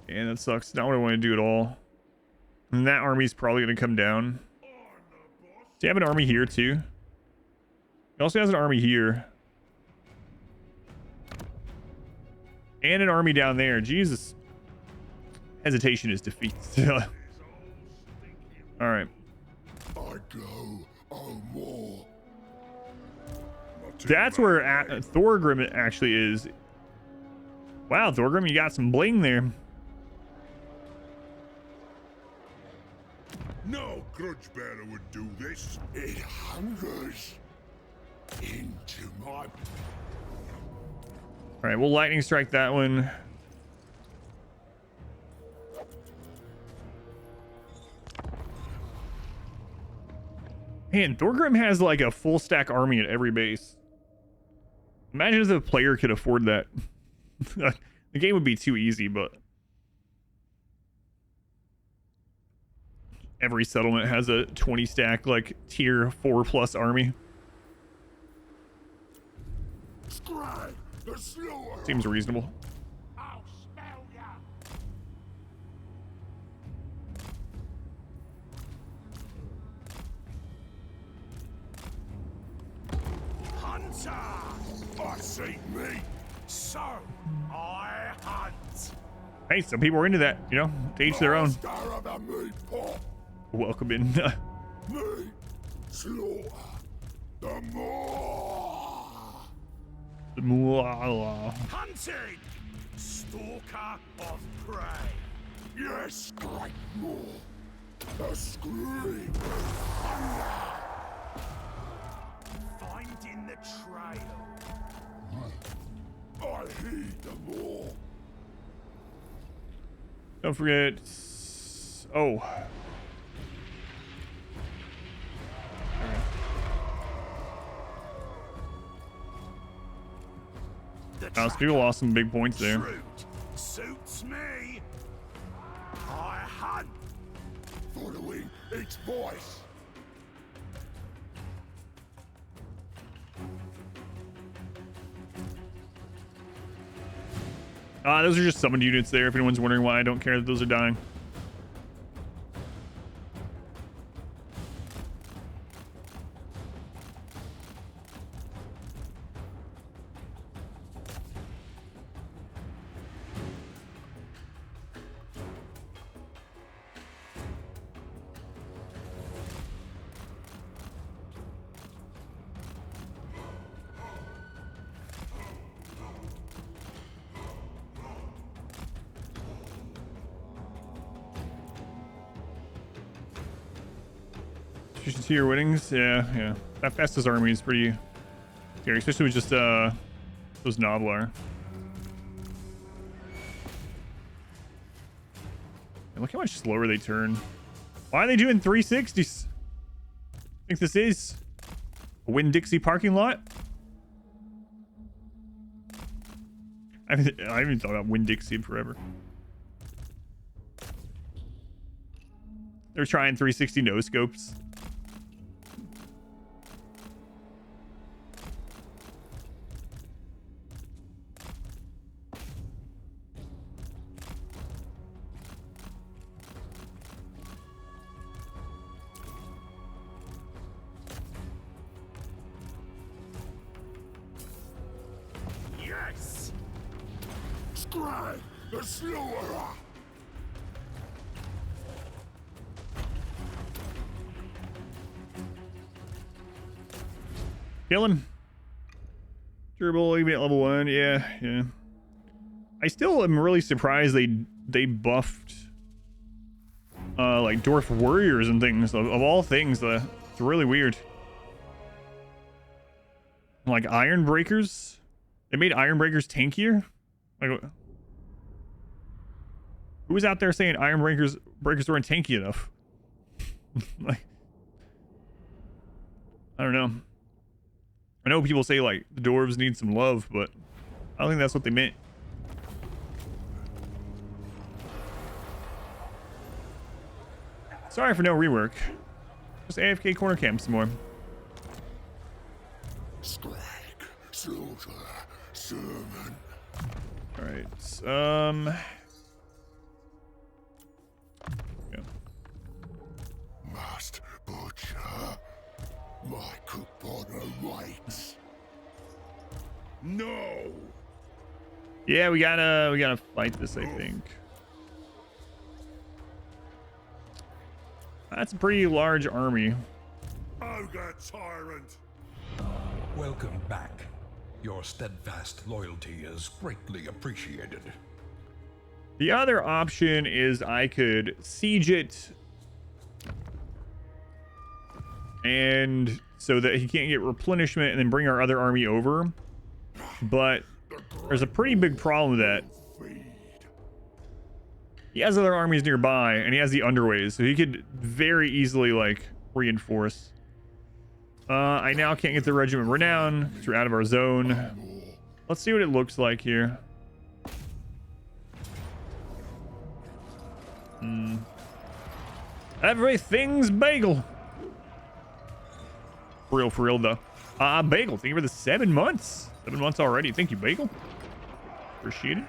Speaker 1: And that sucks. Not what I want to do at all. And that army's probably gonna come down. Do you have an army here too? He also has an army here. And an army down there. Jesus. Hesitation is defeat. Alright.
Speaker 2: I go, oh more.
Speaker 1: That's where Thorgrim actually is. Wow, Thorgrim, you got some bling there.
Speaker 2: No grudge bearer would do this. It hungers into my...
Speaker 1: All right, we'll lightning strike that one. Man, Thorgrim has like a full stack army at every base. Imagine if the player could afford that. The game would be too easy, but every settlement has a 20 stack like tier 4+ army.
Speaker 2: Skrag, the slower.
Speaker 1: Seems reasonable.
Speaker 3: I'll smell ya.
Speaker 2: Hunter! I seek me, so I hunt.
Speaker 1: Hey, some people are into that, you know, to each their own.
Speaker 2: Master of the meat pot.
Speaker 1: Welcome in.
Speaker 2: Meat, slaughter, the more. Hunted, stalker of prey. Yes, great more. The scream of hunger. Finding the trail. I heed the more.
Speaker 1: Don't forget. Oh. Some people lost some big points there.
Speaker 2: Suits me. I hunt. Following its voice.
Speaker 1: Those are just summoned units there, if anyone's wondering why I don't care that those are dying. Tier winnings, yeah. That Festus army is pretty scary, especially with just those Noblar. And look how much slower they turn. Why are they doing 360s? Think this is a Winn-Dixie parking lot? I haven't thought about Winn-Dixie in forever. They're trying 360 no scopes.
Speaker 2: Yes! Skrag, the slaughterer!
Speaker 1: Kill him. Durable, even at level 1. Yeah. I still am really surprised they buffed like dwarf warriors and things. Of all things, it's really weird. Like iron breakers. They made iron breakers tankier. Like, who was out there saying iron breakers weren't tanky enough? Like, I don't know. I know people say like the dwarves need some love, but I don't think that's what they meant. Sorry for no rework. Just AFK corner camp some more.
Speaker 2: Skrag, slaughter, servant.
Speaker 1: All right. Yeah.
Speaker 2: Must butcher. My cookpot awaits. No.
Speaker 1: Yeah, we gotta fight this, I think. That's a pretty large army.
Speaker 2: Ogre tyrant.
Speaker 4: Welcome back. Your steadfast loyalty is greatly appreciated.
Speaker 1: The other option is I could siege it, and so that he can't get replenishment, and then bring our other army over. But there's a pretty big problem with that. He has other armies nearby, and he has the underways, so he could very easily like reinforce. I now can't get the regiment renown because we're out of our zone. Let's see what it looks like here. Everything's bagel. For real though. Bagel, thank you for the 7 months. 7 months already. Thank you, Bagel. Appreciate it.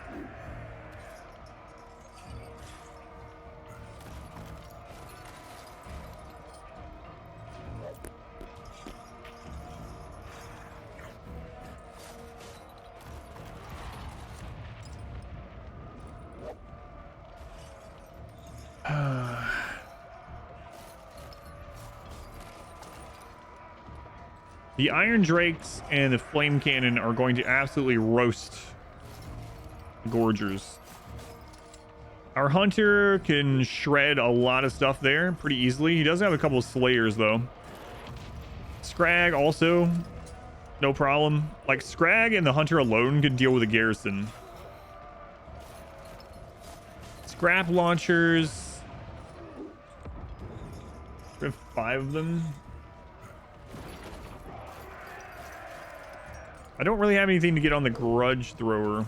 Speaker 1: The Iron Drakes and the Flame Cannon are going to absolutely roast the Gorgers. Our Hunter can shred a lot of stuff there pretty easily. He does have a couple of Slayers, though. Skrag also, no problem. Like, Skrag and the Hunter alone could deal with a garrison. Scrap launchers. We have 5 of them. I don't really have anything to get on the grudge thrower.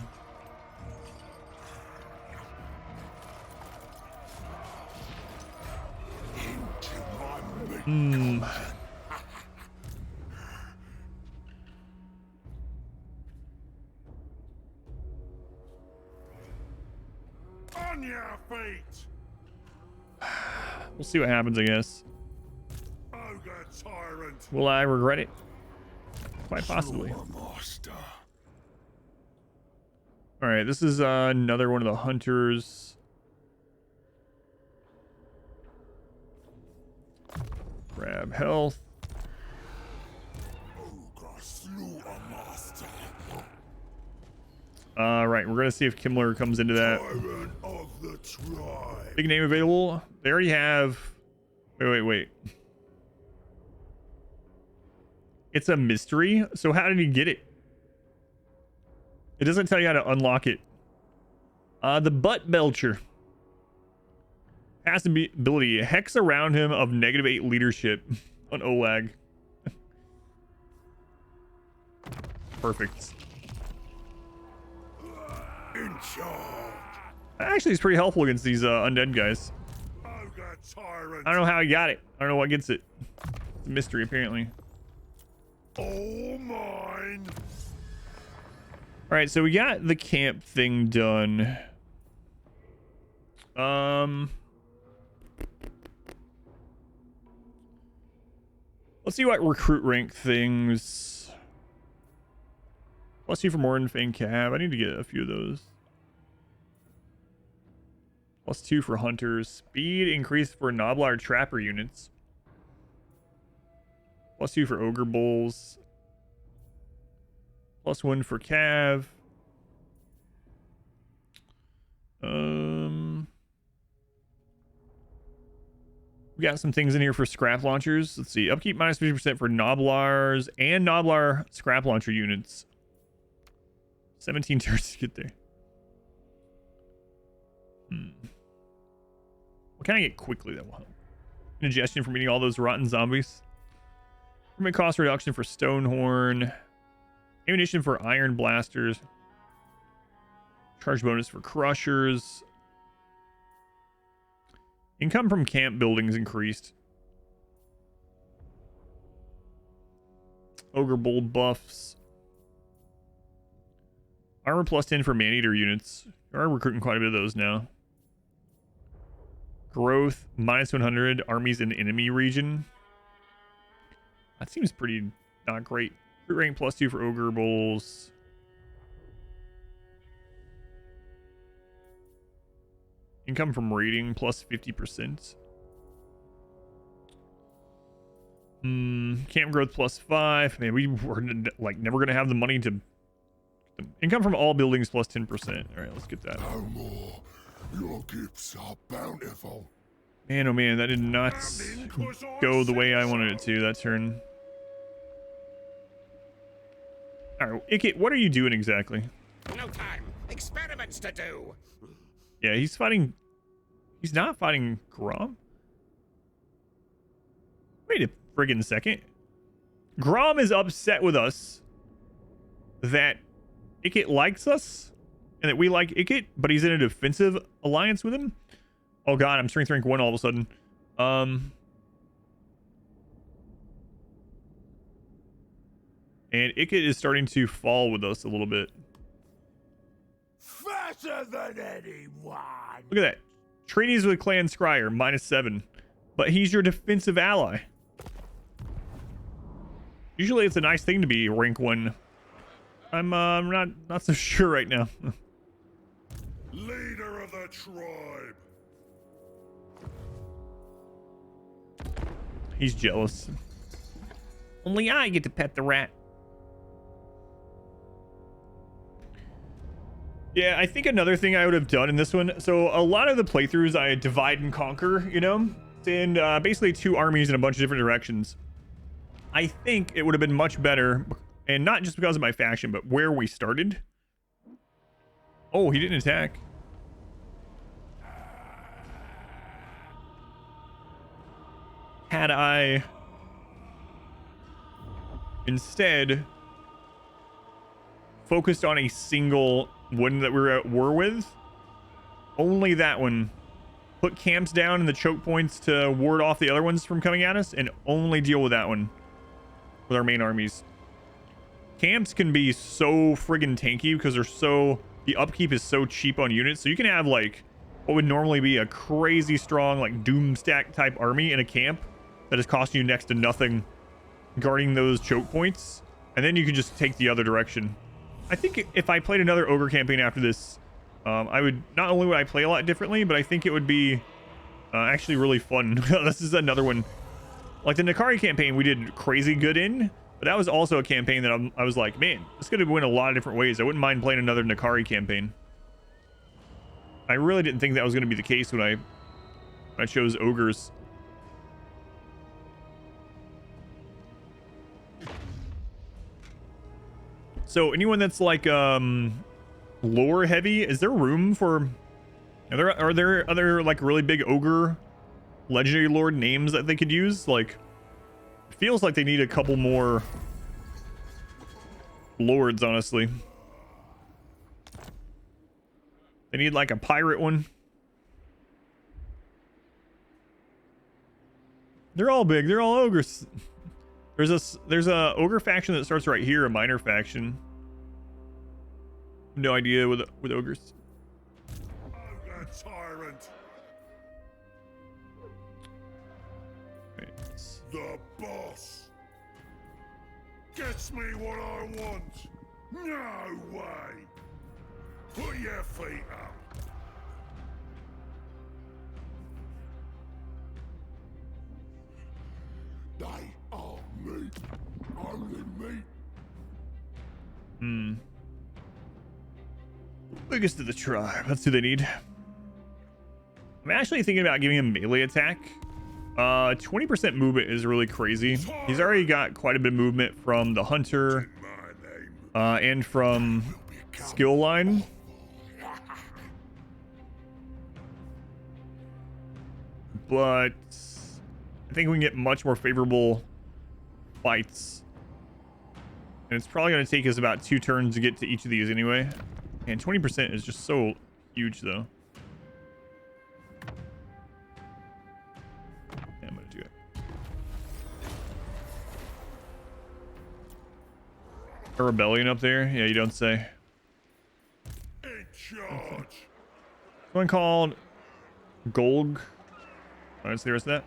Speaker 2: On your feet.
Speaker 1: We'll see what happens, I guess.
Speaker 2: Ogre tyrant.
Speaker 1: Will I regret it? Quite possibly.
Speaker 2: Master.
Speaker 1: All right, this is another one of the hunters. Grab health.
Speaker 2: Ogre slaughter master.
Speaker 1: Right, we're gonna see if Kimmler comes into that.
Speaker 2: Tyrant of the tribe.
Speaker 1: Big name available. They already have. Wait. It's a mystery. So how did he get it? It doesn't tell you how to unlock it. The Butt Belcher has the ability hex around him of -8 leadership on Olag. Perfect.
Speaker 2: In charge.
Speaker 1: Actually, it's pretty helpful against these undead guys.
Speaker 2: Ogre tyrant.
Speaker 1: I don't know how he got it. I don't know what gets it. It's a mystery, apparently.
Speaker 2: All mine.
Speaker 1: All right, so we got the camp thing done. Let's see what recruit rank things. +2 for Morton Fang Cab. I need to get a few of those. +2 for hunters. Speed increased for Noblar Trapper units. +2 for Ogre Bulls. +1 for Cav. We got some things in here for scrap launchers. Let's see. Upkeep minus 50% for Noblars and Noblar scrap launcher units. 17 turns to get there. What can I get quickly that will help? Indigestion from eating all those rotten zombies. Permit cost reduction for Stonehorn. Ammunition for Iron Blasters. Charge bonus for Crushers. Income from camp buildings increased. Ogre Bull buffs. Armor plus 10 for man-eater units. We are recruiting quite a bit of those now. Growth minus 100. Armies in enemy region. That seems pretty not great. Recruit rank plus 2 for Ogre Bulls. Income from raiding plus 50%. Camp growth plus 5. Man, we were like never gonna have the money to. Income from all buildings plus 10%. All right, let's get that.
Speaker 2: No more. Your gifts are bountiful.
Speaker 1: Man, oh man, that did not go the way I wanted it to that turn. All right, Ikit, what are you doing exactly?
Speaker 5: No time. Experiments to do.
Speaker 1: Yeah, he's fighting. He's not fighting Grom. Wait a friggin' second. Grom is upset with us that Ikit likes us and that we like Ikit, but he's in a defensive alliance with him. Oh god, I'm strength rank 1 all of a sudden. And Ikit is starting to fall with us a little bit.
Speaker 2: Faster than anyone.
Speaker 1: Look at that. Treaties with Clan Skrag minus 7. But he's your defensive ally. Usually it's a nice thing to be rank 1. I'm not so sure right now.
Speaker 2: Leader of the tribe.
Speaker 1: He's jealous. Only I get to pet the rat. Yeah, I think another thing I would have done in this one. So a lot of the playthroughs I divide and conquer, you know, and basically 2 armies in a bunch of different directions. I think it would have been much better, and not just because of my faction, but where we started. Oh, he didn't attack. Had I instead focused on a single one that we were at war with, only that one, put camps down in the choke points to ward off the other ones from coming at us, and only deal with that one with our main armies. Camps can be so friggin' tanky because they're so, the upkeep is so cheap on units, so you can have like what would normally be a crazy strong like doom stack type army in a camp that is costing you next to nothing guarding those choke points, and then you can just take the other direction. I think if I played another Ogre campaign after this, I would, not only would I play a lot differently, but I think it would be actually really fun. This is another one. Like the Nakari campaign we did crazy good in, but that was also a campaign that I was like, man, this could have went a lot of different ways. I wouldn't mind playing another Nakari campaign. I really didn't think that was going to be the case when I chose Ogres. So anyone that's like lore heavy, is there room for, are there other like really big ogre legendary lord names that they could use? Like, it feels like they need a couple more lords, honestly. They need like a pirate one. They're all big, they're all ogres. There's a ogre faction that starts right here, a minor faction. No idea with ogres.
Speaker 2: Ogre tyrant.
Speaker 1: Right.
Speaker 2: The boss. Gets me what I want. No way. Put your feet up. They are meat. Only meat.
Speaker 1: Biggest of the tribe. That's who they need. I'm actually thinking about giving him melee attack 20% movement is really crazy. He's already got quite a bit of movement from the hunter, and from skill line. But I think we can get much more favorable fights. And it's probably going to take us about 2 turns to get to each of these anyway. And 20% is just so huge, though. Yeah, I'm going to do it. A rebellion up there? Yeah, you don't say.
Speaker 2: In charge.
Speaker 1: One called Golg. Let's see the rest of that.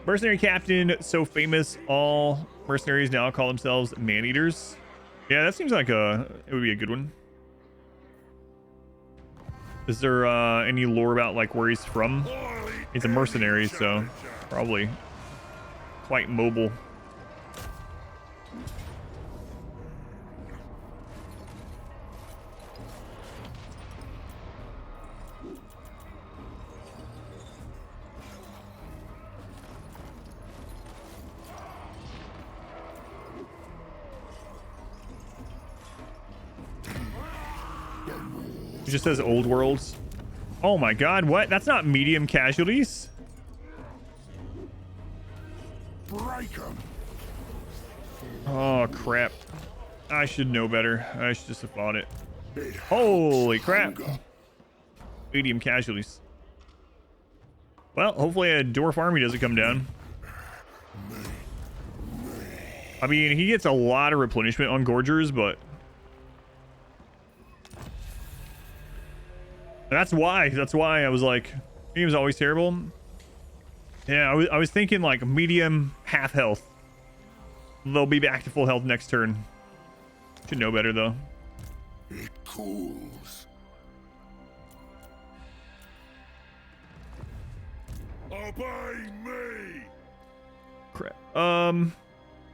Speaker 1: Mercenary captain, so famous. All mercenaries now call themselves man-eaters. Yeah, that seems like it would be a good one. Is there any lore about like where he's from? He's a mercenary, so probably quite mobile. It just says old worlds. Oh my god, what? That's not medium casualties.
Speaker 2: Break 'em.
Speaker 1: Oh crap. I should know better. I should just have fought it. Holy crap. Medium casualties. Well, hopefully a dwarf army doesn't come down. I mean, he gets a lot of replenishment on Gorgers, but that's why I was like, he was always terrible. Yeah, I was thinking like medium half health. They'll be back to full health next turn. Should know better though.
Speaker 2: It cools. Obey me.
Speaker 1: Crap.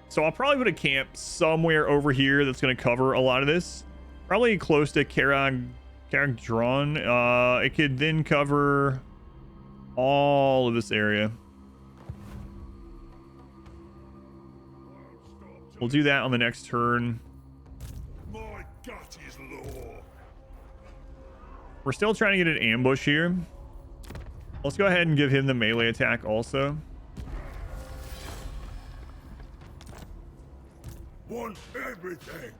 Speaker 1: So I'll probably put a camp somewhere over here that's going to cover a lot of this. Probably close to Karagdron. It could then cover all of this area. We'll do that on the next turn.
Speaker 2: My gut is law.
Speaker 1: We're still trying to get an ambush here. Let's go ahead and give him the melee attack also.
Speaker 2: Want everything.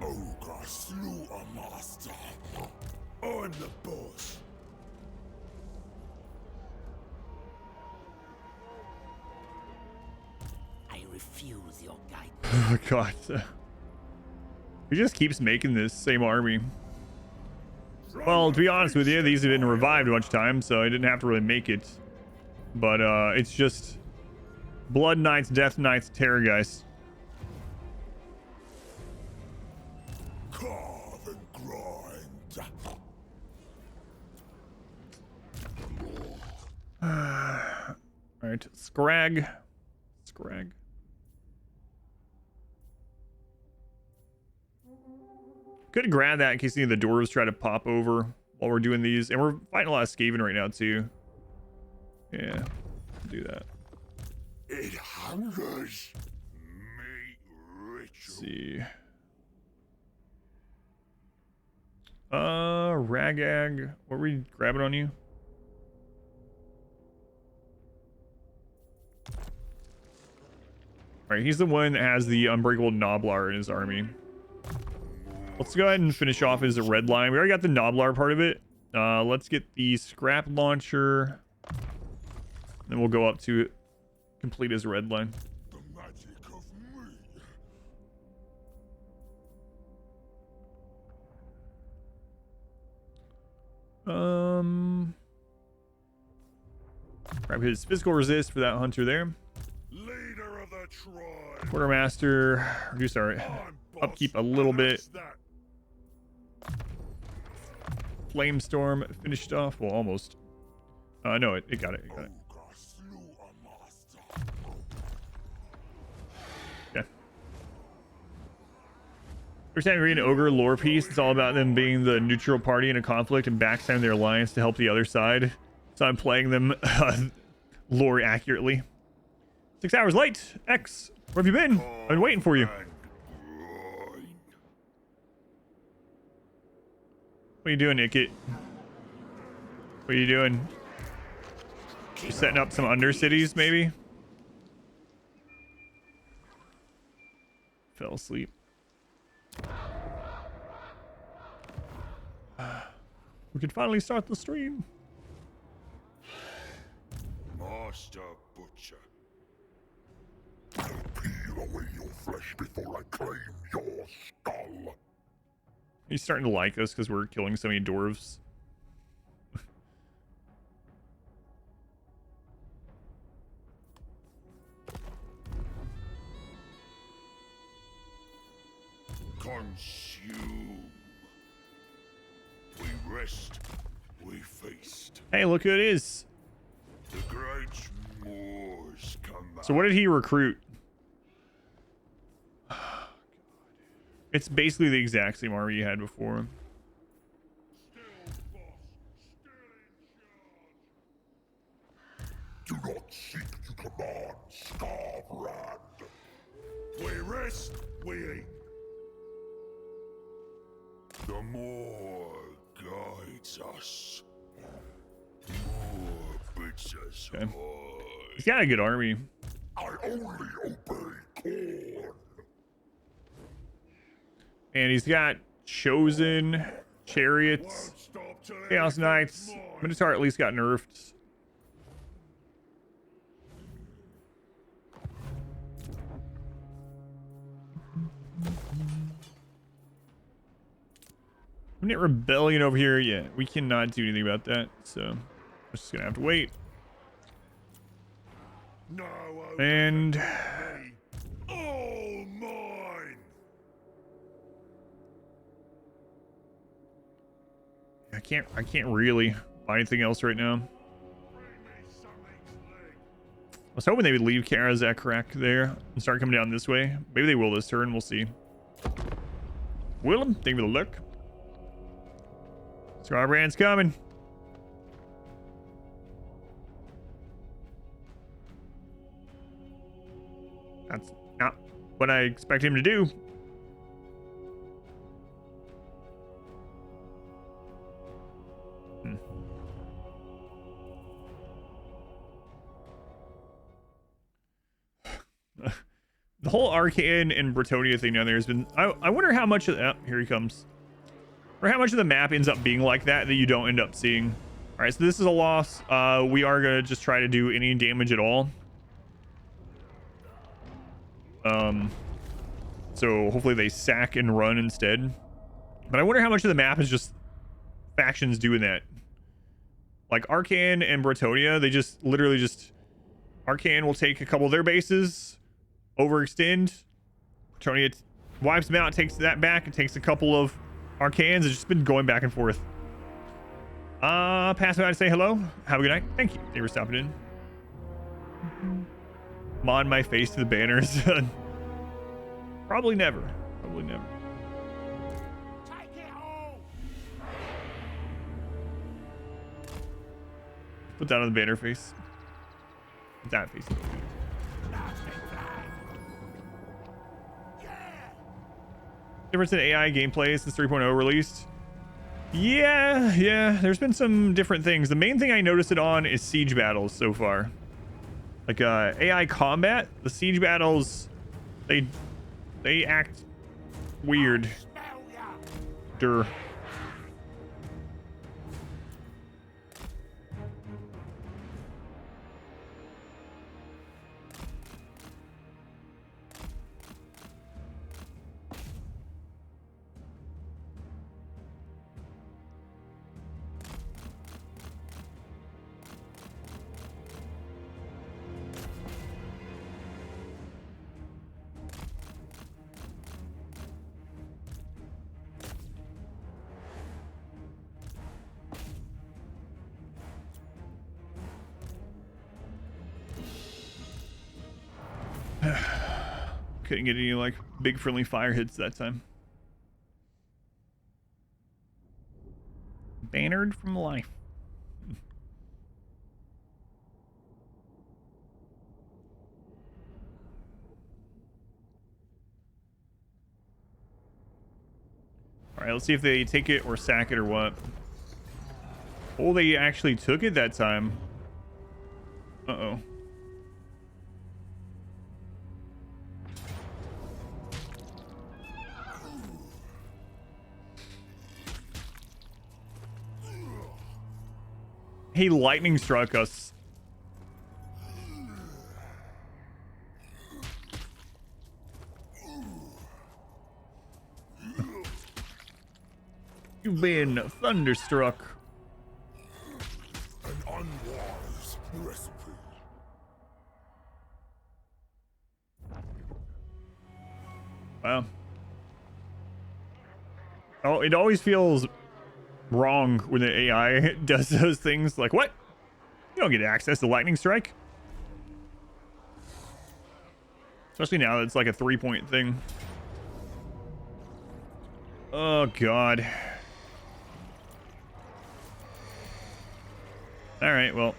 Speaker 2: Ogre slew a master. I'm the boss.
Speaker 3: I refuse your guidance.
Speaker 1: Oh god. He just keeps making this same army. Well, to be honest with you, these have been revived a bunch of times, so I didn't have to really make it. But it's just Blood Knights, Death Knights, Terrorgeist.
Speaker 2: Carve and grind.
Speaker 1: Alright, Skrag. Could grab that in case any of the dwarves try to pop over while we're doing these. And we're fighting a lot of Skaven right now, too. Yeah, do that.
Speaker 2: It hungers. Meat ritual.
Speaker 1: Let's see. Ragag. What were we grabbing on you? Alright, he's the one that has the Unbreakable Noblar in his army. Let's go ahead and finish off his red line. We already got the Noblar part of it. Let's get the scrap launcher. Then we'll go up to complete his red line.
Speaker 2: The magic of me.
Speaker 1: Grab his physical resist for that hunter there.
Speaker 2: Leader of the tribe.
Speaker 1: Quartermaster, reduce our upkeep a little bit. Flamestorm finished off. Well, almost. No, it got it. It got it.
Speaker 2: Ogre slew a master.
Speaker 1: Okay. Every time you read an ogre lore piece, it's all about them being the neutral party in a conflict and backstabbing their alliance to help the other side. So I'm playing them lore accurately. 6 hours late. X, where have you been? I've been waiting for you. What are you doing, Nickit? What are you doing? You setting up some undercities, maybe? Fell asleep. We can finally start the stream.
Speaker 2: Master Butcher. I'll peel away your flesh before I claim your skull.
Speaker 1: He's starting to like us because we're killing so many dwarves.
Speaker 2: Consume. We rest, we feast.
Speaker 1: Hey, look who it is.
Speaker 2: The great Moors come back.
Speaker 1: So what did he recruit? It's basically the exact same army you had before.
Speaker 2: Do not seek to command Skrag. We rest, we eat. The more guides us, more bids us
Speaker 1: Okay.
Speaker 2: high.
Speaker 1: He's got a good army.
Speaker 2: I only obey corn.
Speaker 1: And he's got chosen chariots,
Speaker 2: Won't stop till
Speaker 1: chaos knights.
Speaker 2: everything's mine.
Speaker 1: Minotaur at least got nerfed. Remnant rebellion over here. Yeah, we cannot do anything about that. So we're just gonna have to wait.
Speaker 2: No,
Speaker 1: And
Speaker 2: all mine.
Speaker 1: I can't really buy anything else right now.
Speaker 2: Bring me something's leg.
Speaker 1: I was hoping they would leave Skrag there and start coming down this way. Maybe they will this turn. We'll see. Willem, thank you for the look. Scarbrand's coming. That's not what I expect him to do. The whole Arcane and Bretonia thing down there has been... I wonder how much of... Oh, here he comes. Or how much of the map ends up being like that you don't end up seeing. All right, so this is a loss. We are going to just try to do any damage at all. So hopefully they sack and run instead. But I wonder how much of the map is just factions doing that. Like Arcane and Bretonia, they just literally just... Arcane will take a couple of their bases, overextend. Bretonia wipes them out, takes that back, and takes a couple of Arcanes. It's just been going back and forth. Pass by to say hello. Have a good night. Thank you. They were stopping in. Mod my face to the banners. Probably never. Probably never.
Speaker 3: Take it all!
Speaker 1: Put that on the banner face. Put that face. Difference in AI gameplay since 3.0 released. Yeah, there's been some different things. The main thing I noticed it on is siege battles so far. Like AI combat, the siege battles, they act weird.
Speaker 3: Smell ya!
Speaker 1: Durr. Couldn't get any like big friendly fire hits that time. Bannered from life. All right, let's see if they take it or sack it or what. Oh, they actually took it that time. Uh-oh. He lightning struck us. You've been thunderstruck.
Speaker 2: An unwise recipe.
Speaker 1: Wow. Oh, it always feels wrong when the AI does those things. Like, what? You don't get access to lightning strike. Especially now that it's like a 3-point thing. Oh, God. All right, well.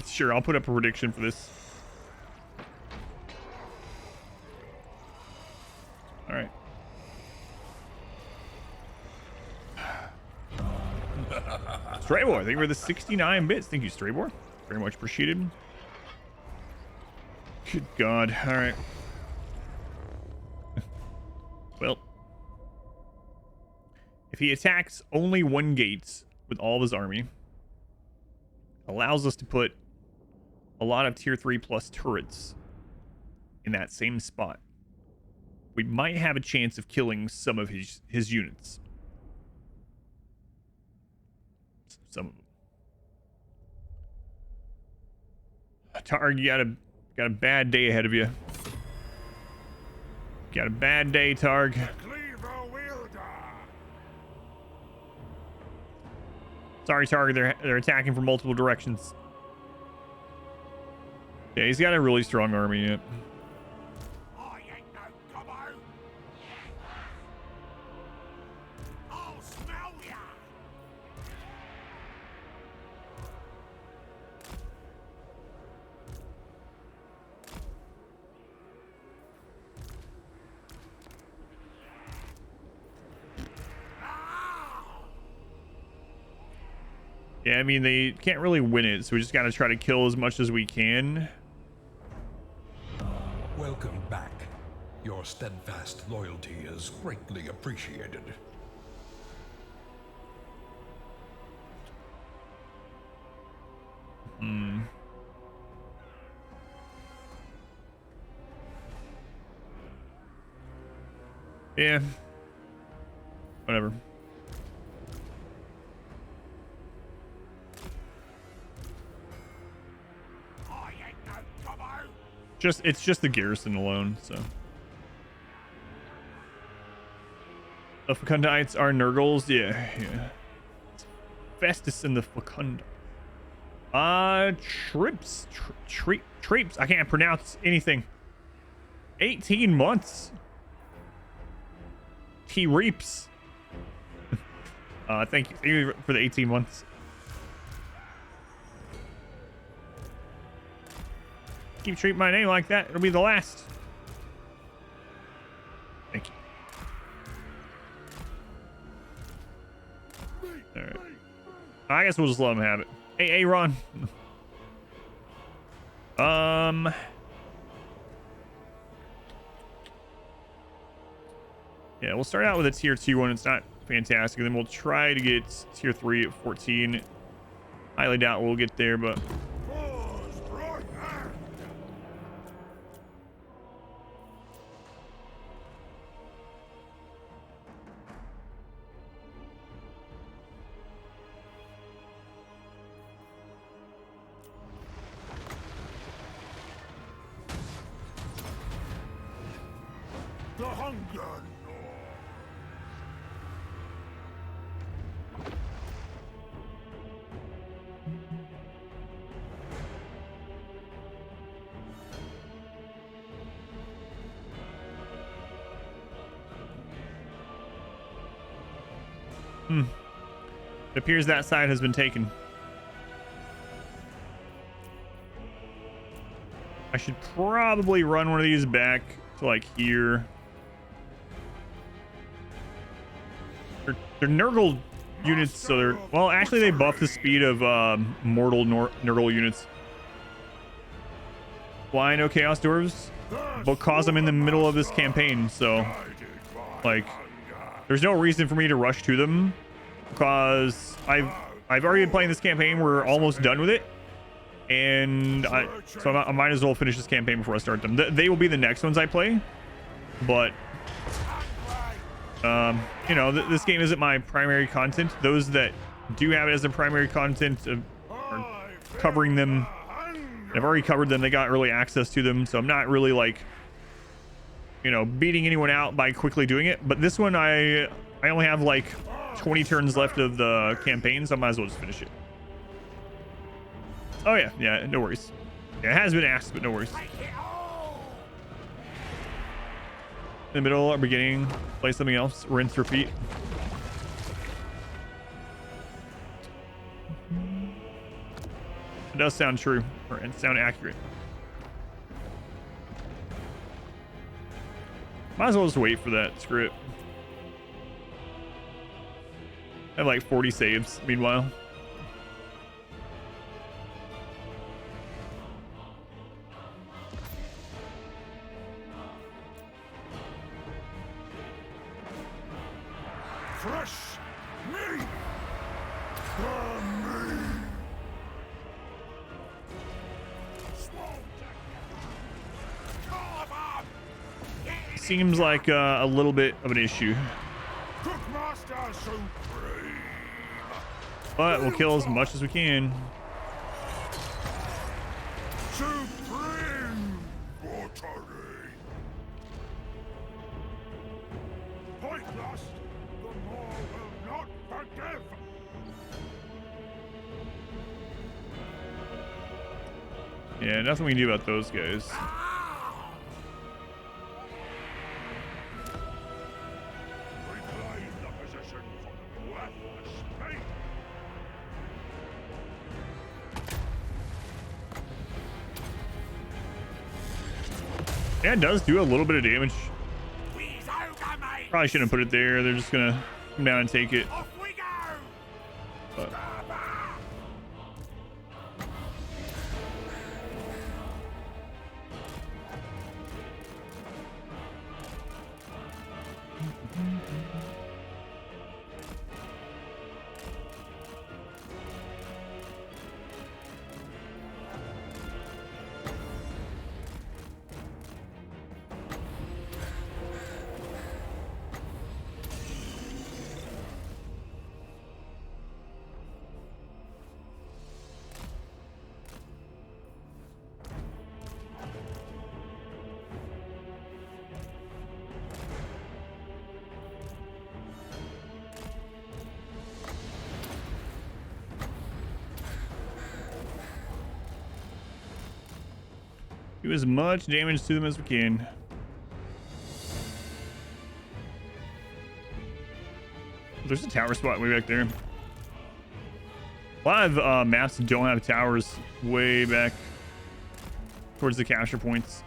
Speaker 1: Sure, I'll put up a prediction for this. All right. Straybor, thank you for the 69 bits. Thank you, Straybor. Very much appreciated. Good God. All right. Well. If he attacks only one gate with all of his army, allows us to put a lot of tier 3 plus turrets in that same spot, we might have a chance of killing some of his units. Some of them. Targ, you got a bad day ahead of you. Got a bad day, Targ. Sorry, Targ, they're attacking from multiple directions. Yeah, he's got a really strong army yet. Yeah, I mean, they can't really win it, so we just got to try to kill as much as we can.
Speaker 4: Welcome back. Your steadfast loyalty is greatly appreciated.
Speaker 1: Yeah. Whatever. It's just the garrison alone, so. The Fecundites are Nurgles, yeah. Festus and the Fecund. Trips. Treeps. I can't pronounce anything. 18 months. He reaps. Thank you for the 18 months. Keep treating my name like that, it'll be the last. Thank you. All right. I guess we'll just let him have it. Hey, Ron. Yeah, we'll start out with a tier 2 one. It's not fantastic. And then we'll try to get tier 3 at 14. Highly doubt we'll get there, but
Speaker 2: the hunger.
Speaker 1: It appears that side has been taken. I should probably run one of these back to like here. They're Nurgle units, so they're, well, actually they buff the speed of mortal Nurgle units. Why no Chaos Dwarves? Because I'm in the middle of this campaign, so like there's no reason for me to rush to them because I've already been playing this campaign. We're almost done with it, and I might as well finish this campaign before I start them. They will be the next ones I play, but you know, this game isn't my primary content. Those that do have it as a primary content are covering them. I've already covered them. They got early access to them, so I'm not really like, you know, beating anyone out by quickly doing it. But this one, I only have like 20 turns left of the campaign, so I might as well just finish it. Oh yeah, no worries. Yeah, it has been asked, but no worries. In the middle or beginning, play something else, rinse, repeat. It does sound true, or sound accurate. Might as well just wait for that. Screw it. I have like 40 saves, meanwhile.
Speaker 2: Fresh meat from me.
Speaker 1: Seems like a little bit of an issue,
Speaker 2: Cookmaster Supreme.
Speaker 1: but we'll kill as much as we can.
Speaker 2: Supreme watering. Pointless, the more will not forgive.
Speaker 1: Yeah, nothing we can do about those guys.
Speaker 2: Reclaim the position from the worthless fate.
Speaker 1: Yeah, it does do a little bit of damage.
Speaker 5: We's ogre, mate.
Speaker 1: Probably shouldn't put it there. They're just gonna come down and take it.
Speaker 5: Off we go.
Speaker 1: But do as much damage to them as we can. There's a tower spot way back there. A lot of maps don't have towers way back towards the capture points.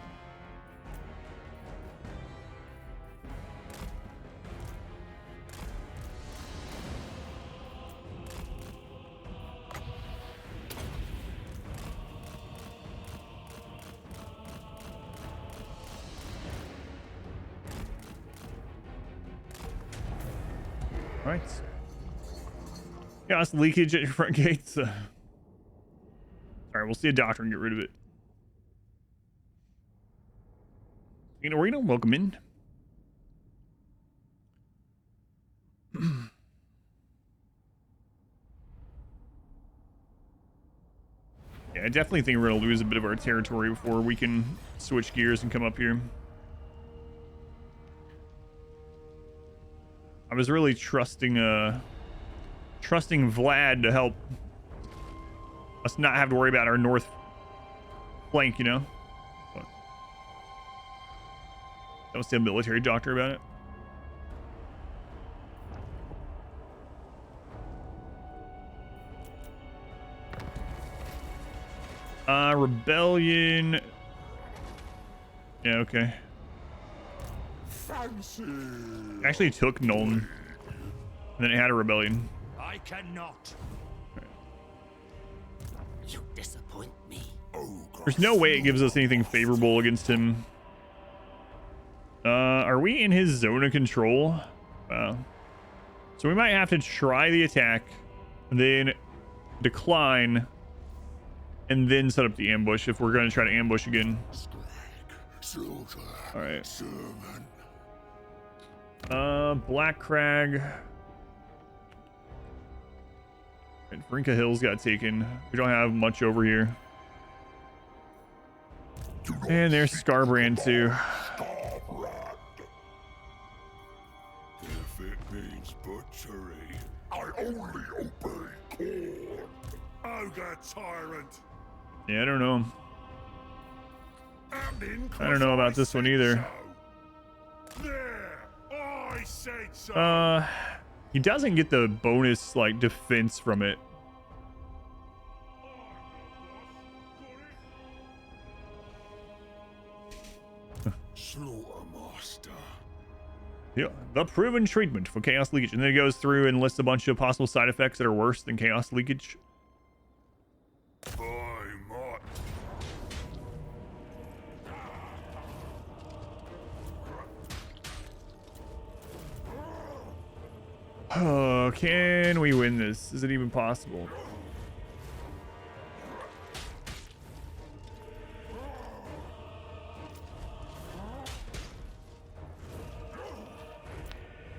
Speaker 1: Right. Yeah, it's leakage at your front gates. All right, we'll see a doctor and get rid of it. You know, Reno, welcome in. Yeah, I definitely think we're gonna lose a bit of our territory before we can switch gears and come up here. I was really trusting Vlad to help us not have to worry about our north flank, you know. But that was the military doctor about it. Rebellion. Yeah, okay.
Speaker 2: Fancy.
Speaker 1: Actually took Nuln. And then it had a rebellion.
Speaker 5: I cannot.
Speaker 3: You disappoint me.
Speaker 1: There's no way it gives us anything favorable against him. Are we in his zone of control? Wow. So we might have to try the attack, then decline, and then set up the ambush if we're going to try to ambush again. All right. Black Crag. And Vrinka Hills got taken. We don't have much over here. And there's Skarbrand too.
Speaker 2: If it means butchery, I only obey corn. Ogre tyrant.
Speaker 1: Yeah, I don't know.
Speaker 2: And in
Speaker 1: I don't know about this one either.
Speaker 2: There, I said so.
Speaker 1: He doesn't get the bonus like defense from it.
Speaker 2: Slaughtermaster.
Speaker 1: Yeah, the proven treatment for chaos leakage, and then it goes through and lists a bunch of possible side effects that are worse than chaos leakage. Oh, can we win this? Is it even possible?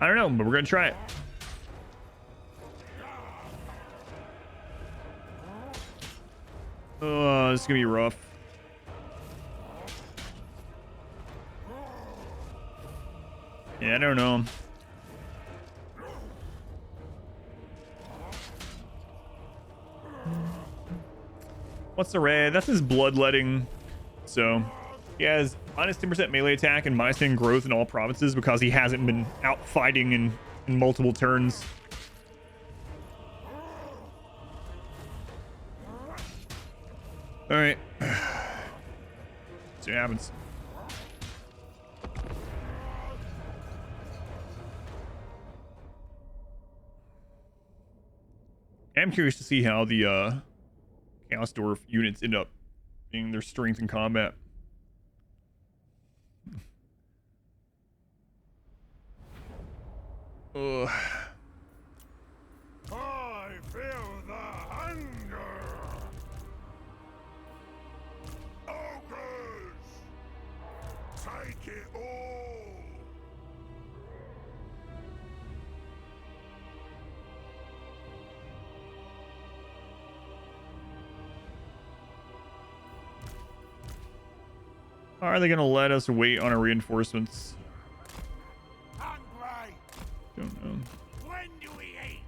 Speaker 1: I don't know, but we're gonna try it. Oh, this is gonna be rough. Yeah, I don't know. What's the red? That's his bloodletting. So he has minus 10% melee attack and minus 10 growth in all provinces because he hasn't been out fighting in multiple turns. All right. See what happens. I'm curious to see how the Chaos Dwarf units end up being their strength in combat. Ugh.
Speaker 2: I feel the hunger. Ogres, take it all.
Speaker 1: Are they going to let us wait on our reinforcements?
Speaker 5: Hungry.
Speaker 1: Don't know.
Speaker 5: When do we eat?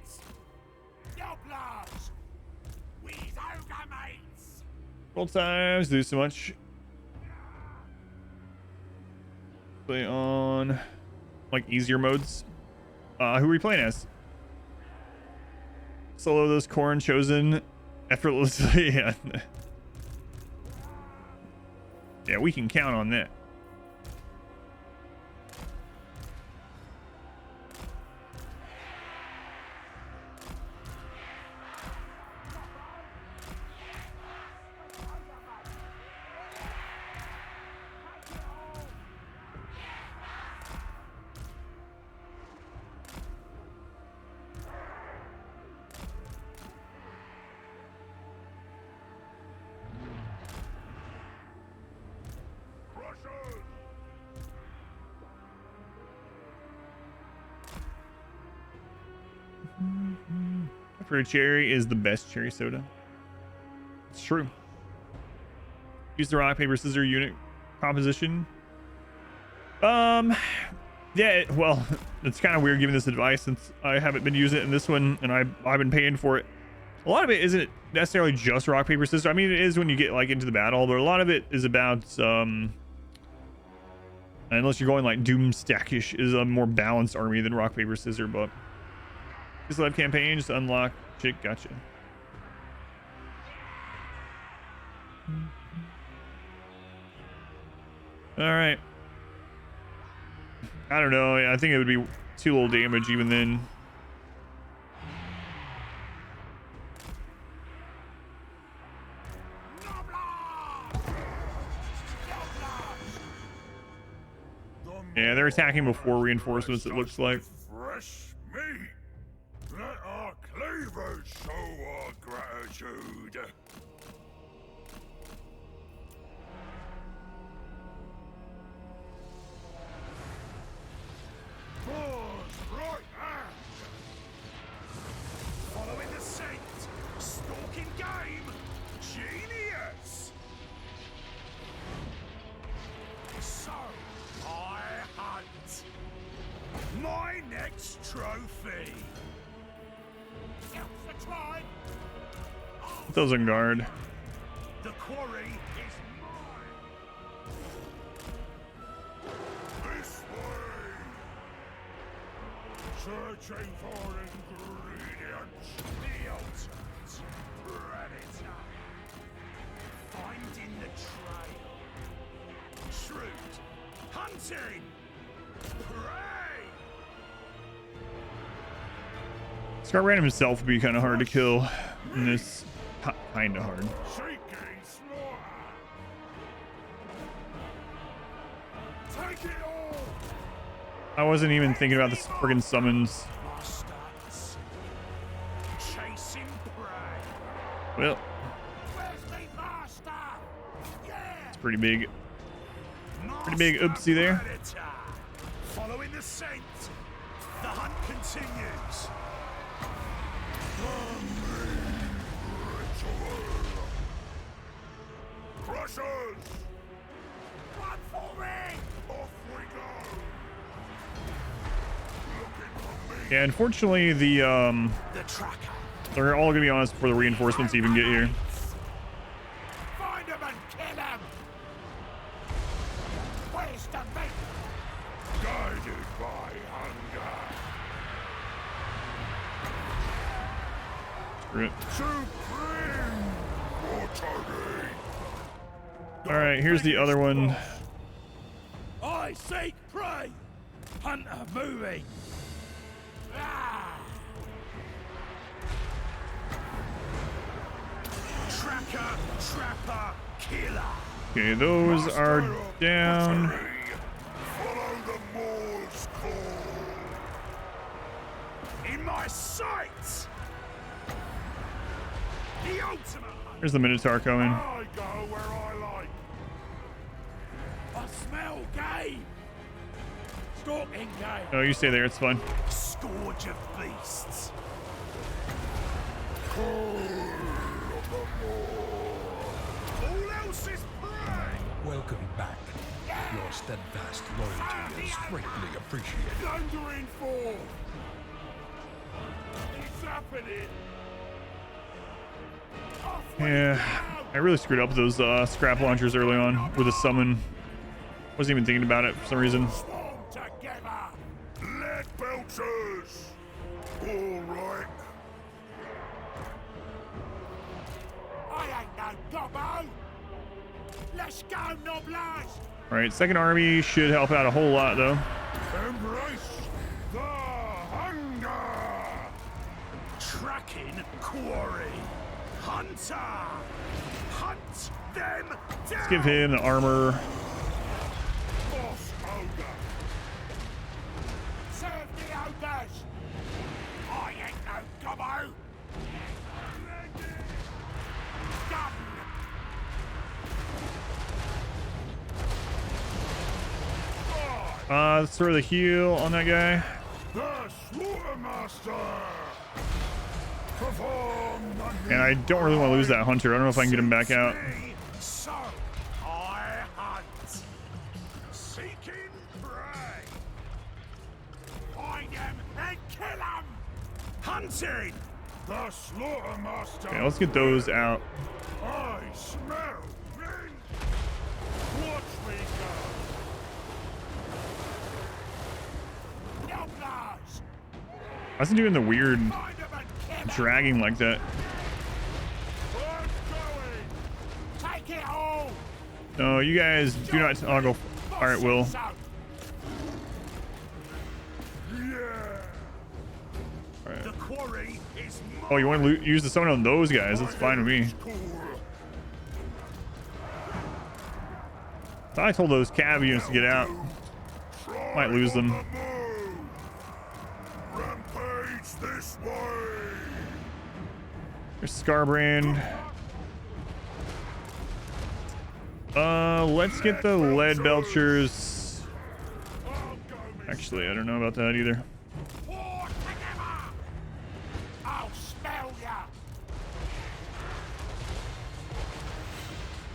Speaker 5: No blood. We's ogre mates.
Speaker 1: Roll times, do so much. Play on like easier modes. Who are we playing as? Solo those corn chosen effortlessly. Yeah. Yeah, we can count on that. Fruit cherry is the best cherry soda. It's true. Use the rock paper scissors unit composition. Yeah, well, it's kind of weird giving this advice since I haven't been using it in this one and I've been paying for it. A lot of it isn't necessarily just rock paper scissors. I mean, it is when you get like into the battle, but a lot of it is about unless you're going like Doomstackish, is a more balanced army than rock paper scissors. But just live campaign, just unlock shit. Gotcha. All right. I don't know. I think it would be too little damage even then. Yeah, they're attacking before reinforcements, it looks like.
Speaker 2: Fresh meat. Let our cleavers show our gratitude. Thor's right hand.
Speaker 5: Following the scent. Stalking game. Genius. So, I hunt. My next trophy. Helps the tribe.
Speaker 1: Those on guard.
Speaker 5: The quarry is mine.
Speaker 2: This way. Searching for ingredients.
Speaker 5: The ultimate predator. Finding the trail. Shrewd. Hunting. Prey.
Speaker 1: Skrag Random himself would be kind of hard to kill in this. Kind of hard.
Speaker 2: Seeking slaughter. Take it all.
Speaker 1: I wasn't even thinking about this friggin' summons.
Speaker 5: My stats. Chasing prey.
Speaker 1: Well,
Speaker 5: Where's me master? Yeah.
Speaker 1: it's pretty big. Pretty big oopsie there.
Speaker 5: Predator. Following the scent. The hunt continues.
Speaker 2: Crushers.
Speaker 5: Run for me!
Speaker 2: Off we go. Looking for me.
Speaker 1: Yeah, unfortunately, the
Speaker 5: The tracker.
Speaker 1: they're all gonna be honest before the reinforcements even get here.
Speaker 5: Find him and kill him! Where's the meat?
Speaker 2: Guided by hunger.
Speaker 1: Screw it.
Speaker 2: Supreme authority.
Speaker 1: All right, here's the other one.
Speaker 5: I seek prey! Hunter moving! Ah! Tracker, trapper, killer!
Speaker 1: Okay, those are down.
Speaker 2: Follow the Moor's call.
Speaker 5: In my sights! The ultimate hunt!
Speaker 1: Here's the Minotaur coming.
Speaker 2: I go where I like.
Speaker 5: I smell game! Stalking game!
Speaker 1: Oh, you stay there. It's fun.
Speaker 5: Scourge of beasts! All else is prey!
Speaker 4: Welcome back. Your steadfast loyalty is greatly appreciated.
Speaker 2: Thundering forth. It's happening.
Speaker 1: Yeah, I really screwed up with those scrap launchers early on with a summon. Wasn't even thinking about it for some reason.
Speaker 5: Swarm together!
Speaker 2: Lead belchers. All right.
Speaker 5: I ain't no gobbo! Let's go, Noblars!
Speaker 1: All right, second army should help out a whole lot though.
Speaker 2: Embrace the hunger.
Speaker 5: Tracking quarry! Hunter! Hunt them down!
Speaker 1: Let's give him the armor.
Speaker 2: Boss ogre.
Speaker 5: Serve the ogres! I ain't no gobbo! Gun!
Speaker 1: Let's throw the heal on that guy.
Speaker 2: The Slaughtermaster. Perform the
Speaker 1: And I don't really want to lose that hunter. I don't know if I can get him back out.
Speaker 5: So, I hunt. Seeking prey. Find them and kill them. Hunting.
Speaker 2: The Slaughtermaster.
Speaker 1: Okay, let's get those out.
Speaker 2: I smell meat. Watch me go.
Speaker 5: Noblars.
Speaker 1: I wasn't doing the weird
Speaker 5: Find them and kill them.
Speaker 1: dragging like that.
Speaker 2: I'm going.
Speaker 5: Take it all.
Speaker 1: No, you guys do not toggle.
Speaker 5: For
Speaker 1: All right, Will.
Speaker 5: So, the quarry is
Speaker 1: Oh, you want to use the summon on those guys? That's fine with me. I told those cav units to get out. Might lose them.
Speaker 2: Rampage this way.
Speaker 1: There's Skarbrand. Let's get the lead belchers. Actually, I don't know about that either.
Speaker 5: war together. I'll smell ya.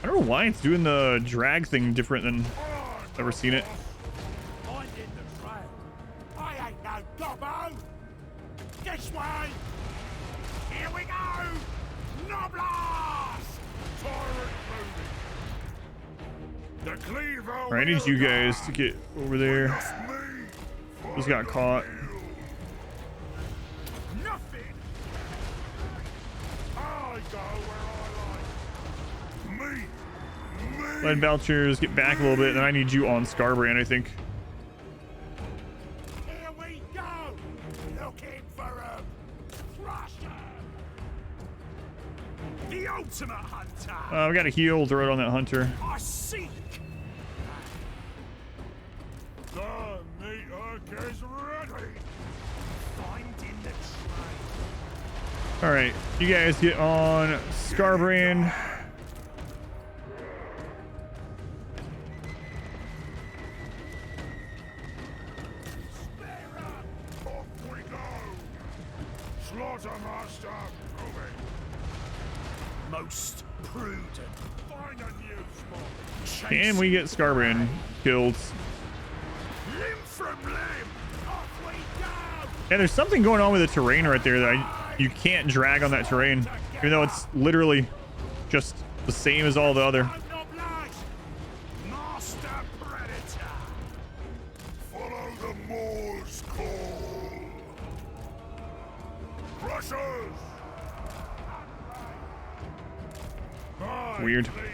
Speaker 1: I don't know why it's doing the drag thing different than I've ever seen it.
Speaker 5: Finding the trail. I ain't no gobbo. This way. Here we go. Noblars. Tyrant moving. The cleaver.
Speaker 1: All right, I need you guys to get over there. Just got caught.
Speaker 5: Nothing. I go where I like. Me.
Speaker 1: Lead belchers, get back a little bit, and I need you on Skarbrand, I think.
Speaker 5: Here we go. Looking for a crusher. The ultimate hunter.
Speaker 1: We got a heal, throw it on that hunter.
Speaker 5: I seek. The meter is ready. Finding the trail.
Speaker 1: All right, you guys get on Skarbrand.
Speaker 5: Spare up.
Speaker 2: Off we go. Slaughtermaster moving.
Speaker 5: Most prudent.
Speaker 2: Find a new spot.
Speaker 1: Can we get Skarbrand killed?
Speaker 5: Limb from limb. Off we go.
Speaker 1: Yeah, there's something going on with the terrain right there that you can't drag on that terrain, even though it's literally just the same as all the other.
Speaker 5: Master Predator.
Speaker 2: Follow the Moor's call. Crushers. My
Speaker 1: Weird.
Speaker 2: cleaver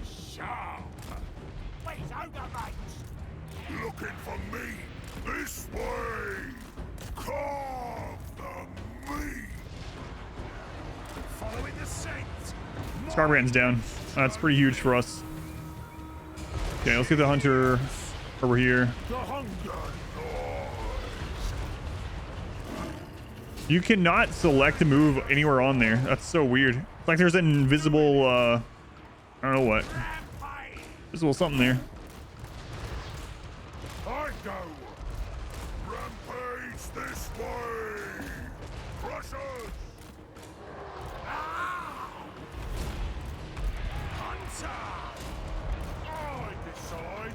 Speaker 2: is sharp.
Speaker 5: Where's Ogre mates?
Speaker 2: Looking for me. This way. Carve the meat.
Speaker 5: Following the scent.
Speaker 1: Skarbrand's down. That's pretty huge for us. Okay, let's get the hunter over here.
Speaker 5: The hunger
Speaker 1: You cannot select to move anywhere on there. That's so weird. It's like there's an invisible, I don't know what.
Speaker 5: rampage.
Speaker 1: Visible something there.
Speaker 2: I go. Rampage this way. Crushers.
Speaker 5: Hunter. I decide.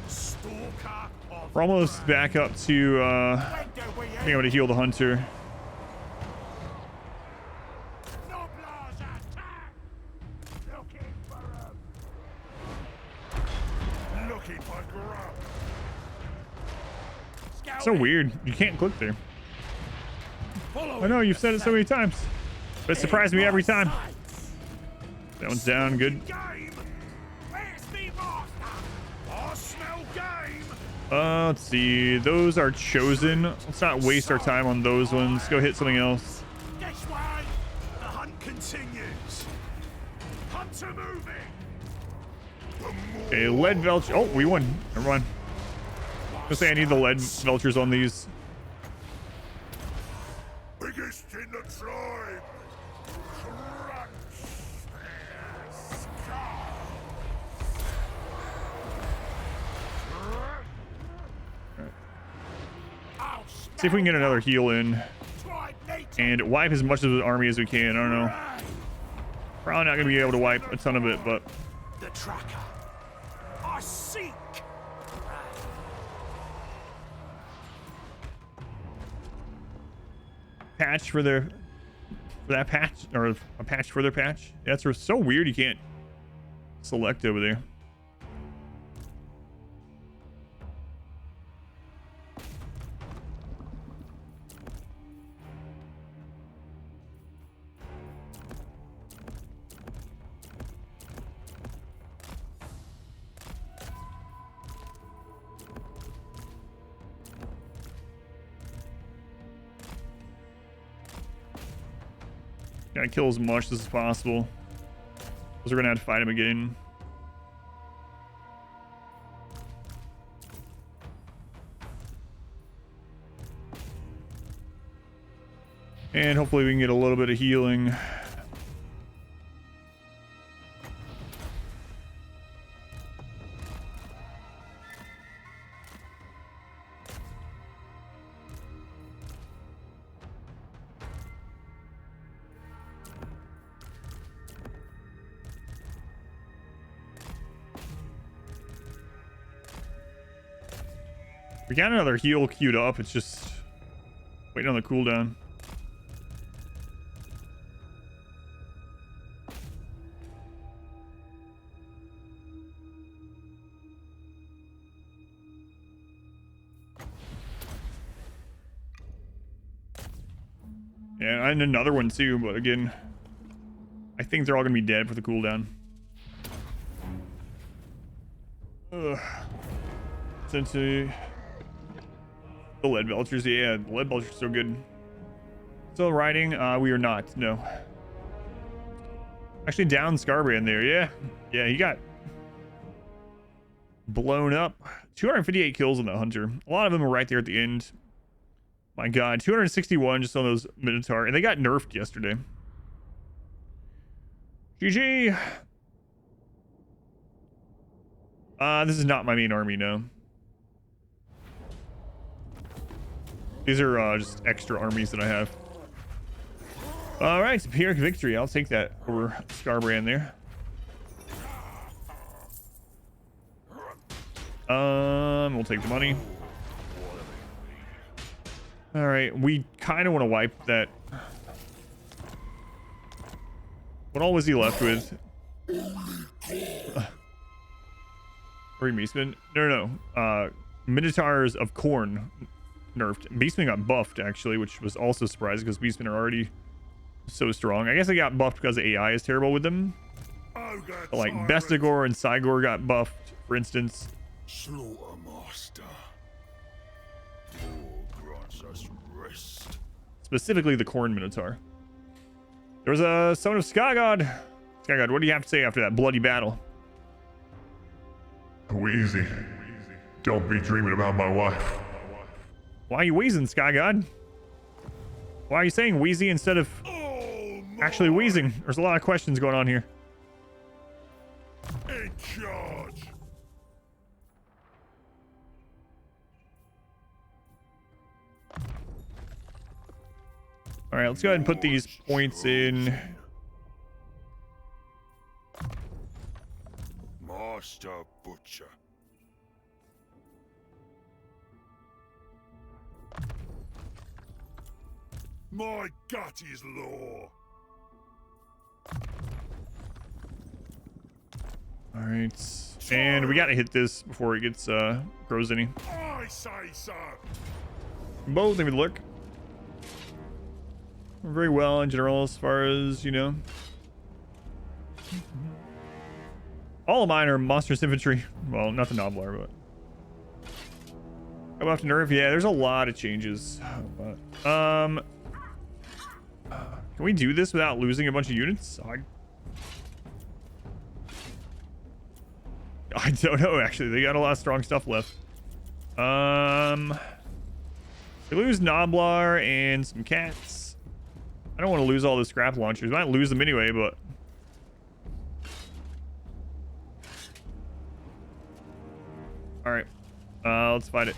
Speaker 5: Stalker of
Speaker 1: We're almost back up to,
Speaker 5: when do we
Speaker 1: I think I'm gonna heal the hunter.
Speaker 5: Noblars attack. Looking for a
Speaker 2: Looking for grub.
Speaker 1: So weird. You can't click there. I know, you've said it so many times. But it surprised me every time. That one's down, good.
Speaker 5: Game. Where's me master? I smell game.
Speaker 1: Let's see. Those are chosen. Let's not waste our time on those ones. Go hit something else.
Speaker 5: This way. The hunt continues. Hunter moving.
Speaker 1: Okay, lead belch. Oh, we won. Never mind. I was gonna say I need the lead belchers on these.
Speaker 2: Biggest in the tribe. Crunch.
Speaker 5: I'll
Speaker 1: See if we can get another heal in
Speaker 5: Tribe nature.
Speaker 1: and wipe as much of the army as we can. I don't know. Probably not gonna be able to wipe a ton of it, but
Speaker 5: The tracker. I seek.
Speaker 1: patch for that patch, or a patch for their patch. That's so weird. You can't select over there. Gotta kill as much as possible. Because we're gonna have to fight him again. And hopefully we can get a little bit of healing. We got another heal queued up. It's just waiting on the cooldown. Yeah, and another one too, but again, I think they're all gonna be dead for the cooldown. Ugh. Since the lead belchers, yeah, the lead belchers are so good. Still riding? We are not, no. Actually down Skrag there, yeah. Yeah, he got blown up. 258 kills on the hunter. A lot of them were right there at the end. My god, 261 just on those Minotaur, and they got nerfed yesterday. GG. This is not my main army, no. These are just extra armies that I have. All right, Pyrrhic victory. I'll take that over Skrag there. We'll take the money. All right, we kind of want to wipe that. What all was he left with? Or Beastman? No. Minotaurs of Corn nerfed. Beastmen got buffed actually, which was also surprising because Beastmen are already so strong. I guess they got buffed because the AI is terrible with them. But like Bestigor and Cygor got buffed, for instance.
Speaker 2: Slaughtermaster. Grants us rest.
Speaker 1: Specifically the Corn Minotaur. There was a son of Skrag. Skrag, what do you have to say after that bloody battle?
Speaker 2: Wheezy. Don't be dreaming about my wife.
Speaker 1: Why are you wheezing, Skrag? Why are you saying wheezy instead of actually wheezing? There's a lot of questions going on here.
Speaker 2: In charge.
Speaker 1: All right, let's go ahead and put these points in.
Speaker 2: Master Butcher. My gut is law.
Speaker 1: All right, and we gotta hit this before it gets grows any.
Speaker 2: I say so.
Speaker 1: Both maybe look very well in general as far as you know. All of mine are monstrous infantry. Well, not the Noblar, but go off to nerf. Yeah, there's a lot of changes. But, can we do this without losing a bunch of units? I don't know, actually. They got a lot of strong stuff left. We lose Noblar and some cats. I don't want to lose all the scrap launchers. We might lose them anyway, but... Alright. Let's fight it.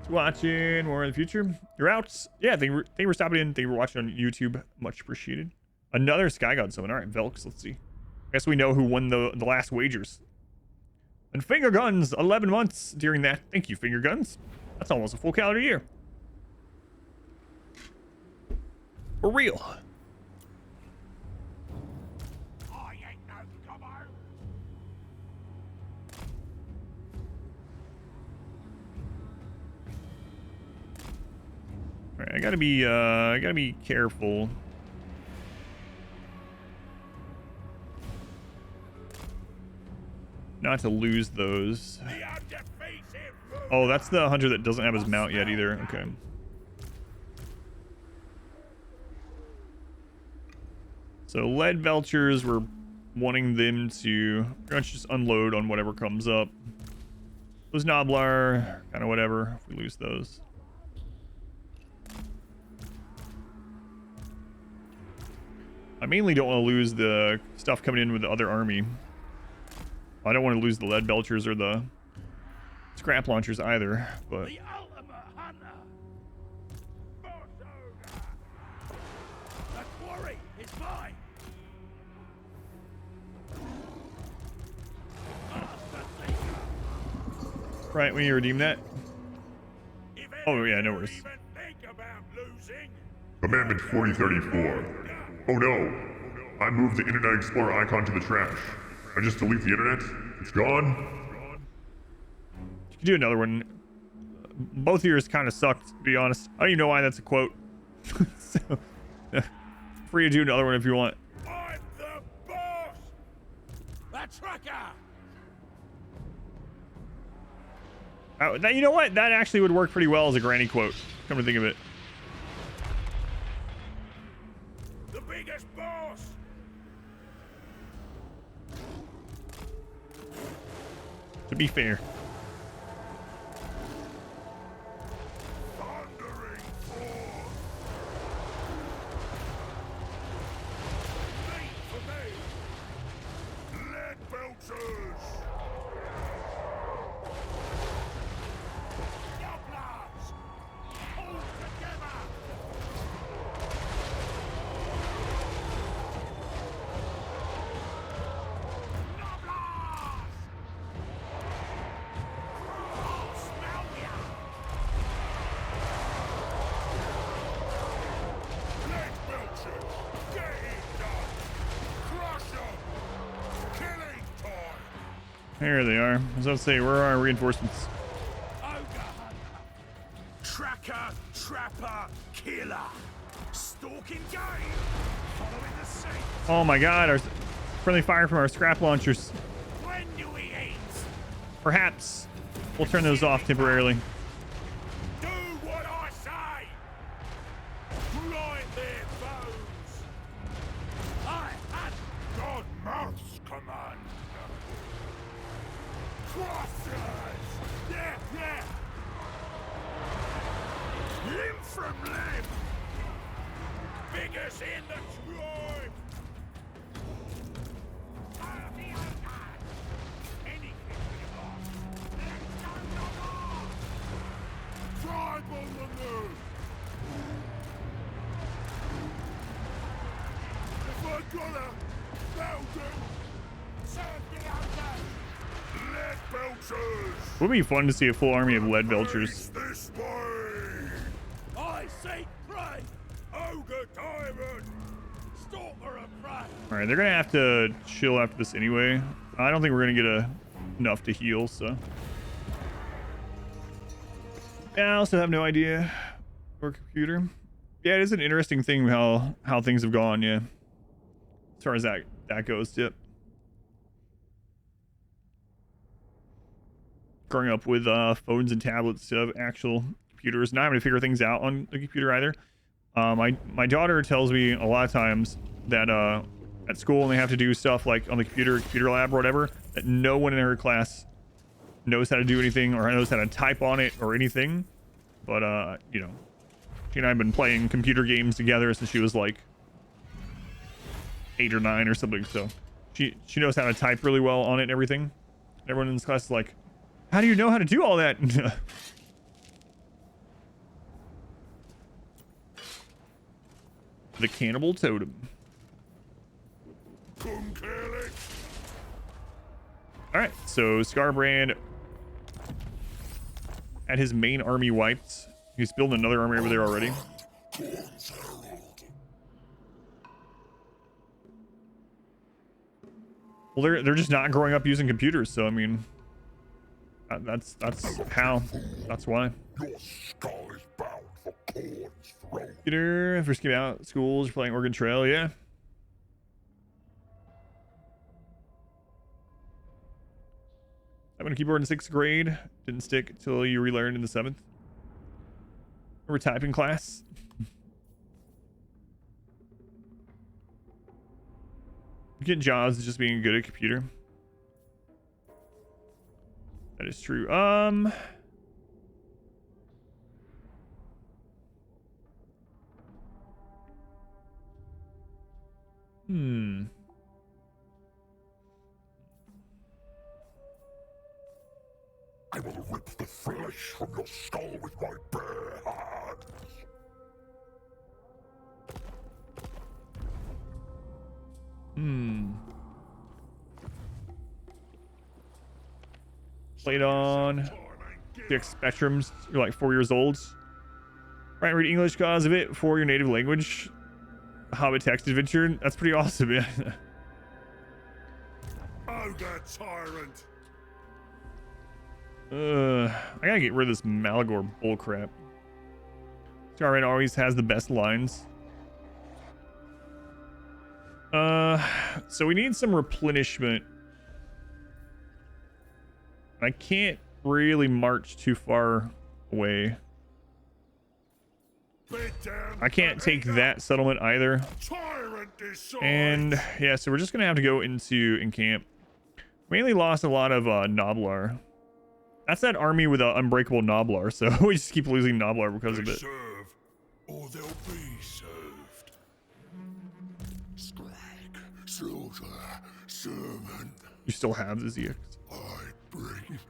Speaker 1: Watching more in the future. You're out. Yeah, thank you for stopping in. Thank you for watching on YouTube. Much appreciated. Another Sky God summon. All right, Velks. Let's see. I guess we know who won the last wagers. And Finger Guns, 11 months during that. Thank you, Finger Guns. That's almost a full calendar year. For real. All right, I gotta be careful. Not to lose those. Oh, that's the hunter that doesn't have his mount yet either. Okay. So lead belchers, we're wanting them to pretty much just unload on whatever comes up. Those Noblar, kind of whatever, if we lose those. I mainly don't want to lose the stuff coming in with the other army. I don't want to lose the lead belchers or the scrap launchers either, but...
Speaker 5: The ultimate hunter! Boss Ogre! The quarry is mine! Master Seeker!
Speaker 1: Right, when you redeem that.
Speaker 5: If
Speaker 1: Oh yeah, no
Speaker 5: anyone
Speaker 1: worries.
Speaker 5: even think about losing,
Speaker 2: Commandment 4034. Oh no! I moved the Internet Explorer icon to the trash. I just delete the internet? It's gone?
Speaker 1: You can do another one. Both of yours kind of sucked, to be honest. I don't even know why that's a quote. So, free to do another one if you want.
Speaker 5: I'm the boss! The tracker!
Speaker 1: You know what? That actually would work pretty well as a granny quote. Come to think of it.
Speaker 5: The biggest boss!
Speaker 1: To be fair.
Speaker 5: Thundering forth! Lead for me! Lead belchers! Doublers! All together! Doublers! Smell ya! Lead belchers! Get it done! Crush 'em! Killing time!
Speaker 1: There they are. As I was saying, where are our reinforcements?
Speaker 5: Ogre hunter, tracker, trapper, killer, stalking game, following the saints.
Speaker 1: Oh my god, our friendly fire from our scrap launchers.
Speaker 5: When do we eat?
Speaker 1: Perhaps we'll turn those off temporarily.
Speaker 5: Do what I say. Grind their bones. I had God Mouth's command. Crossers. Yeah. Limb from limb. Biggest in the tribe. Anything we lost. Let's go, Noble. Tribe on the move. If I gotta, that'll do. Serve the outside. Lead belchers.
Speaker 1: Would be fun to see a full army of lead belchers.
Speaker 5: This way! I seek prey! Ogre tyrant! Stalker of prey!
Speaker 1: Alright, they're gonna have to chill after this anyway. I don't think we're gonna get enough to heal, so. Yeah, I also have no idea. Or computer. Yeah, it is an interesting thing how things have gone, yeah. As far as that goes, yep. Growing up with phones and tablets instead of actual computers, not having to figure things out on the computer either. My daughter tells me a lot of times that at school when they have to do stuff like on the computer lab or whatever, that no one in her class knows how to do anything or knows how to type on it or anything. But you know, she and I have been playing computer games together since she was like 8 or 9 or something, so she knows how to type really well on it and everything. Everyone in this class is like, how do you know how to do all that? The cannibal totem.
Speaker 5: Come kill it!
Speaker 1: All right, so Skarbrand had his main army wiped. He's building another army over there already. Well, they're just not growing up using computers, so I mean, that's why.
Speaker 2: Your skull is bound for Corn's throne.
Speaker 1: Computer, first came out, schools, you're playing Oregon Trail, yeah. I went to keyboard in 6th grade. Didn't stick until you relearned in the 7th. Remember typing class? Get jobs just being good at computer. That is true.
Speaker 5: I will rip the flesh from your skull with my bare hands.
Speaker 1: Played on 6 spectrums. You're like 4 years old. Right, read English because of it for your native language. Hobbit text adventure. That's pretty awesome, yeah.
Speaker 5: Ogre tyrant.
Speaker 1: I gotta get rid of this Malagor bullcrap. Starman always has the best lines. So we need some replenishment. I can't really march too far away. I can't take that settlement either. And yeah, so we're just gonna have to go into encamp. Mainly lost a lot of Noblar. That's that army with an unbreakable Noblar, so we just keep losing Noblar because of it.
Speaker 5: Serve, or they'll be served. Skrag, soldier, servant.
Speaker 1: You still have the ZX.
Speaker 5: I bring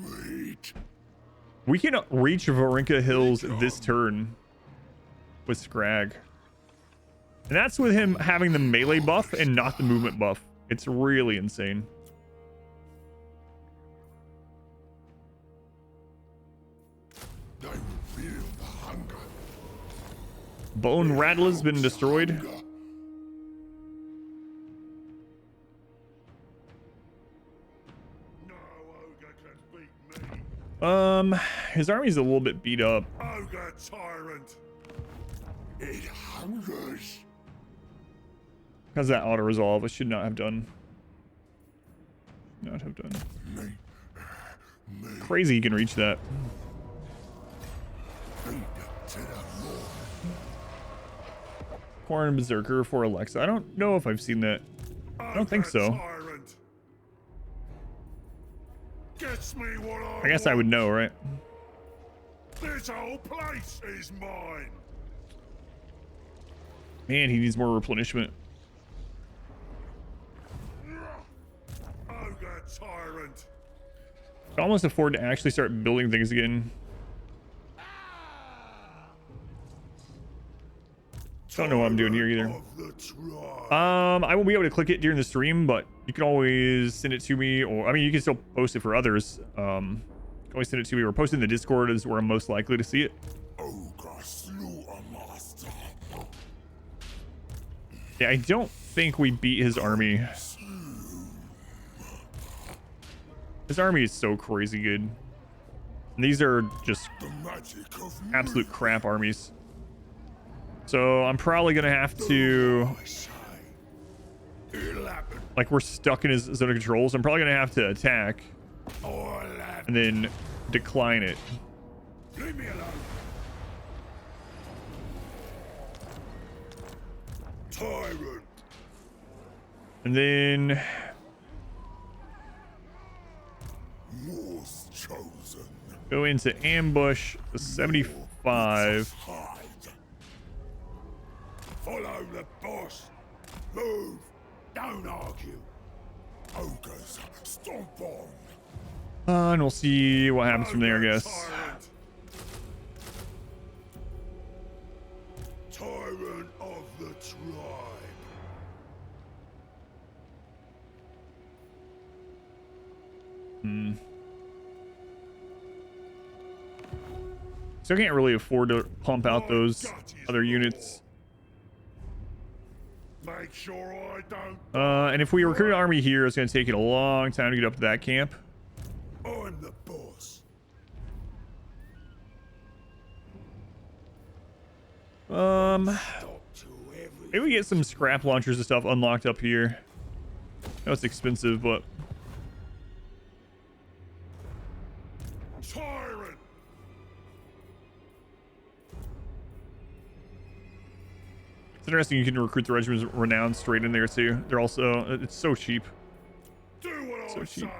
Speaker 5: meat.
Speaker 1: We can reach Varinka Hills this turn with Skrag. And that's with him having the melee buff and not the movement buff. It's really insane.
Speaker 5: I will feel the hunger.
Speaker 1: Bone Rattler's been destroyed.
Speaker 5: No ogre can beat me.
Speaker 1: His army's a little bit beat up.
Speaker 5: Ogre tyrant. It hungers.
Speaker 1: Because that auto resolve, I should not have done. Not have done. Crazy you can reach that. Corn Berserker for Alexa. I don't know if I've seen that. I don't think so.
Speaker 5: Tyrant. Gets me what
Speaker 1: I guess I would know, right?
Speaker 5: This whole place is mine.
Speaker 1: Man, he needs more replenishment.
Speaker 5: Ogre tyrant.
Speaker 1: I can almost afford to actually start building things again. Don't know what I'm doing here either. I won't be able to click it during the stream, but you can always send it to me, or I mean, you can still post it for others. You can always send it to me or post it in the Discord is where I'm most likely to see it.
Speaker 5: Ogre slaughter master.
Speaker 1: Yeah, I don't think we beat his army. His army is so crazy good. And these are just absolute crap armies. So I'm probably gonna have to, like, we're stuck in his zone of control, so I'm probably gonna have to attack and then decline it.
Speaker 5: Leave me alone. Tyrant.
Speaker 1: And then
Speaker 5: Yours chosen.
Speaker 1: go into ambush the 75.
Speaker 5: Hide. Follow the boss. Move. Don't argue. Ogres, stomp on.
Speaker 1: And we'll see what happens from there, I guess.
Speaker 5: Tyrant of the tribe.
Speaker 1: So I can't really afford to pump out those other units.
Speaker 5: Make sure I don't.
Speaker 1: And if we recruit an army here, it's going to take it a long time to get up to that camp.
Speaker 5: I'm the boss.
Speaker 1: Maybe we get some scrap launchers and stuff unlocked up here. I know it's expensive, but
Speaker 5: Tyrant.
Speaker 1: It's interesting you can recruit the Regiment of Renown straight in there too. They're also, it's so cheap.
Speaker 5: Do what
Speaker 1: So
Speaker 5: I
Speaker 1: cheap.
Speaker 5: say.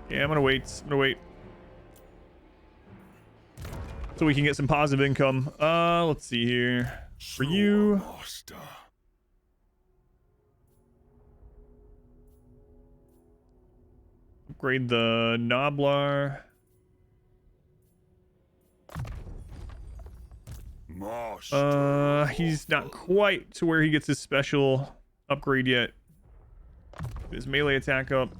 Speaker 1: Yeah, I'm gonna wait. So we can get some positive income. Let's see here. For you,
Speaker 5: Master.
Speaker 1: upgrade the Noblar.
Speaker 5: Master.
Speaker 1: He's not quite to where he gets his special upgrade yet. Get his melee attack up.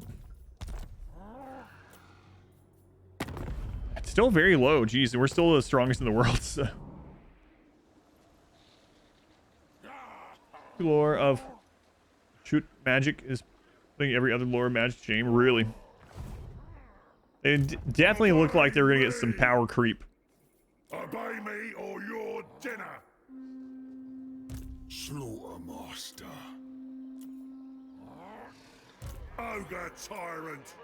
Speaker 1: It's still very low. Jeez, and we're still the strongest in the world. So. Lore of shoot magic is putting every other lore of magic to shame. Really, they definitely look like they were gonna get some power creep.
Speaker 5: Obey me or your dinner. Slaughter master. Ogre tyrant.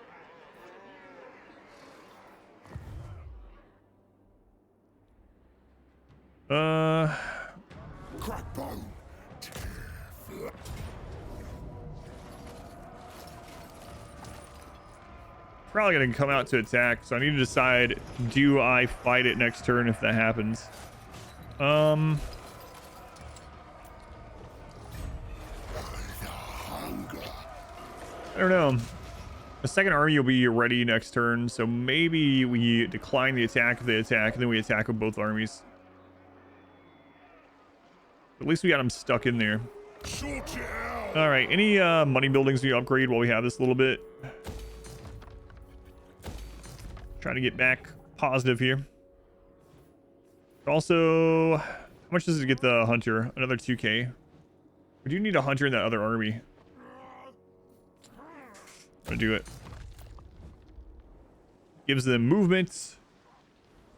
Speaker 5: Crackbone.
Speaker 1: Probably gonna come out to attack, so I need to decide, do I fight it next turn if that happens? I don't know. The second army will be ready next turn, so maybe we decline the attack if they attack, and then we attack with both armies. At least we got them stuck in there.
Speaker 5: Sort it out.
Speaker 1: All right, any money buildings we upgrade while we have this a little bit? Trying to get back positive here. Also, how much does it get the hunter? Another 2k. We do need a hunter in that other army. I'm gonna do it. Gives them movement.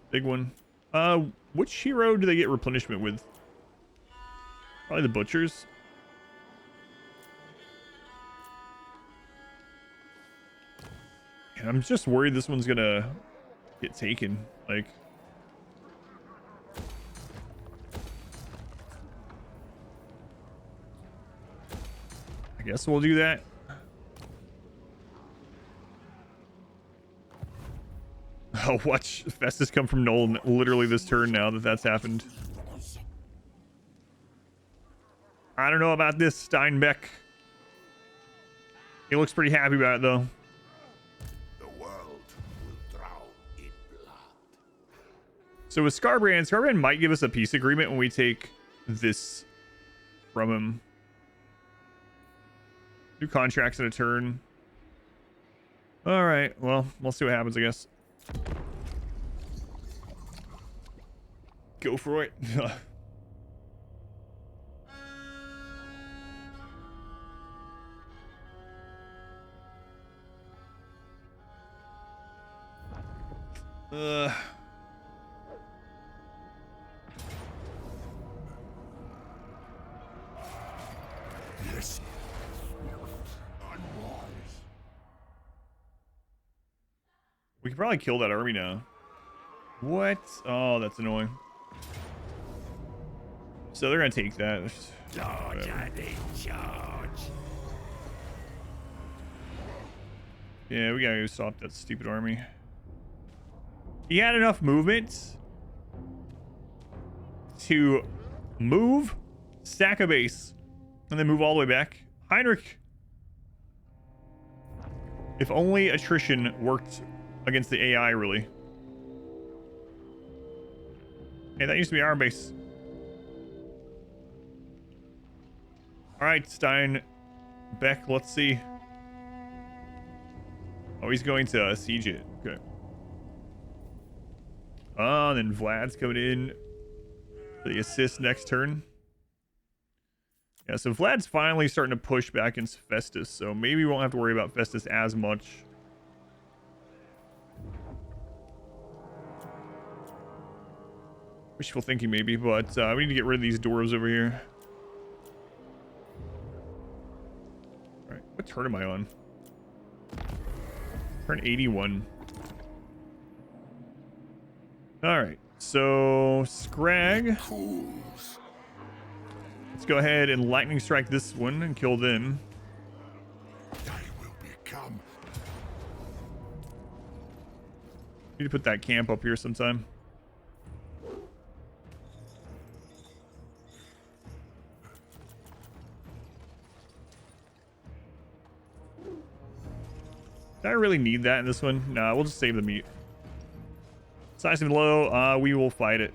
Speaker 1: Big one. Which hero do they get replenishment with? Probably the butchers. And I'm just worried this one's gonna get taken. Like, I guess we'll do that. Oh, watch Festus come from Nolan literally this turn now that that's happened. I don't know about this, Steinbeck. He looks pretty happy about it, though.
Speaker 5: The world will drown in blood.
Speaker 1: So with Skarbrand might give us a peace agreement when we take this from him. 2 contracts in a turn. All right, well, we'll see what happens, I guess. Go for it.
Speaker 5: Yes. Unwise.
Speaker 1: We could probably kill that army now. What? Oh, that's annoying. So they're gonna take that.
Speaker 5: Charge and in charge.
Speaker 1: Yeah, we gotta go stop that stupid army. He had enough movement to move, stack a base, and then move all the way back. Heinrich. If only attrition worked against the AI, really. Hey, that used to be our base. All right, Stein, Beck, let's see. Oh, he's going to siege it. Okay. Oh, and then Vlad's coming in for the assist next turn. Yeah, so Vlad's finally starting to push back against Festus, so maybe we won't have to worry about Festus as much. Wishful thinking, maybe, but we need to get rid of these doors over here. All right, what turn am I on? Turn 81. All right, so Skrag.
Speaker 5: Fools.
Speaker 1: Let's go ahead and lightning strike this one and kill them.
Speaker 5: They will become.
Speaker 1: Need to put that camp up here sometime. Do I really need that in this one? Nah, we'll just save the meat. It's nice and low. We will fight it.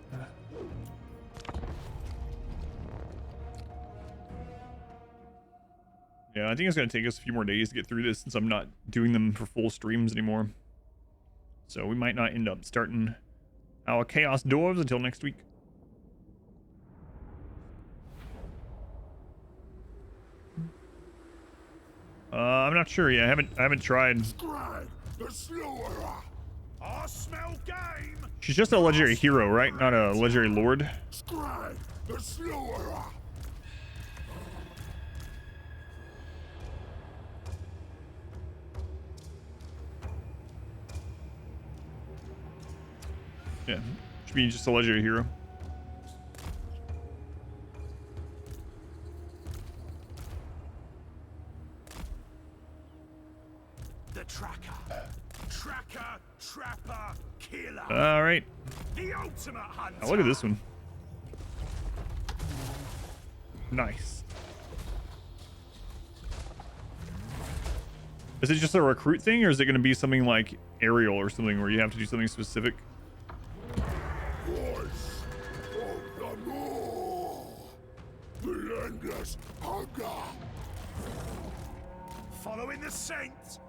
Speaker 1: Yeah, I think it's going to take us a few more days to get through this since I'm not doing them for full streams anymore. So we might not end up starting our Chaos Dwarves until next week. I'm not sure yet. I haven't tried.
Speaker 5: Skrag, the slaughterer. I smell game.
Speaker 1: She's just a legendary hero, right? Not a legendary lord.
Speaker 5: Skrag, the slaughterer.
Speaker 1: Yeah, should be just a legendary hero.
Speaker 5: The tracker. Tracker, trapper, killer.
Speaker 1: All right.
Speaker 5: The ultimate hunter.
Speaker 1: Oh, look at this one. Nice. Is it just a recruit thing, or is it going to be something like aerial or something where you have to do something specific?
Speaker 5: Voice of the law. The endless hunger. Following the saints.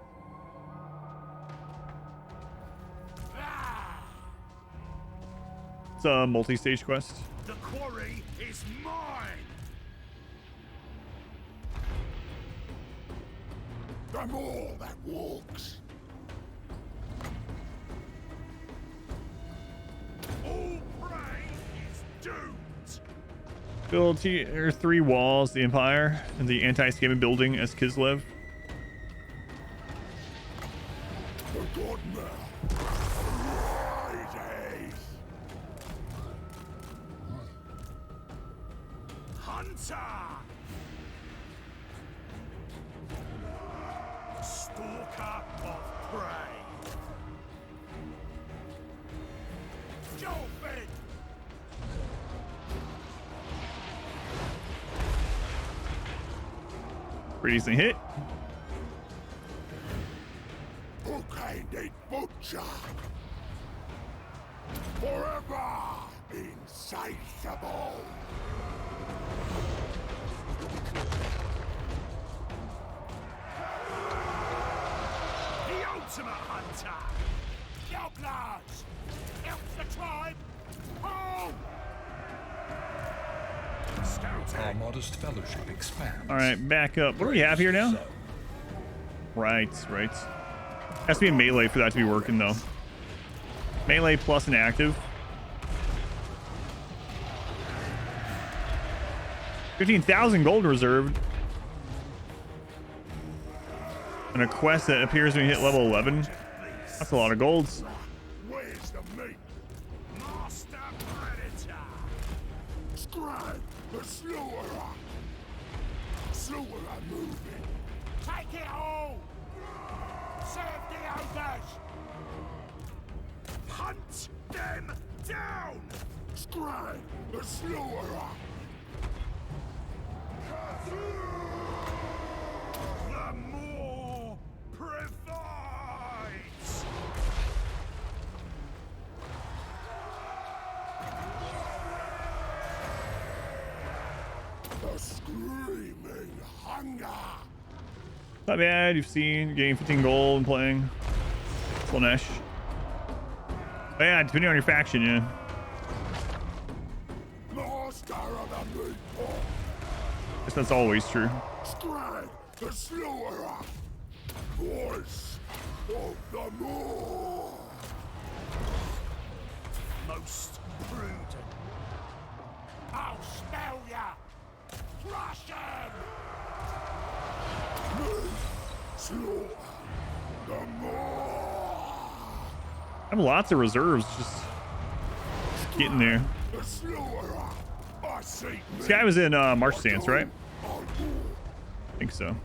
Speaker 5: Ah,
Speaker 1: It's a multi-stage quest.
Speaker 5: the quarry is mine. I'm all that walks. All prey is doomed.
Speaker 1: Build tier 3 walls, the Empire, and the anti-scamming building as Kislev.
Speaker 5: Forgotten now. Fridays. Hunter. Stalker of prey. Dolphin.
Speaker 1: Pretty decent hit.
Speaker 5: Hook-handed butcher. Forever insatiable. The ultimate hunter. Outlaws. Help the tribe. Home.
Speaker 4: Our
Speaker 5: Scouting.
Speaker 4: modest fellowship expands.
Speaker 1: All right, back up. What do we have here now? Right. Has to be a melee for that to be working, though. Melee plus an active. 15,000 gold reserved. And a quest that appears when you hit level 11. That's a lot of golds.
Speaker 5: Where's the meat? Master Predator. Skrag, the slaughterer. Slaughterer moving. Take it all. Serve the ogres. Hunt them down. Skrag, the slaughterer. The more provides. The screaming hunger.
Speaker 1: Not bad. You've seen getting 15 gold and playing Slanesh. Oh, yeah, depending on your faction, yeah.
Speaker 5: Master of the meat pot.
Speaker 1: Guess that's always true.
Speaker 5: Skrag, the slaughterer. Voice of the law. Most prudent. I'll spell ya. Crush him. Slaughter. The more.
Speaker 1: I have lots of reserves. Just Getting there.
Speaker 5: The slaughterer. I seek
Speaker 1: This guy was in March stance, right?
Speaker 5: I war.
Speaker 1: I think so.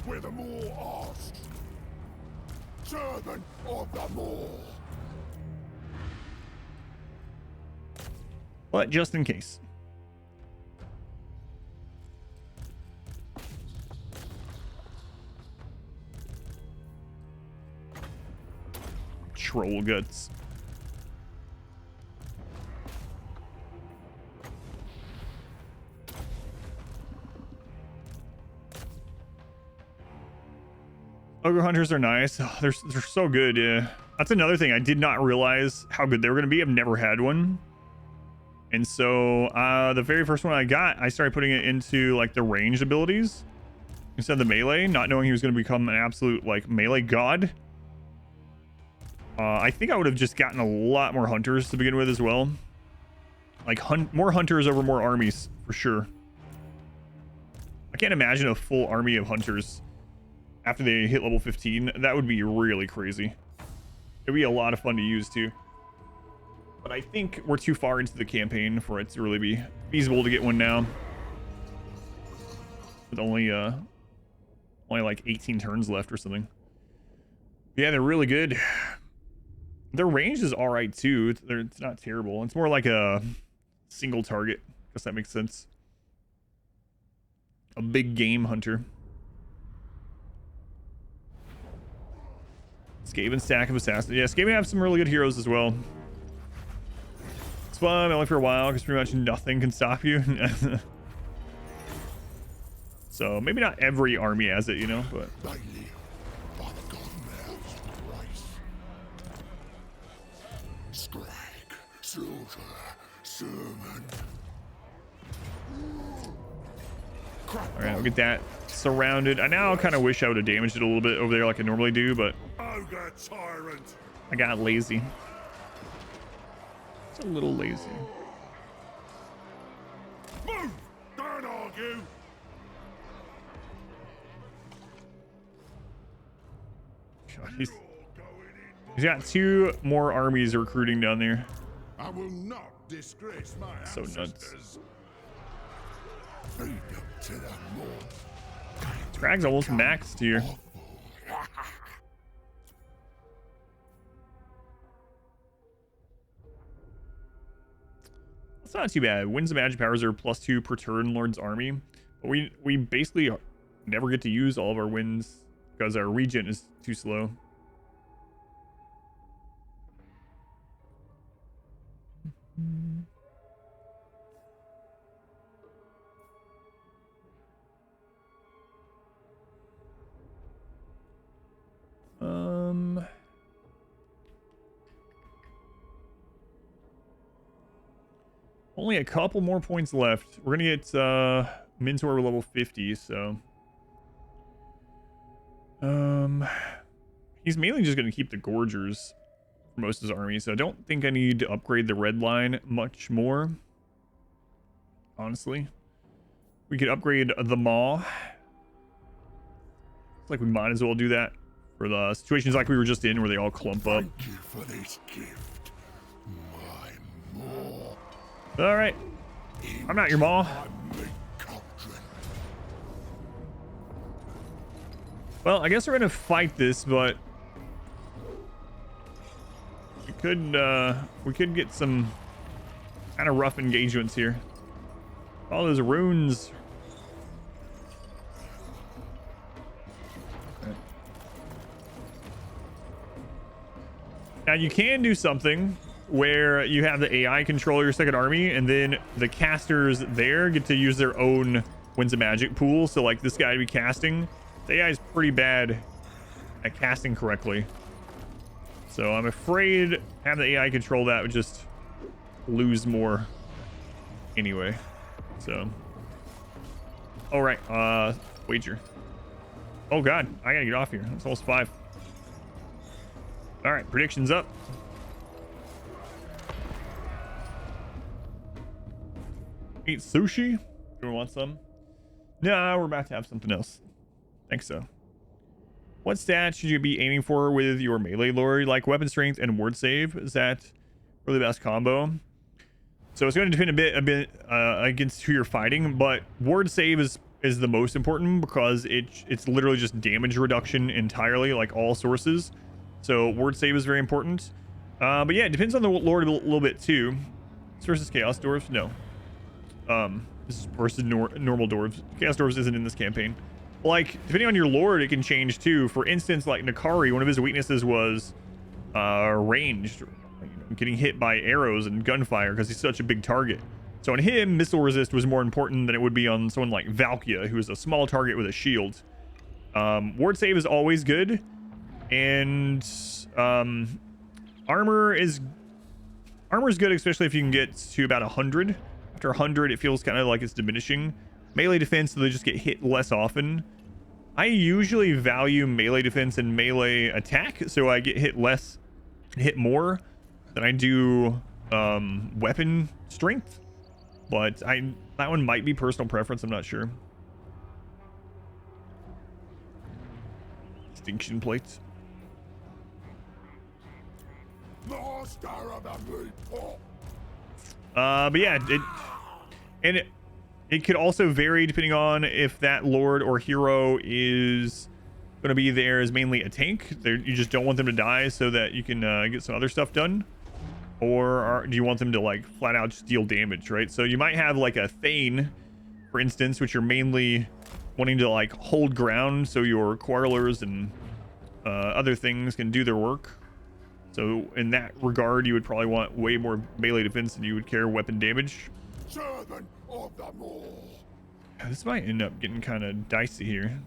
Speaker 5: Where the more asked. Servant of the more.
Speaker 1: But just in case. Troll guts. Ogre hunters are nice. Oh, they're so good. Yeah, that's another thing. I did not realize how good they were going to be. I've never had one. And so the very first one I got, I started putting it into like the ranged abilities instead of the melee, not knowing he was going to become an absolute like melee god. I think I would have just gotten a lot more hunters to begin with as well. Like more hunters over more armies for sure. I can't imagine a full army of hunters after they hit level 15. That would be really crazy. It'd be a lot of fun to use too. But I think we're too far into the campaign for it to really be feasible to get one now. With only like 18 turns left or something. Yeah, they're really good. Their range is all right too. It's not terrible. It's more like a single target. Guess that makes sense. A big game hunter. Skaven stack of assassins. Yeah, Skaven have some really good heroes as well. It's fun, only for a while, because pretty much nothing can stop you. So maybe not every army has it, you know, but
Speaker 5: They live by the godmouth's grace. Skrag, slaughter, servant.
Speaker 1: all right, we'll get that surrounded. I now kind of wish I would have damaged it a little bit over there like I normally do, but
Speaker 5: Ogre tyrant.
Speaker 1: I got lazy. It's a little lazy.
Speaker 5: Move! Don't argue.
Speaker 1: God, he's got 2 more armies recruiting down there.
Speaker 5: I will not disgrace my
Speaker 1: So nuts.
Speaker 5: ancestors. Lead them to the north.
Speaker 1: Skrag's almost maxed here. That's not too bad. Winds of magic powers are +2 per turn Lord's army. But we basically never get to use all of our winds because our regen is too slow. Only a couple more points left. We're gonna get Mentor level 50, so he's mainly just gonna keep the Gorgers for most of his army, so I don't think I need to upgrade the red line much more. Honestly, we could upgrade the Maw. It's like we might as well do that for the situations like we were just in where they all clump up.
Speaker 5: Thank you for this gift. My more.
Speaker 1: All right, I'm not your Maw.
Speaker 5: My meat cauldron.
Speaker 1: Well, I guess we're gonna fight this, but we could get some kind of rough engagements here. All those runes. Okay. Now you can do something where you have the AI control your second army, and then the casters there get to use their own Winds of Magic pool. So like this guy to be casting, the AI is pretty bad at casting correctly. So I'm afraid having the AI control that would just lose more anyway. So, all right, wager. Oh God, I gotta get off here. It's almost 5. All right, predictions up. Eat sushi? Do we want some? No, we're about to have something else. Think so. What stats should you be aiming for with your melee lore? Like weapon strength and ward save? Is that really the best combo? So it's going to depend a bit against who you're fighting, but ward save is the most important because it's literally just damage reduction entirely, like all sources. So ward save is very important. But yeah, it depends on the lord a little bit too. This versus chaos dwarves, no. This is versus normal dwarves. Chaos dwarves isn't in this campaign. Like, depending on your lord, it can change too. For instance, like Nakari, one of his weaknesses was ranged, getting hit by arrows and gunfire because he's such a big target. So on him, missile resist was more important than it would be on someone like Valkia, who is a small target with a shield. Ward save is always good, and armor is good, especially if you can get to about 100. After 100, it feels kind of like it's diminishing. Melee defense, so they just get hit less often. I usually value melee defense and melee attack, so I get hit less and hit more than I do weapon strength. But that one might be personal preference, I'm not sure. Distinction plates.
Speaker 5: Master of the meat pot.
Speaker 1: But yeah, it could also vary depending on if that lord or hero is going to be there as mainly a tank. You just don't want them to die so that you can get some other stuff done. Or do you want them to like flat out just deal damage, right? So you might have like a Thane, for instance, which are mainly wanting to like hold ground so your quarrelers and other things can do their work. So in that regard, you would probably want way more melee defense than you would care weapon damage.
Speaker 5: Servant of them all.
Speaker 1: This might end up getting kind of dicey here.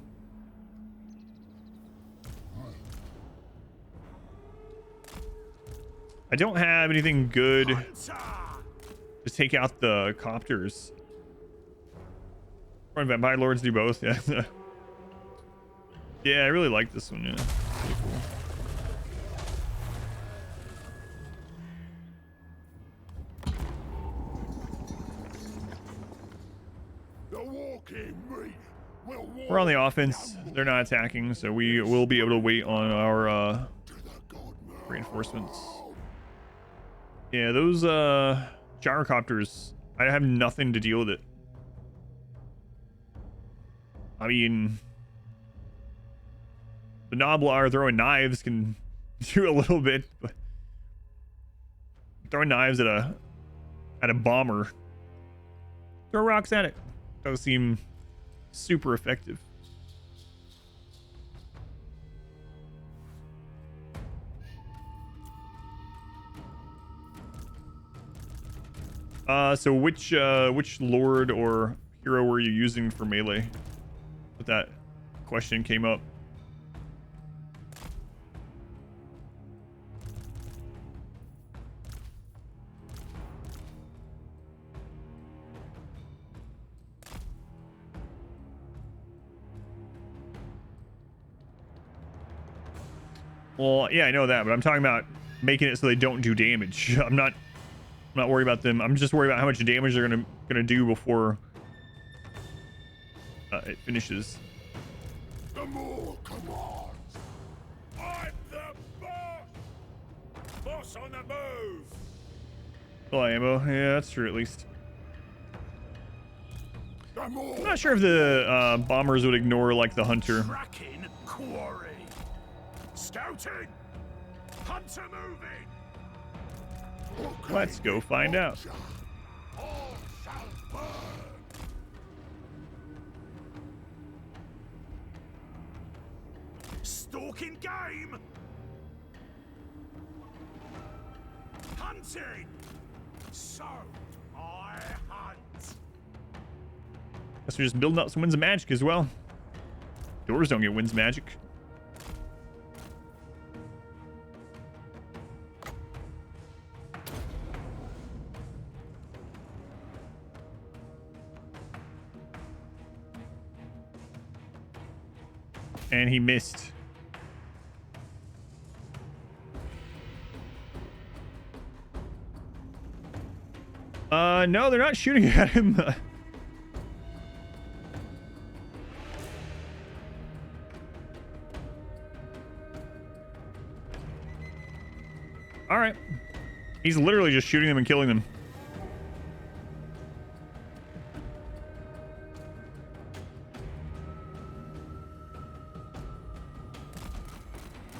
Speaker 1: I don't have anything good to take out the copters. Or vampire lords do both, yeah. Yeah, I really like this one, yeah. Pretty cool. We're on the offense. They're not attacking, so we will be able to wait on our reinforcements. Yeah, those gyrocopters, I have nothing to deal with it. I mean, the Noblar throwing knives can do a little bit, but throwing knives at a bomber, throw rocks at it, doesn't seem super effective. So which lord or hero were you using for melee? But that question came up. Well, yeah, I know that, but I'm talking about making it so they don't do damage. I'm not worried about them. I'm just worried about how much damage they're gonna do before it finishes.
Speaker 5: The more commands. I'm the boss. Boss on the move.
Speaker 1: Full ammo. Yeah, that's true at least.
Speaker 5: The more
Speaker 1: I'm not sure if the bombers would ignore like the hunter.
Speaker 5: tracking quarry. Scouting. Hunter moving.
Speaker 1: Let's go find out.
Speaker 5: All shall burn. Stalking game. Hunting. So I hunt.
Speaker 1: Guess we're just building up some winds of magic as well. Doors don't get winds magic. And he missed. No, they're not shooting at him. All right. He's literally just shooting them and killing them.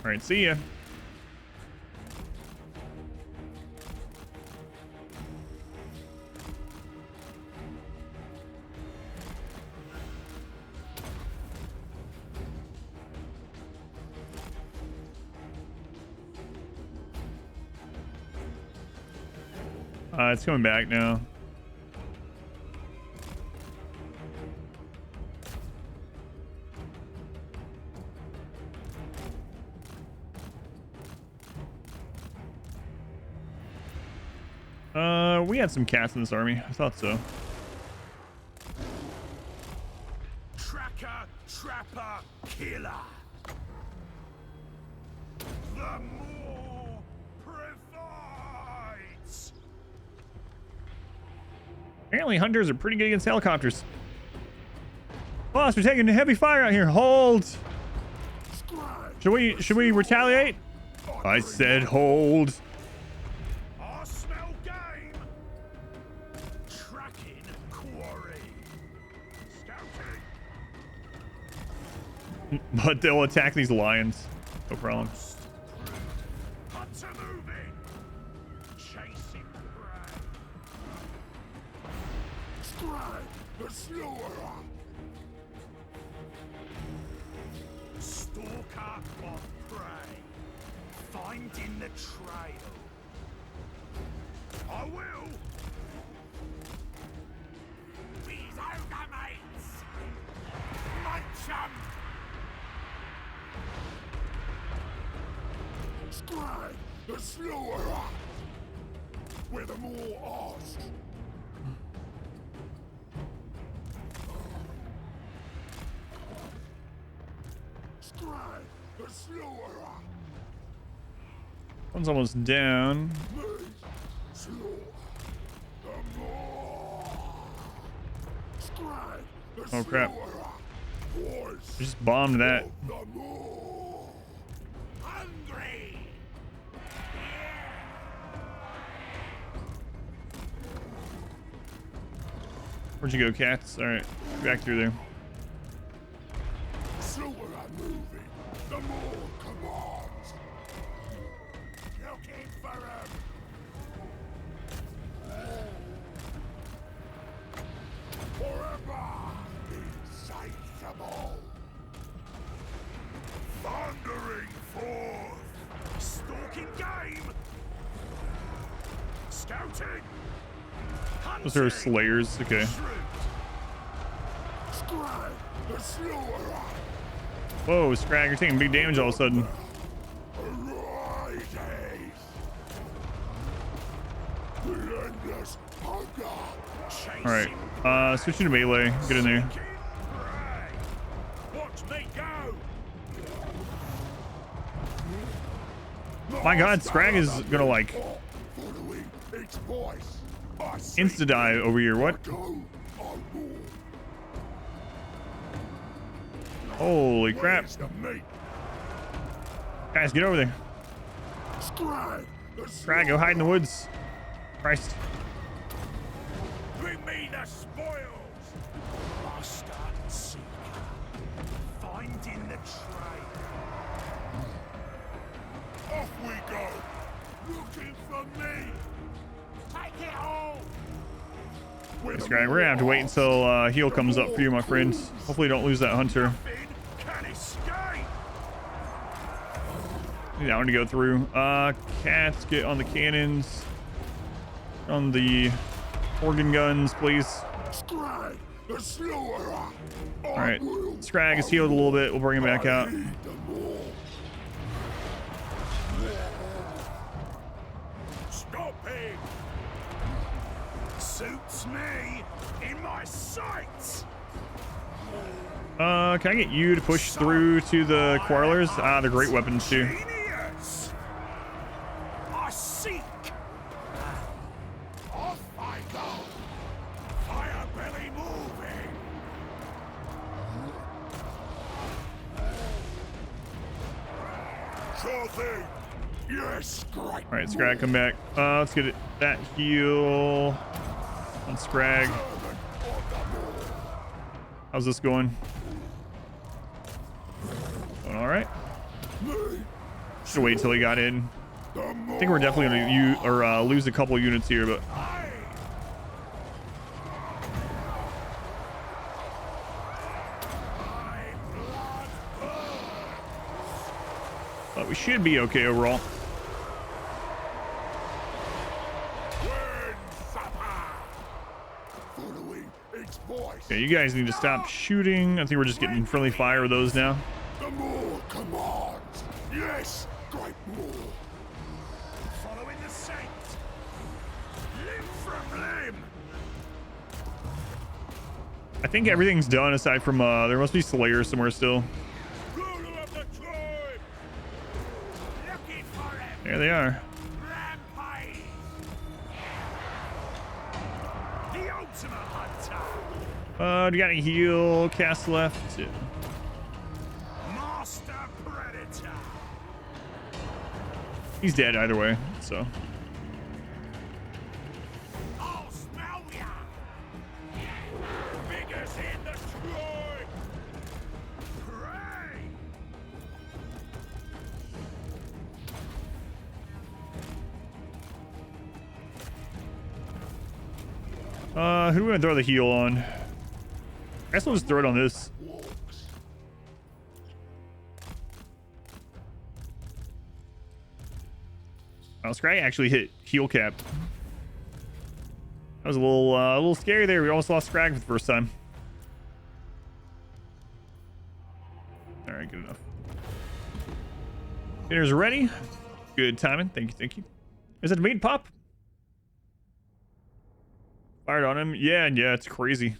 Speaker 1: All right, see ya. It's coming back now. We had some cats in this army. I thought so.
Speaker 5: Tracker, trapper, killer. The more provides.
Speaker 1: Apparently hunters are pretty good against helicopters. Boss, we're taking heavy fire out here. Hold. Should we retaliate? I said hold.
Speaker 5: I smell game. Tracking quarry. Scouting.
Speaker 1: But they'll attack these lions. No problem.
Speaker 5: Hunter moving. Chasing prey. Skrag, the slaughterer. Stalker of prey. Finding the trail. I will. These ogre mates. Munch 'em. Skrag, the slaughterer. We're the more asked. Skrag, the slaughterer.
Speaker 1: One's almost down. Oh crap. I just bombed that.
Speaker 5: Hungry.
Speaker 1: Where'd you go, cats? All right, back through there.
Speaker 5: Slower I'm moving, the more commands. Looking for him. Forever insatiable. Thundering forth. Stalking game. Scouting.
Speaker 1: Those are slayers. Okay.
Speaker 5: Skrag, the slaughterer.
Speaker 1: Whoa, Skrag, you're taking big damage all of a sudden.
Speaker 5: Arises. Relentless hunger.
Speaker 1: All right, switching to melee. Get in there.
Speaker 5: Watch me go.
Speaker 1: My God, Skrag is gonna like
Speaker 5: Following its voice. I see
Speaker 1: insta die over here. What?
Speaker 5: go. I roar.
Speaker 1: Holy crap!
Speaker 5: Where's the meat?
Speaker 1: Guys, get over there.
Speaker 5: Skrag, the
Speaker 1: Skrag, go hide in the woods. Christ.
Speaker 5: Bring me the spoils. Master and seeker. Finding the trail. Off we go. Looking for me. Take it all.
Speaker 1: Skrag, we're gonna have to wait until heal comes up for you, my friends. Hopefully, don't lose that hunter.
Speaker 5: Can escape.
Speaker 1: Need that one to go through. Cats, get on the cannons. On the organ guns, please.
Speaker 5: Skrag, the slaughterer.
Speaker 1: All right, Skrag is healed a little bit. We'll bring him back out.
Speaker 5: Stop him. Suits me in my sights.
Speaker 1: Can I get you to push through to the quarrelers? Ah, they're great weapons too.
Speaker 5: Genius. I seek. Off I go. Fire belly moving. Sure thing. Yes, great.
Speaker 1: All right, Skrag, come back. Let's get that heal on Skrag. How's this going? Going all right. Should wait till he got in. I think we're definitely gonna lose a couple units here, but we should be okay overall. Okay, you guys need to stop shooting. I think we're just getting friendly fire with those now.
Speaker 5: The more commands. Yes, great more.
Speaker 3: Following the saint. Limb from limb.
Speaker 1: I think everything's done aside from there must be Slayers somewhere still.
Speaker 5: Ruler of the tribe.
Speaker 3: Looking for him.
Speaker 1: There they are.
Speaker 3: Rampage. The ultimate hunter.
Speaker 1: Do you got any heal cast left?
Speaker 3: Master predator.
Speaker 1: He's dead either way, so.
Speaker 3: I'll smell ya. Figures in the tribe. Pray.
Speaker 1: Who do we want to throw the heal on? I guess we'll just throw it on this. Oh, Skrag actually hit heal cap. That was a little scary there. We almost lost Skrag for the first time. All right, good enough. Dinner's ready. Good timing. Thank you, thank you. Is that meat pop? Fired on him. Yeah, it's crazy.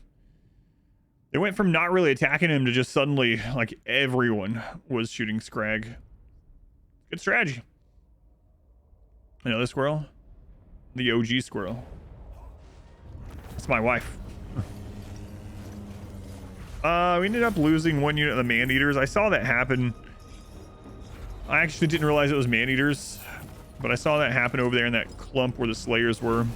Speaker 1: They went from not really attacking him to just suddenly, like, everyone was shooting Skrag. Good strategy. Another squirrel. The OG squirrel. That's my wife. We ended up losing one unit of the man-eaters. I saw that happen. I actually didn't realize it was man-eaters, but I saw that happen over there in that clump where the Slayers were.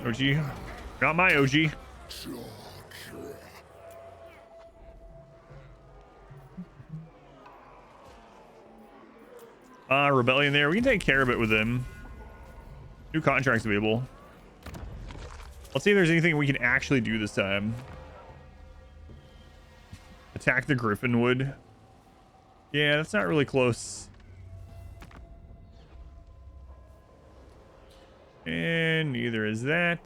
Speaker 1: OG. Got my OG. Rebellion there. We can take care of it with them. New contracts available. Let's see if there's anything we can actually do this time. Attack the Griffinwood. Yeah, that's not really close. And neither is that.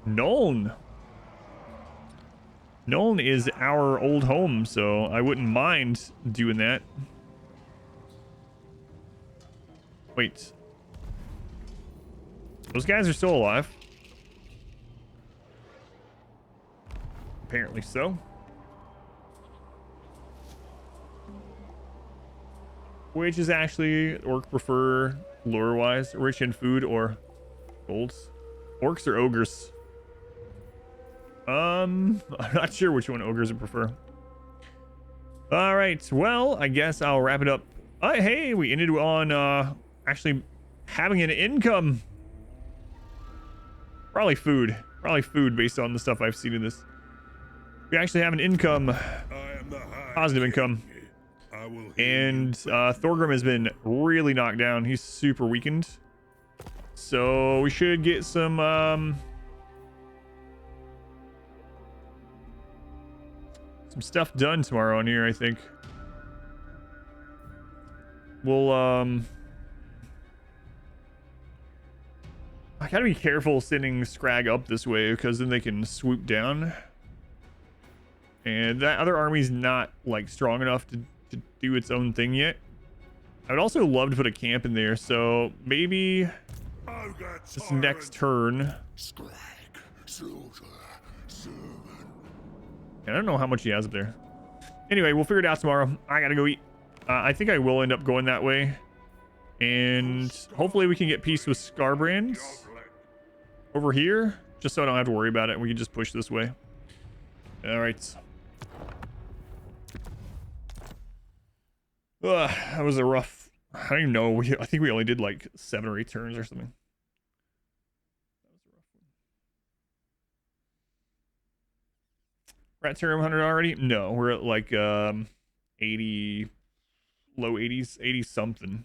Speaker 1: Nuln. Nuln is our old home, so I wouldn't mind doing that. Wait. Those guys are still alive. Apparently so. Which is actually orc prefer lure wise, rich in food or golds? Orcs or ogres? I'm not sure which one ogres would prefer. All right, well, I guess I'll wrap it up. Hey, we ended on actually having an income. Probably food based on the stuff I've seen in this. We actually have an income, positive income. And Thorgrim has been really knocked down. He's super weakened. So we should get some stuff done tomorrow on here, I think. We'll I gotta be careful sending Skrag up this way because then they can swoop down. And that other army's not like strong enough to do its own thing yet. I would also love to put a camp in there, so maybe this next turn. I don't know how much he has up there. Anyway, we'll figure it out tomorrow. I gotta go eat. I think I will end up going that way. And hopefully we can get peace with Skarbrand over here, just so I don't have to worry about it. We can just push this way. All right. That was a rough. I don't even know. I think we only did like 7 or 8 turns or something. We're at tier 100 already? No, we're at like 80, low 80s, 80 something.